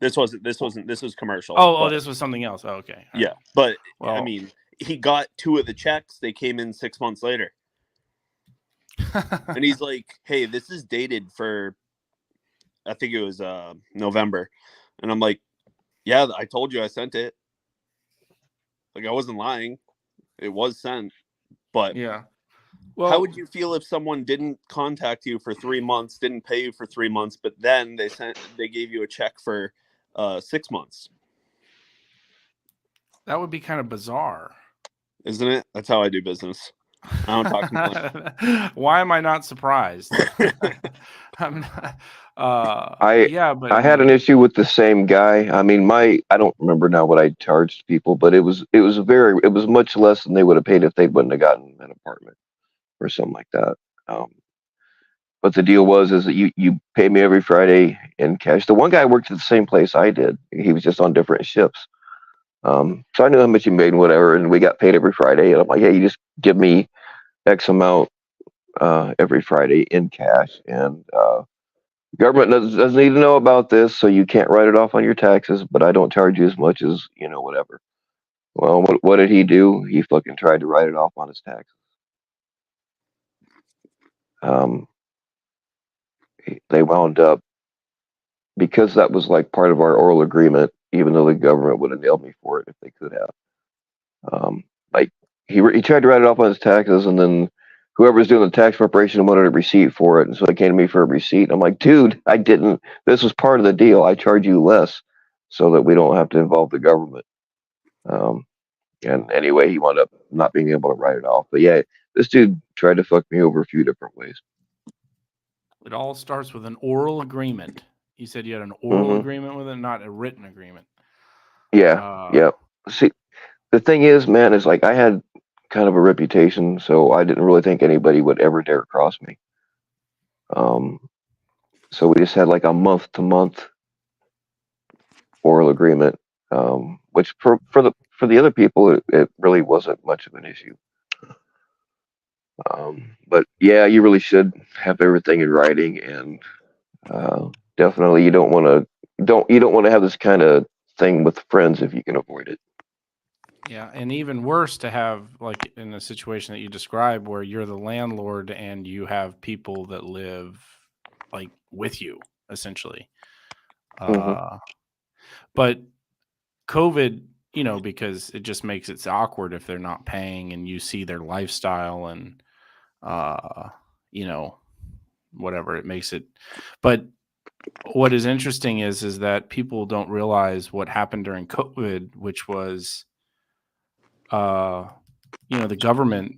This wasn't housing. This was commercial. Oh, this was something else. Oh, okay. All right. But well, I mean, he got 2 of the checks. They came in 6 months later. And he's like, hey, this is dated for, I think it was November. And I'm like, yeah, I told you I sent it. Like, I wasn't lying. It was sent. But yeah. Well, how would you feel if someone didn't contact you for 3 months, didn't pay you for 3 months, but then they gave you a check for 6 months? That would be kind of bizarre, isn't it? That's how I do business. I don't talk to Why am I not surprised? I'm not, I had an issue with the same guy. I mean, I don't remember now what I charged people, but it was much less than they would have paid if they wouldn't have gotten an apartment or something like that. But the deal is that you pay me every Friday in cash. The one guy worked at the same place I did. He was just on different shifts. So I knew how much he made and whatever, and we got paid every Friday. And I'm like, hey, you just give me X amount every Friday in cash, and government doesn't need to know about this, so you can't write it off on your taxes. But I don't charge you as much as whatever. Well, what did he do? He fucking tried to write it off on his taxes. Um, they wound up, because that was like part of our oral agreement, even though the government would have nailed me for it if they could have. Like he tried to write it off on his taxes, and then whoever's doing the tax preparation wanted a receipt for it, and so they came to me for a receipt. I'm like, dude, I didn't. This was part of the deal. I charge you less so that we don't have to involve the government. Um, and anyway, he wound up not being able to write it off. But yeah, this dude tried to fuck me over a few different ways. It all starts with an oral agreement. You said you had an oral Mm-hmm. agreement with it, not a written agreement. Yeah. See, the thing is, man, is like I had kind of a reputation, so I didn't really think anybody would ever dare cross me. So we just had like a month to month oral agreement, which for the other people it really wasn't much of an issue. But yeah, you really should have everything in writing, and definitely you don't want to have this kind of thing with friends if you can avoid it. Yeah, and even worse to have, like, in a situation that you described where you're the landlord and you have people that live like with you essentially. Mm-hmm. But COVID, because it just makes it awkward if they're not paying and you see their lifestyle and you know whatever it makes it. But what is interesting is that people don't realize what happened during COVID, which was the government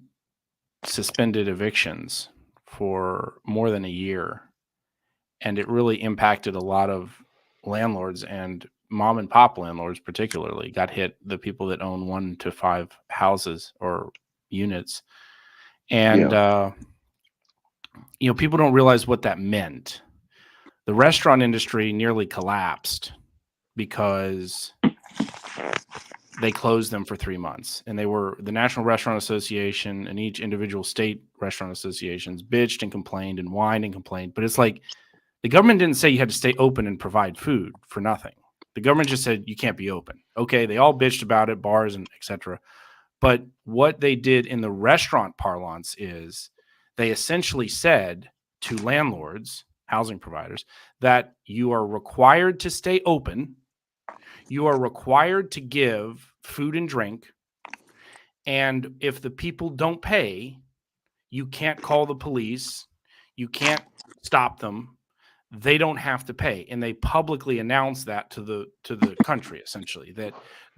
suspended evictions for more than a year, and it really impacted a lot of landlords, and mom and pop landlords particularly got hit, the people that own 1 to 5 houses or units. And Yeah. people don't realize what that meant. The restaurant industry nearly collapsed because they closed them for 3 months, and they were the National Restaurant Association and each individual state restaurant associations bitched and complained and whined and complained. But it's like the government didn't say you had to stay open and provide food for nothing. The government just said you can't be open. Okay, they all bitched about it, bars and etc. But what they did in the restaurant parlance is they essentially said to landlords, housing providers, that you are required to stay open. You are required to give food and drink. And if the people don't pay, you can't call the police. You can't stop them. They don't have to pay. And they publicly announced that to the country, essentially, that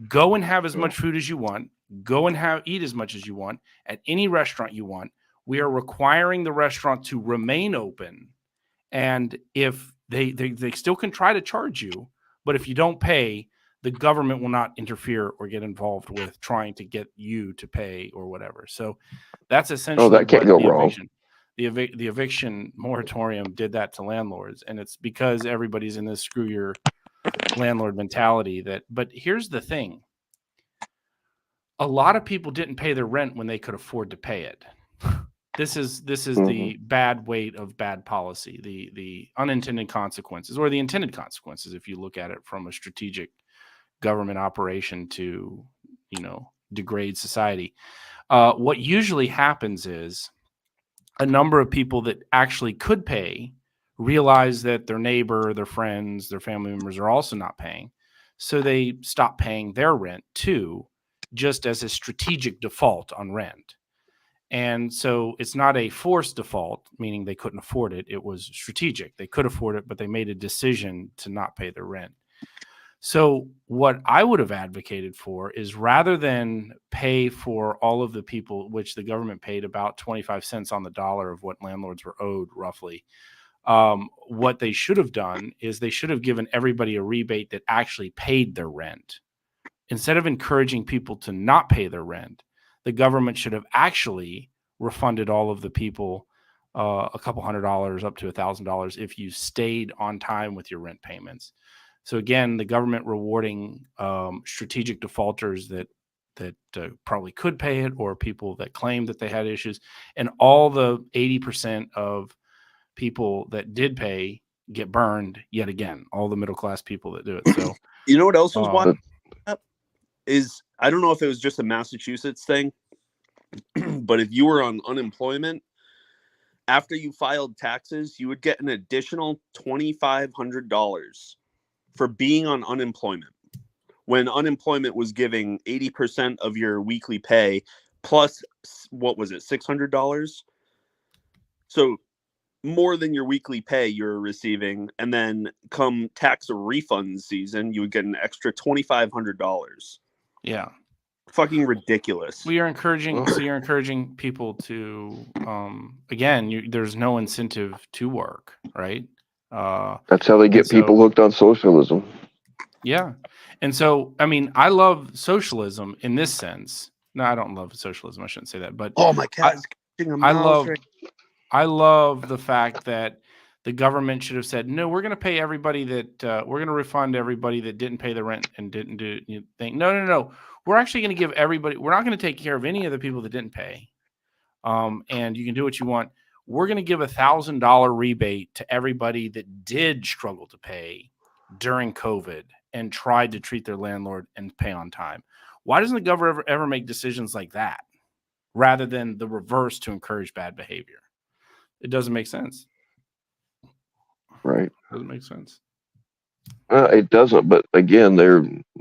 go and have as much food as you want. Go and eat as much as you want at any restaurant you want. We are requiring the restaurant to remain open. And if they still can try to charge you, but if you don't pay, the government will not interfere or get involved with trying to get you to pay or whatever. So that's Oh, essentially that can't what go wrong. the eviction moratorium did that to landlords. And it's because everybody's in this screw your landlord mentality. But here's the thing. A lot of people didn't pay their rent when they could afford to pay it. This is the bad weight of bad policy, the unintended consequences, or the intended consequences, if you look at it from a strategic government operation to, degrade society. What usually happens is a number of people that actually could pay realize that their neighbor, their friends, their family members are also not paying. So they stop paying their rent too, just as a strategic default on rent. And so it's not a forced default, meaning they couldn't afford it. It was strategic. They could afford it, but they made a decision to not pay their rent. So what I would have advocated for is, rather than pay for all of the people, which the government paid about 25 cents on the dollar of what landlords were owed roughly, what they should have done is they should have given everybody a rebate that actually paid their rent. Instead of encouraging people to not pay their rent, the government should have actually refunded all of the people a couple $100 up to $1,000 if you stayed on time with your rent payments. So again, the government rewarding strategic defaulters that probably could pay it, or people that claimed that they had issues, and all the 80% of people that did pay get burned yet again. All the middle class people that do it. So You know what else was wild? But Is I don't know if it was just a Massachusetts thing, but if you were on unemployment, after you filed taxes, you would get an additional $2,500 for being on unemployment, when unemployment was giving 80% of your weekly pay plus, what was it, $600? So more than your weekly pay you're receiving, and then come tax refund season, you would get an extra $2,500. yeah, Fucking ridiculous. we are encouraging. So you're encouraging people to, again, there's no incentive to work, right? that's how they get people hooked on socialism. Yeah. And so, I mean, I love socialism in this sense. No, I don't love socialism. I shouldn't say that. But Oh, my cat's catching a mouse. I love the fact that the government should have said, no, we're going to pay everybody that we're going to refund everybody that didn't pay the rent and didn't do anything. No. We're actually going to give everybody, we're not going to take care of any of the people that didn't pay. And you can do what you want. We're going to give $1,000 rebate to everybody that did struggle to pay during COVID and tried to treat their landlord and pay on time. Why doesn't the government ever make decisions like that rather than the reverse to encourage bad behavior? It doesn't make sense. Right. Doesn't make sense. It doesn't, but again,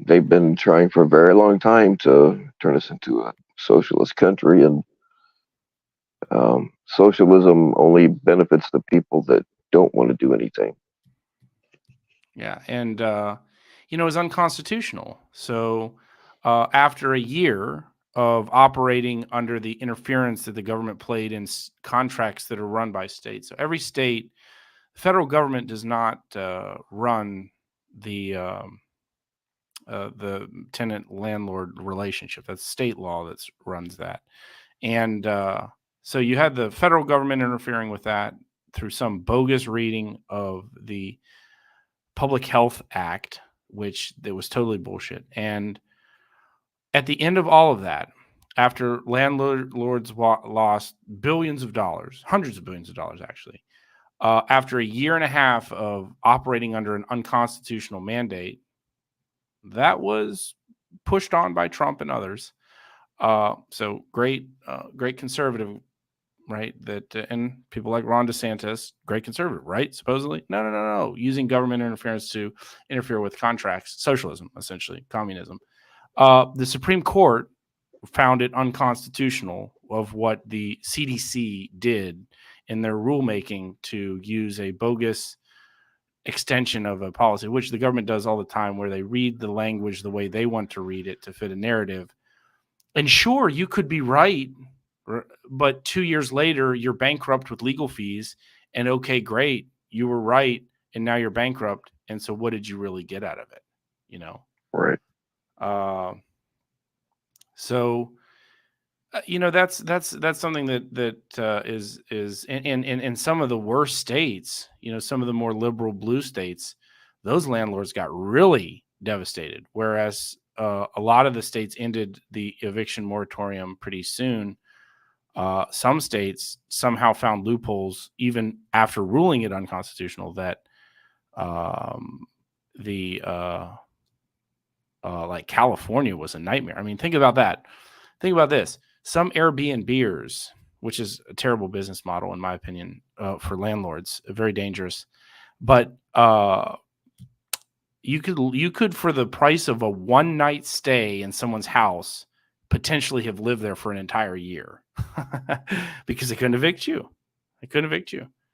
they've been trying for a very long time to turn us into a socialist country, and socialism only benefits the people that don't want to do anything. Yeah, and it's unconstitutional. So after a year of operating under the interference that the government played in contracts that are run by states, so every state, the federal government does not run the tenant landlord relationship. That's state law that runs that, and so you had the federal government interfering with that through some bogus reading of the Public Health Act, which that was totally bullshit. And at the end of all of that, after landlords lost billions of dollars, hundreds of billions of dollars actually, after a year and a half of operating under an unconstitutional mandate, that was pushed on by Trump and others. So great conservative, right? That and people like Ron DeSantis, great conservative, right? Supposedly, no, using government interference to interfere with contracts, socialism, essentially, communism. The Supreme Court found it unconstitutional of what the CDC did in their rulemaking to use a bogus extension of a policy, which the government does all the time, where they read the language the way they want to read it to fit a narrative. And sure, you could be right, but 2 years later, you're bankrupt with legal fees. And okay, great, you were right, and now you're bankrupt. And so, what did you really get out of it? Right. That's something that is in some of the worst states. Some of the more liberal blue states, those landlords got really devastated. Whereas a lot of the states ended the eviction moratorium pretty soon. Some states somehow found loopholes even after ruling it unconstitutional that like California was a nightmare. I mean, think about that. Think about this. Some Airbnbers, which is a terrible business model, in my opinion, for landlords, very dangerous. But you could, for the price of a one-night stay in someone's house, potentially have lived there for an entire year because they couldn't evict you.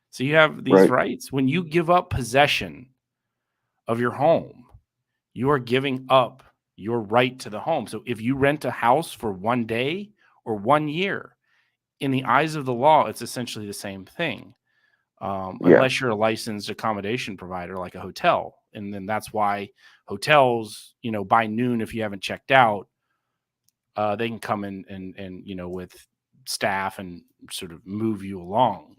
So you have these rights. When you give up possession of your home, you are giving up your right to the home. So if you rent a house for 1 day or 1 year, in the eyes of the law, it's essentially the same thing. Unless you're a licensed accommodation provider like a hotel. And then that's why hotels, by noon, if you haven't checked out, they can come in and with staff and sort of move you along,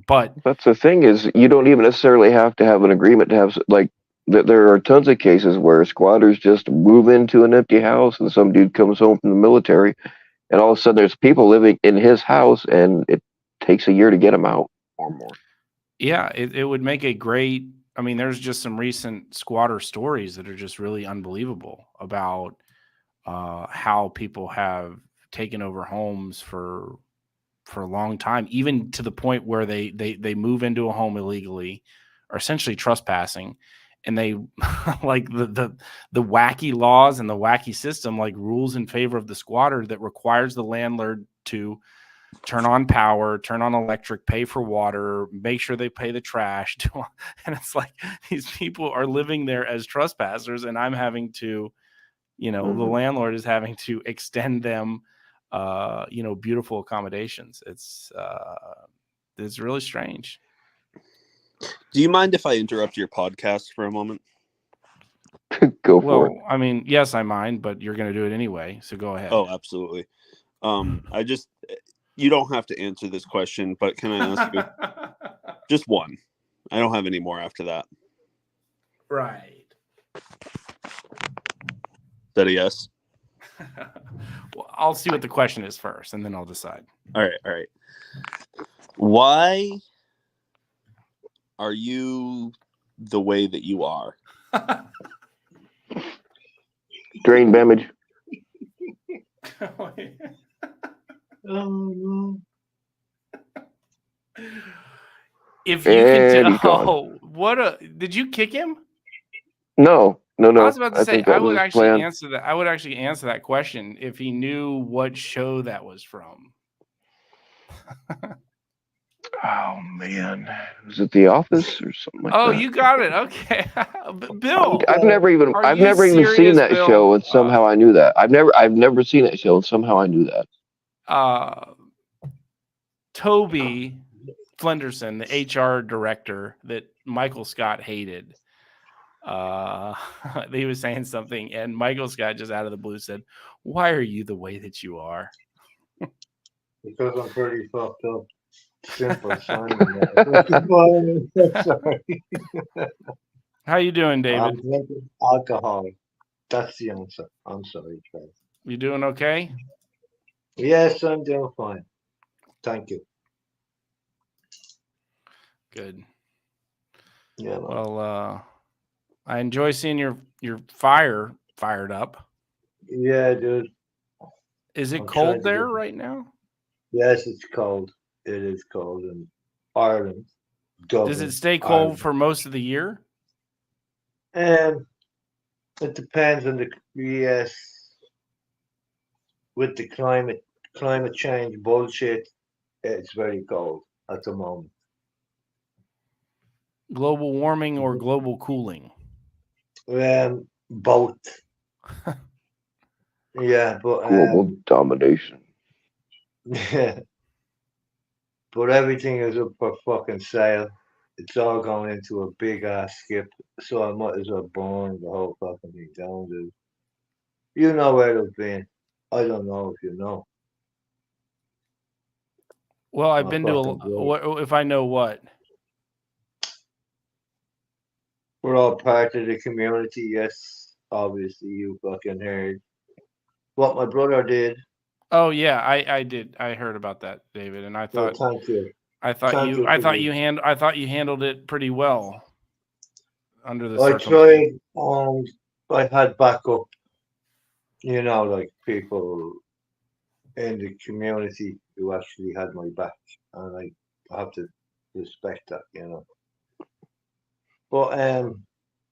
but that's the thing, is you don't even necessarily have to have an agreement to have, like, there are tons of cases where squatters just move into an empty house, and some dude comes home from the military, and all of a sudden there's people living in his house, and it takes a year to get them out or more. Yeah, it would make a great. I mean, there's just some recent squatter stories that are just really unbelievable about how people have taken over homes for a long time, even to the point where they move into a home illegally, are essentially trespassing, and they like the wacky laws and the wacky system like rules in favor of the squatter that requires the landlord to turn on power, turn on electric, pay for water, make sure they pay the trash. And it's like these people are living there as trespassers, and I'm having to, the landlord is having to extend them, beautiful accommodations. It's really strange. Do you mind if I interrupt your podcast for a moment? Go for it. I mean, yes, I mind, but you're going to do it anyway, so go ahead. Oh, absolutely. You don't have to answer this question, but can I ask you just one? I don't have any more after that. Right. Is that a yes? Well, I'll see what the question is first, and then I'll decide. All right. Why are you the way that you are? Drain damage. If you could tell, did you kick him? No. I was about to say, I would actually plan. answer that. I would actually answer that question if he knew what show that was from. Oh man, was it The Office or something like that? Oh, you got it. Okay, Bill. I've never even serious, seen that Bill? show, and somehow I knew that. I've never seen that show, and somehow I knew that. Toby Flenderson, the HR director that Michael Scott hated. He was saying something, and Michael Scott just out of the blue said, "Why are you the way that you are?" Because I'm pretty fucked up. Simple, Simon. Sorry. How you doing, David? I'm drinking alcohol. That's the answer. I'm sorry, guys. You doing okay? Yes, I'm doing fine. Thank you. Good. Yeah. Well, I enjoy seeing your fire fired up. Yeah, dude. Is it cold there right now? Yes, it's cold. It is cold in Ireland. Dublin, Does it stay cold Ireland. for most of the year? It depends on with the climate change bullshit, it's very cold at the moment. Global warming or global cooling? Both. Yeah, but Global domination. Yeah. But everything is up for fucking sale. It's all going into a big ass skip, so I might as well burn the whole fucking thing down, dude. You know where they've been. I don't know if you know. Well, I've been to what if I know what? We're all part of the community, yes. Obviously, you fucking heard what my brother did. Oh yeah, I did. I heard about that, David, and I thought. Well, thank you. I thought you handled it pretty well under the circumstances. I tried, and I had backup. You know, like people in the community who actually had my back, and I have to respect that, you know. But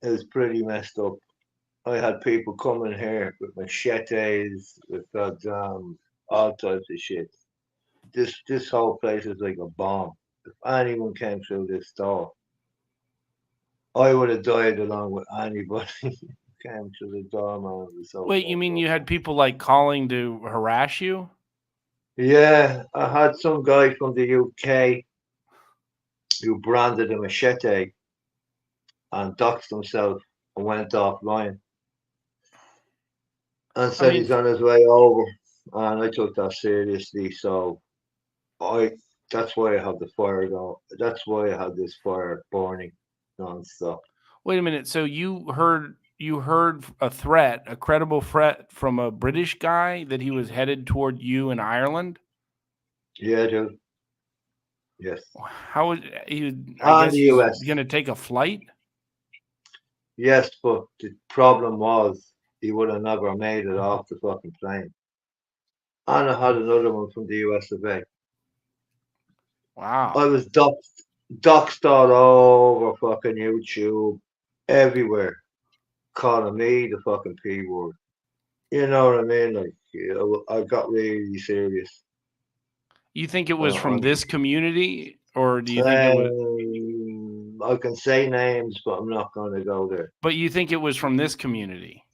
it was pretty messed up. I had people coming here with machetes, with all types of shit. This whole place is like a bomb. If anyone came through this door, I would have died along with anybody who came through the door, man. It was so Wait, you mean you had people like calling to harass you? Yeah, I had some guy from the UK who branded a machete and doxed himself and went offline and said he's on his way over. And I took that seriously, so that's why I have the fire going. That's why I have this fire burning non-stop. Wait a minute. So you heard a threat, a credible threat from a British guy that he was headed toward you in Ireland? Yeah, dude. Yes. How would he? I On guess the he's US. gonna take a flight. Yes, but the problem was he would have never made it off the fucking plane. And I had another one from the US of A. Wow. I was doxed all over fucking YouTube, everywhere, calling me the fucking P word. You know what I mean? Like, I got really serious. You think it was from On, this community, or do you think it was? I can say names, but I'm not going to go there. But you think it was from this community?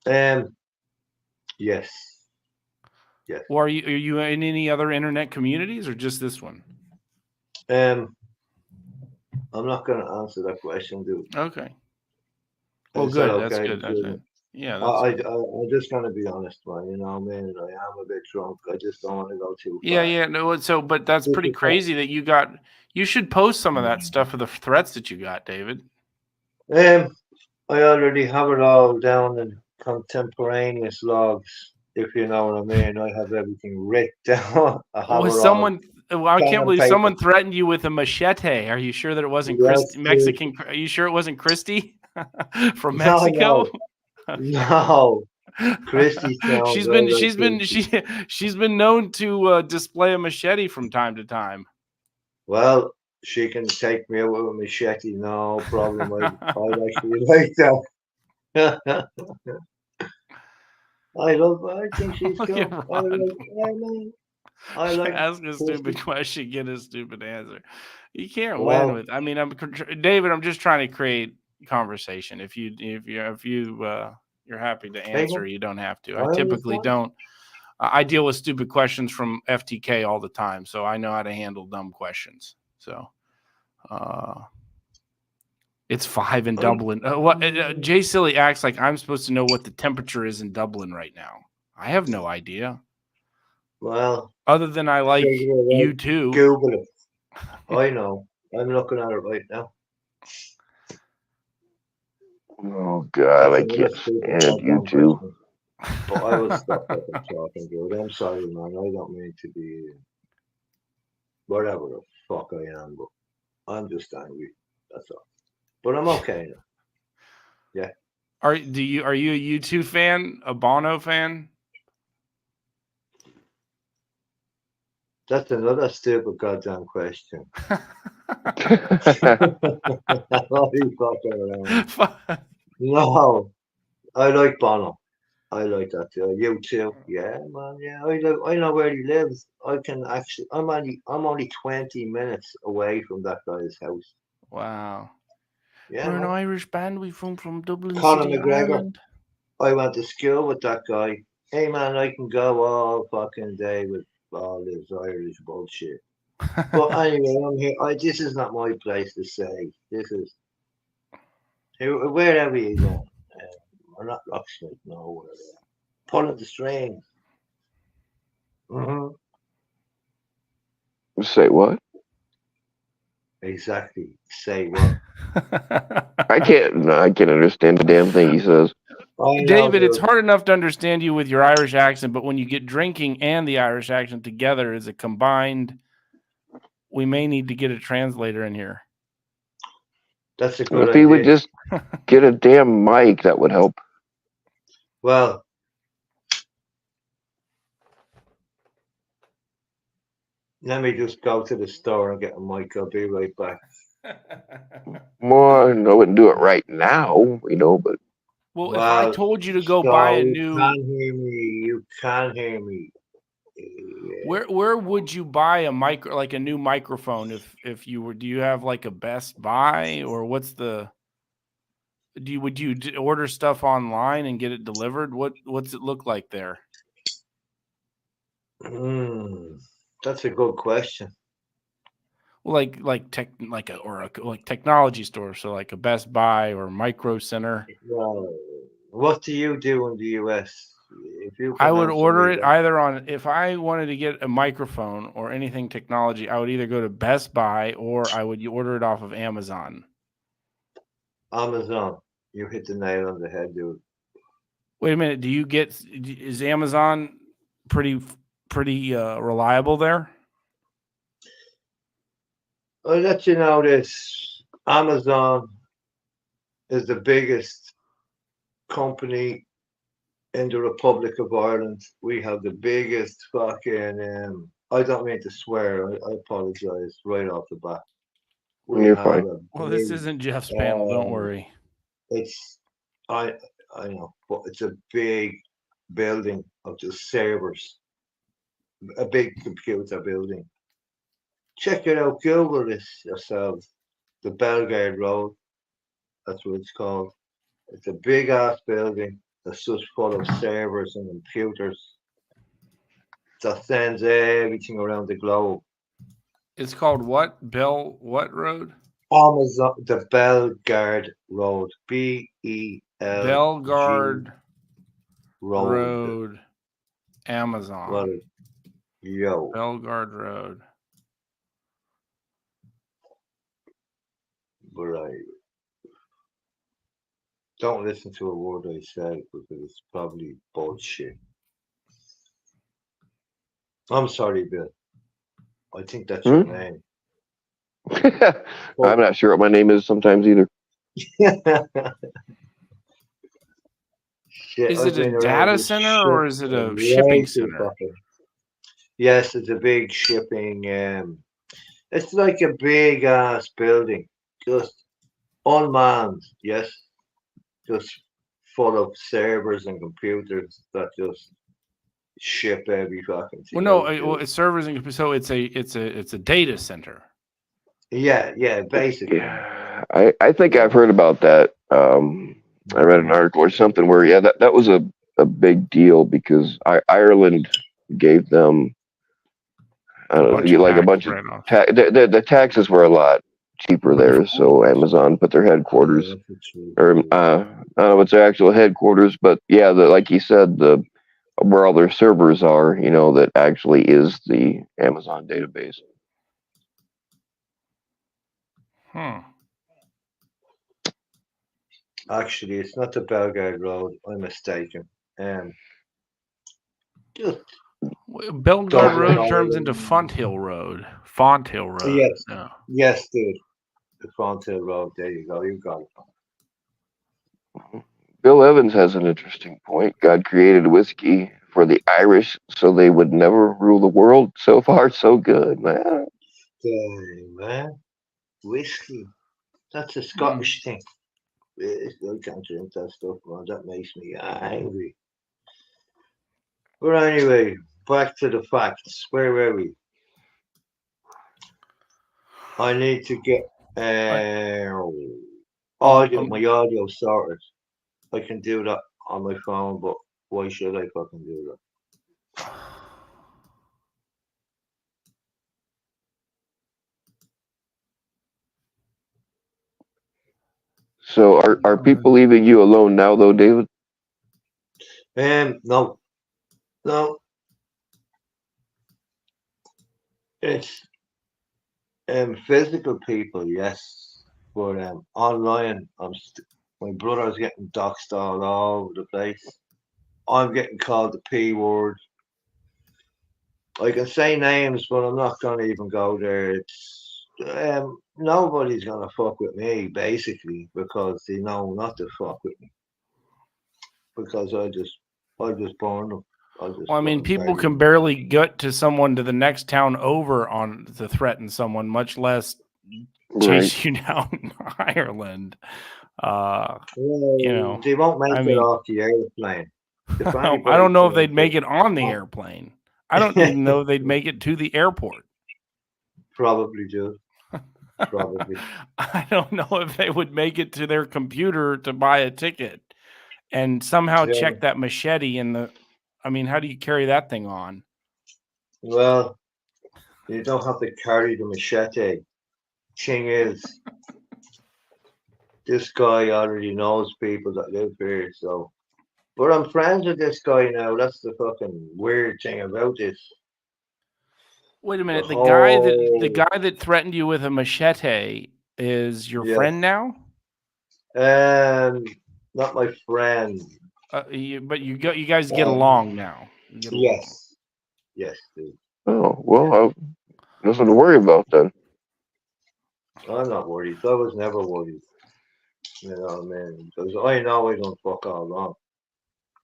Yes. Yes. Or are you in any other internet communities, or just this one? I'm not going to answer that question, dude. Okay. Well, Is that good. That's okay? good. That's good. Yeah. I'm just going to be honest, man. You know what I mean? I am a bit drunk. I just don't want to go too far. Yeah. No. So, but that's pretty crazy that you got. You should post some of that stuff of the threats that you got, David. I already have it all down in contemporaneous logs, if you know what I mean. I have everything written down. I have Was it someone? Well, I pen can't and believe paper. someone threatened you with a machete. Are you sure that it wasn't Yes, Mexican? Are you sure it wasn't Christy from No, Mexico? no. Christy sounds she's very been like she's been Christy. she's been known to display a machete from time to time. Well, she can take me out with a machete, no problem. I'd actually like that. I think she's Look cool. at Ron. I like Ask a Christy. stupid question, get a stupid answer. You can't win Well, with. I mean, David. I'm just trying to create conversation. If you're happy to answer, you don't have to. I I typically understand. don't. I deal with stupid questions from FTK all the time, so I know how to handle dumb questions. So, it's 5 in Dublin. Jay Silly acts like I'm supposed to know what the temperature is in Dublin right now. I have no idea. Well, Other than I like you too. Google it. I know. I'm looking at it right now. Oh God, I can't stand you two. But I will stop fucking talking, dude. I'm sorry, man. I don't mean to be whatever the fuck I am, but I'm just angry. That's all. But I'm okay now. Yeah. Are you a U2 fan? A Bono fan? That's another stupid goddamn question. No, I like Bono. I like that too. You too? Yeah, man. Yeah, I know where he lives. I can actually. I'm only 20 minutes away from that guy's house. Wow. Yeah, We're an man. Irish band. We're from Dublin Conor City, McGregor. Ireland. I went to school with that guy. Hey, man, I can go all fucking day with all this Irish bullshit. But anyway, I'm here. This is not my place to say. This is wherever you go. We're not Rocksmith, no. We're pulling the strings. Mm-hmm. Say what? Exactly. Say what? I can't understand the damn thing he says. David, it's hard enough to understand you with your Irish accent, but when you get drinking and the Irish accent together as a combined, we may need to get a translator in here. That's a good idea. If he would just get a damn mic, that would help. Well, let me just go to the store and get a mic. I'll be right back. Well, I wouldn't do it right now, but. Well, if I told you to go buy a new, you can't hear me. You can't hear me. Yeah. Where would you buy a new microphone if you were? Do you have like a Best Buy or what's the? Would you order stuff online and get it delivered? What's it look like there? That's a good question. Well, like technology store, so like a Best Buy or Micro Center. Well, what do you do in the US? I would order it either if I wanted to get a microphone or anything technology, I would either go to Best Buy or I would order it off of Amazon. Amazon. You hit the nail on the head, dude. Wait a minute. Is Amazon pretty reliable there? I'll let you know this. Amazon is the biggest company in the Republic of Ireland. We have the biggest fucking. I don't mean to swear. I apologize right off the bat. We You're have fine. a Well, this big. isn't Jeff's panel. Don't worry. It's I I know, but it's a big building of just servers. A big computer building. Check it out. Google this yourselves. The Belgrade Road. That's what it's called. It's a big ass building that's just full of servers and computers that sends everything around the globe. It's called what? What road? Amazon, the Belgrade Road, Belgard Road. Road, Amazon. Well, yo, Belgard Road. right. Don't listen to a word I said because it's probably bullshit. I'm sorry, Bill. I think that's your name. I'm not sure what my name is sometimes either. Shit, Is I've it a been around data this center shit or is it a way shipping too center? fucking. Yes, it's a big shipping. It's like a big ass building, just unmanned. Yes, just full of servers and computers that just ship every fucking Well, thing no, out. well, it's servers and so it's a data center. Yeah, basically. Yeah, I think I've heard about that. I read an article or something where that was a big deal because Ireland gave them I A don't bunch know, of like a tax bunch of write-offs. the taxes were a lot cheaper there, Of so course. Amazon put their headquarters Yeah, that's true. or I don't know what's their actual headquarters, but yeah, like you said, the where all their servers are, that actually is the Amazon database. Hmm. Actually, it's not the Belgrade Road. I'm mistaken. Just Belgard Dublin, Road turns into Ireland. Fonthill Road. Fonthill Road. Yes, No. yes, dude. The Frontier Road. There you go. You got it. Bill Evans has an interesting point. God created whiskey for the Irish so they would never rule the world. So far, so good, man. Dang, man. Whiskey. That's a Hmm. Scottish thing. I can't drink that stuff, man. That makes me angry. But anyway, back to the facts. Where were we? I need to get my audio sorted. I can do that on my phone, but why should I fucking do that? So are people leaving you alone now, though, David? No, it's physical people, yes, but online, my brother's getting doxxed all over the place. I'm getting called the P word. I can say names, but I'm not gonna even go there. It's nobody's gonna fuck with me basically because they know not to fuck with me because I just burn them. Well, I mean, fucking people bury can them. barely get to someone to the next town over on to threaten someone, much less chase you down in Ireland. Well, they won't make I it mean, off the airplane. If I anybody don't know if tries they'd make to, it on the airplane. I don't even know if they'd make it to the airport. probably do. Probably. I don't know if they would make it to their computer to buy a ticket and somehow Yeah. check that machete in the. I mean, how do you carry that thing on? Well, you don't have to carry the machete. Thing is, this guy already knows people that live here, so. But I'm friends with this guy now. That's the fucking weird thing about this. Wait a The minute. The whole guy that threatened you with a machete is your yes, friend now? Not my friend. But you guys get Um, along now. You get along. yes, dude. Oh, well, nothing to worry about then. I'm not worried. I was never worried. You know what I mean? Because I know I don't fuck all along.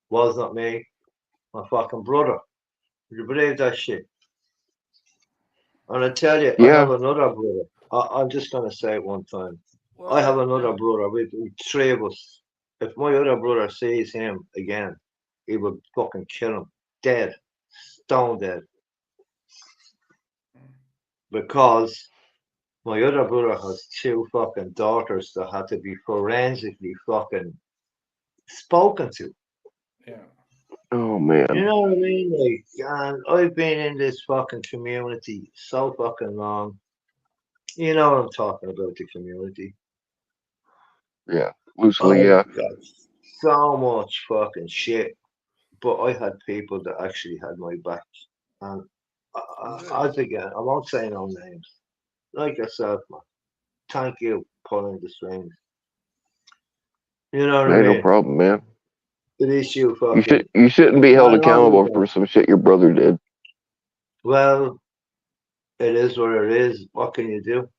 Was not me, my fucking brother. Would you believe that shit? And I tell you, I have Yeah, another brother. I'm just gonna say it one time. Well, I have another brother with three of us. If my other brother sees him again, he would fucking kill him. Dead. Stone dead. Because my other brother has two fucking daughters that had to be forensically fucking spoken to. yeah. oh You man. know what I mean? Like, and I've been in this fucking community so fucking long. You know what I'm talking about, the community. Yeah, loosely, I've yeah. got so much fucking shit, but I had people that actually had my back. And Good. again, I won't say no names. Like yourself, man. Thank you, pulling the strings. You know what I Hey, no mean? problem, man. At least you You fucking. shouldn't be held I know you accountable for don't. some shit your brother did. Well, it is what it is. What can you do?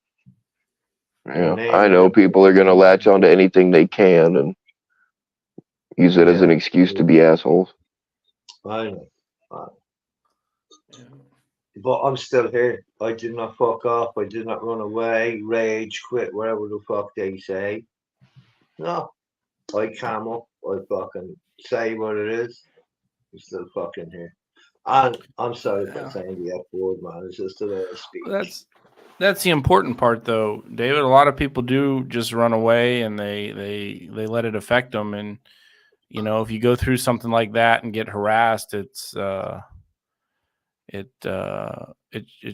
Yeah, It ain't I my know people are fucking gonna latch business. onto anything they can and use it as Yeah, an excuse to be assholes. I know. I Yeah. But I'm still here. I did not fuck off. I did not run away, rage, quit, whatever the fuck they say. No, I came up. I fucking say what it is. I'm still fucking here. And I'm sorry for Yeah. saying the F word, man. It's just the way I speak. That's the important part, though, David. A lot of people do just run away and they let it affect them. And if you go through something like that and get harassed, it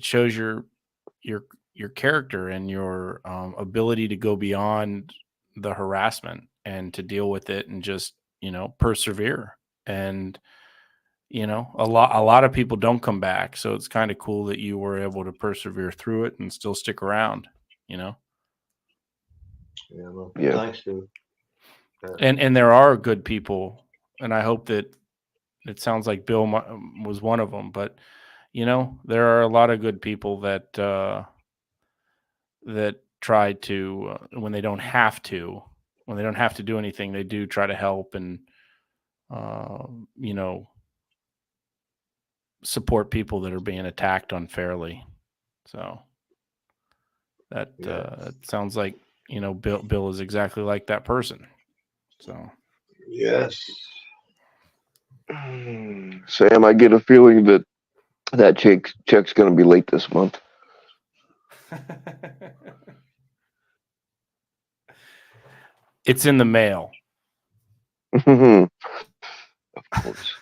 shows your your character and your ability to go beyond the harassment and to deal with it and just persevere. And a lot of people don't come back, so it's kind of cool that you were able to persevere through it and still stick around. You know, Yeah, man. Yeah, Thanks, dude. Yeah. and there are good people, and I hope that it sounds like Bill was one of them. But there are a lot of good people that try to when they don't have to do anything, they do try to help and uh, you know support people that are being attacked unfairly. So that Yeah. it sounds like Bill is exactly like that person. So Yes. Sam, I get a feeling that check's gonna be late this month. it's in the mail. Of course.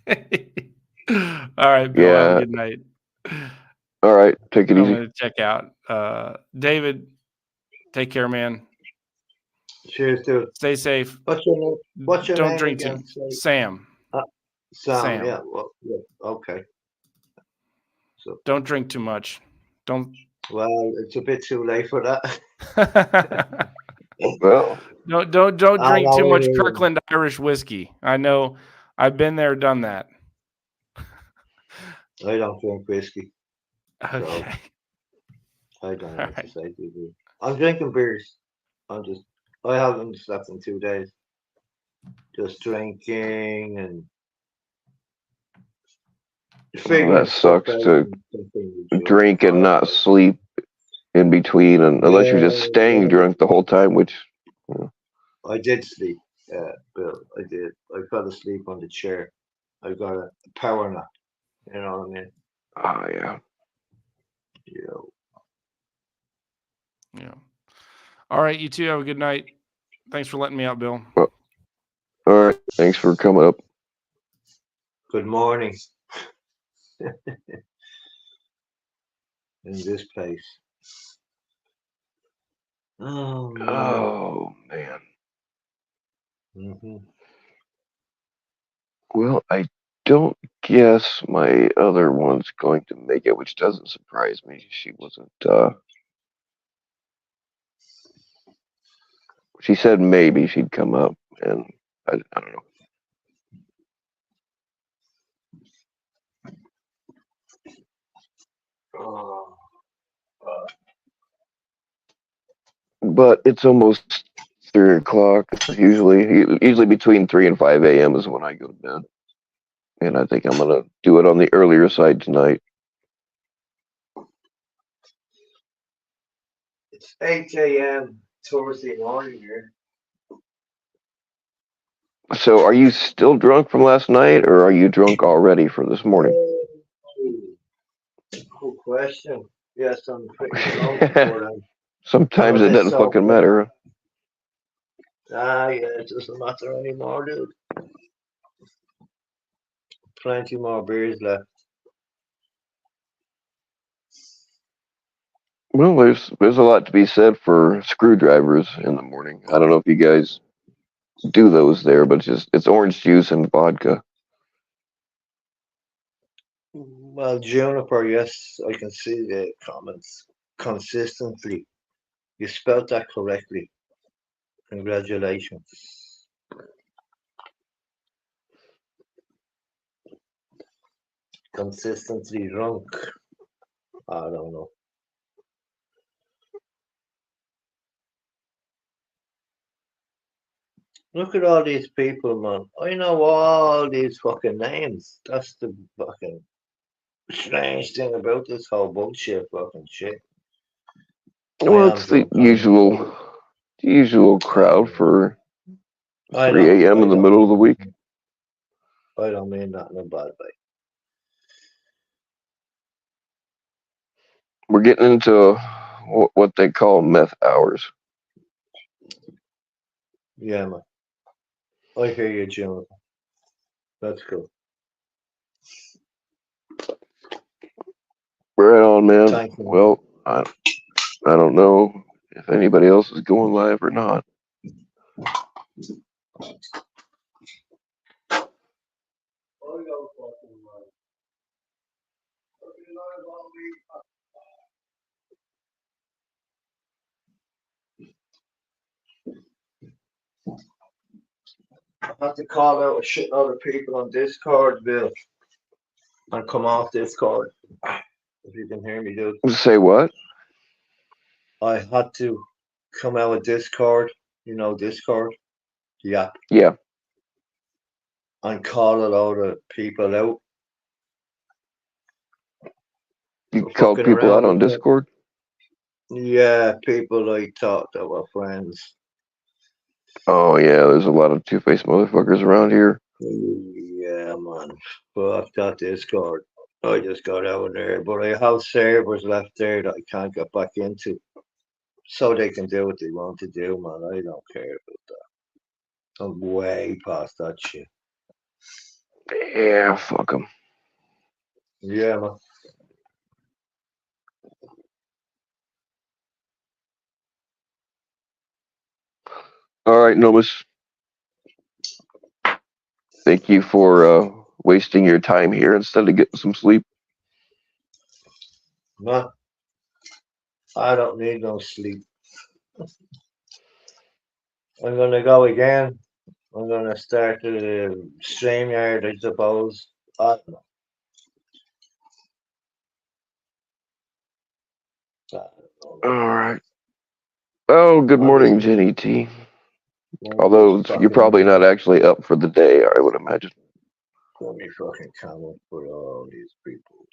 All right, Bill. Have a Yeah. good night. All right. Take it I'm easy. gonna check out. David, take care, man. Cheers, dude. Stay safe. What's your name? What's your Don't name drink too. again? Say Sam. uh, Sam. Sam. Yeah. Well, yeah. Okay. So, Don't drink too much. Don't. well, it's a bit too late for that. Well, don't I drink too much know. Kirkland Irish whiskey. I know. I've been there, done that. I don't drink whiskey, so Okay. I don't know All what to right. say to you. I'm drinking beers. I haven't slept in 2 days. Just drinking and that figuring stuff sucks out to and something to drink and justify. not sleep in between, and unless you're Yeah, just staying well, drunk the whole time, which, I did sleep, Bill. I did. I fell asleep on the chair. I got a power nap. You know what I mean? yeah. You know. Yeah. All right. You two have a good night. Thanks for letting me out, Bill. Well, all right. Thanks for coming up. Good morning in this place. Oh man. Oh man. Hmm. Well, I don't guess my other one's going to make it, which doesn't surprise me. She said maybe she'd come up, and I don't know. Oh, But it's almost 3 o'clock. Usually between 3 and 5 a.m. is when I go to bed, and I think I'm gonna do it on the earlier side tonight. it's 8 a.m. Thursday morning here. So, are you still drunk from last night, or are you drunk already for this morning? Good question. Yes, I'm pretty drunk, but I'm a Sometimes it bit doesn't fucking sober. matter. Ah, yeah, it doesn't matter anymore, dude. Plenty more beers left. Well, there's a lot to be said for screwdrivers in the morning. I don't know if you guys do those there, but it's orange juice and vodka. Well, Juniper, yes, I can see the comments consistently. You spelled that correctly. Congratulations. Consistently drunk. I don't know. Look at all these people, man. I know all these fucking names. That's the fucking strange thing about this whole bullshit fucking shit. I Well, am it's the drunk, I know. usual I crowd know. for I know. 3 a.m. in the middle of the week. I don't mean that in a bad way. We're getting into what they call meth hours. Yeah, man. I hear you, Juniper. That's cool. Right on, man. Thank you, man. Well, I don't know if anybody else is going live or not. I have to call out a shitload of people on Discord, Bill, and come off Discord. If you can hear me, dude. Say what? I had to come out of Discord, Discord, the app, Yeah, and call a load of people out you for called fucking people out around on with me. Discord. Yeah, people I thought that were friends. Oh yeah, there's a lot of two-faced motherfuckers around here. Yeah, man. Fuck that Discord. I just got out of there, but I have servers left there that I can't get back into, so they can do what they want to do, man. I don't care about that. I'm way past that shit. Yeah, fuck them. Yeah, man. All right, Nomus. Thank you for wasting your time here instead of getting some sleep. Man, I don't need no sleep. I'm gonna go again. I'm gonna start the StreamYard, I suppose. I don't know. I don't All know. right. Oh, good I'll be morning, Jenny T. gonna be Although you're probably fucking not actually up for the day, I would imagine. gonna be fucking coming for all these people.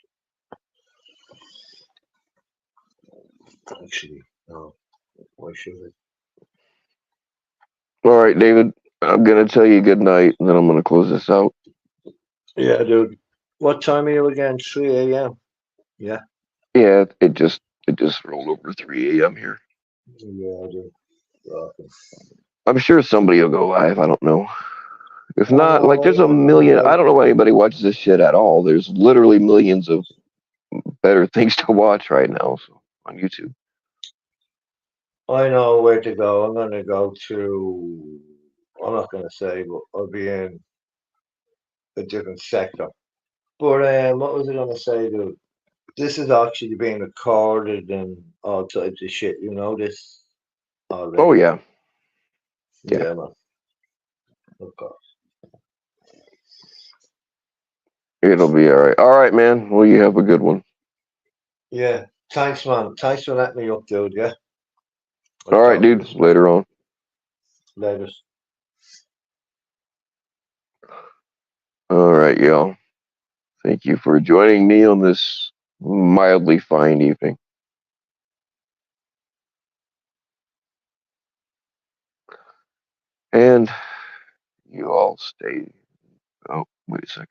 Actually, no. Why should I? All right, David. I'm gonna tell you good night, and then I'm gonna close this out. Yeah, dude. What time are you again? 3 a.m. Yeah. Yeah, it just rolled over 3 a.m. here. Yeah, dude. Fucking. I'm sure somebody will go live. I don't know. If I not, like, know, there's a yeah, million. man. I don't know why anybody watches this shit at all. There's literally millions of better things to watch right now on YouTube. I know where to go. I'm gonna go to. I'm not gonna say, but I'll be in a different sector. But what was I gonna say, dude? This is actually being recorded and all types of shit. You know this Oh already. yeah, Yeah, man. Of course. It'll be all right. All right, man. Well, you have a good one. Yeah. Thanks, man. Thanks for letting me up, dude. Yeah. I'll All right, talk to dude. you Later on. later. All right, y'all. Thank you for joining me on this mildly fine evening. And you all stay. Oh, wait a second.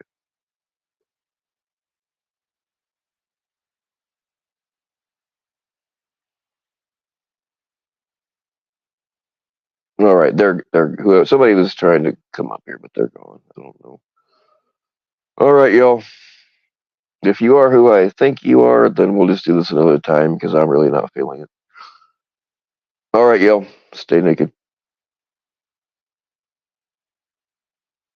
All right, somebody was trying to come up here, but they're gone. I don't know. All right, y'all. If you are who I think you are, then we'll just do this another time because I'm really not feeling it. All right, y'all. Stay naked.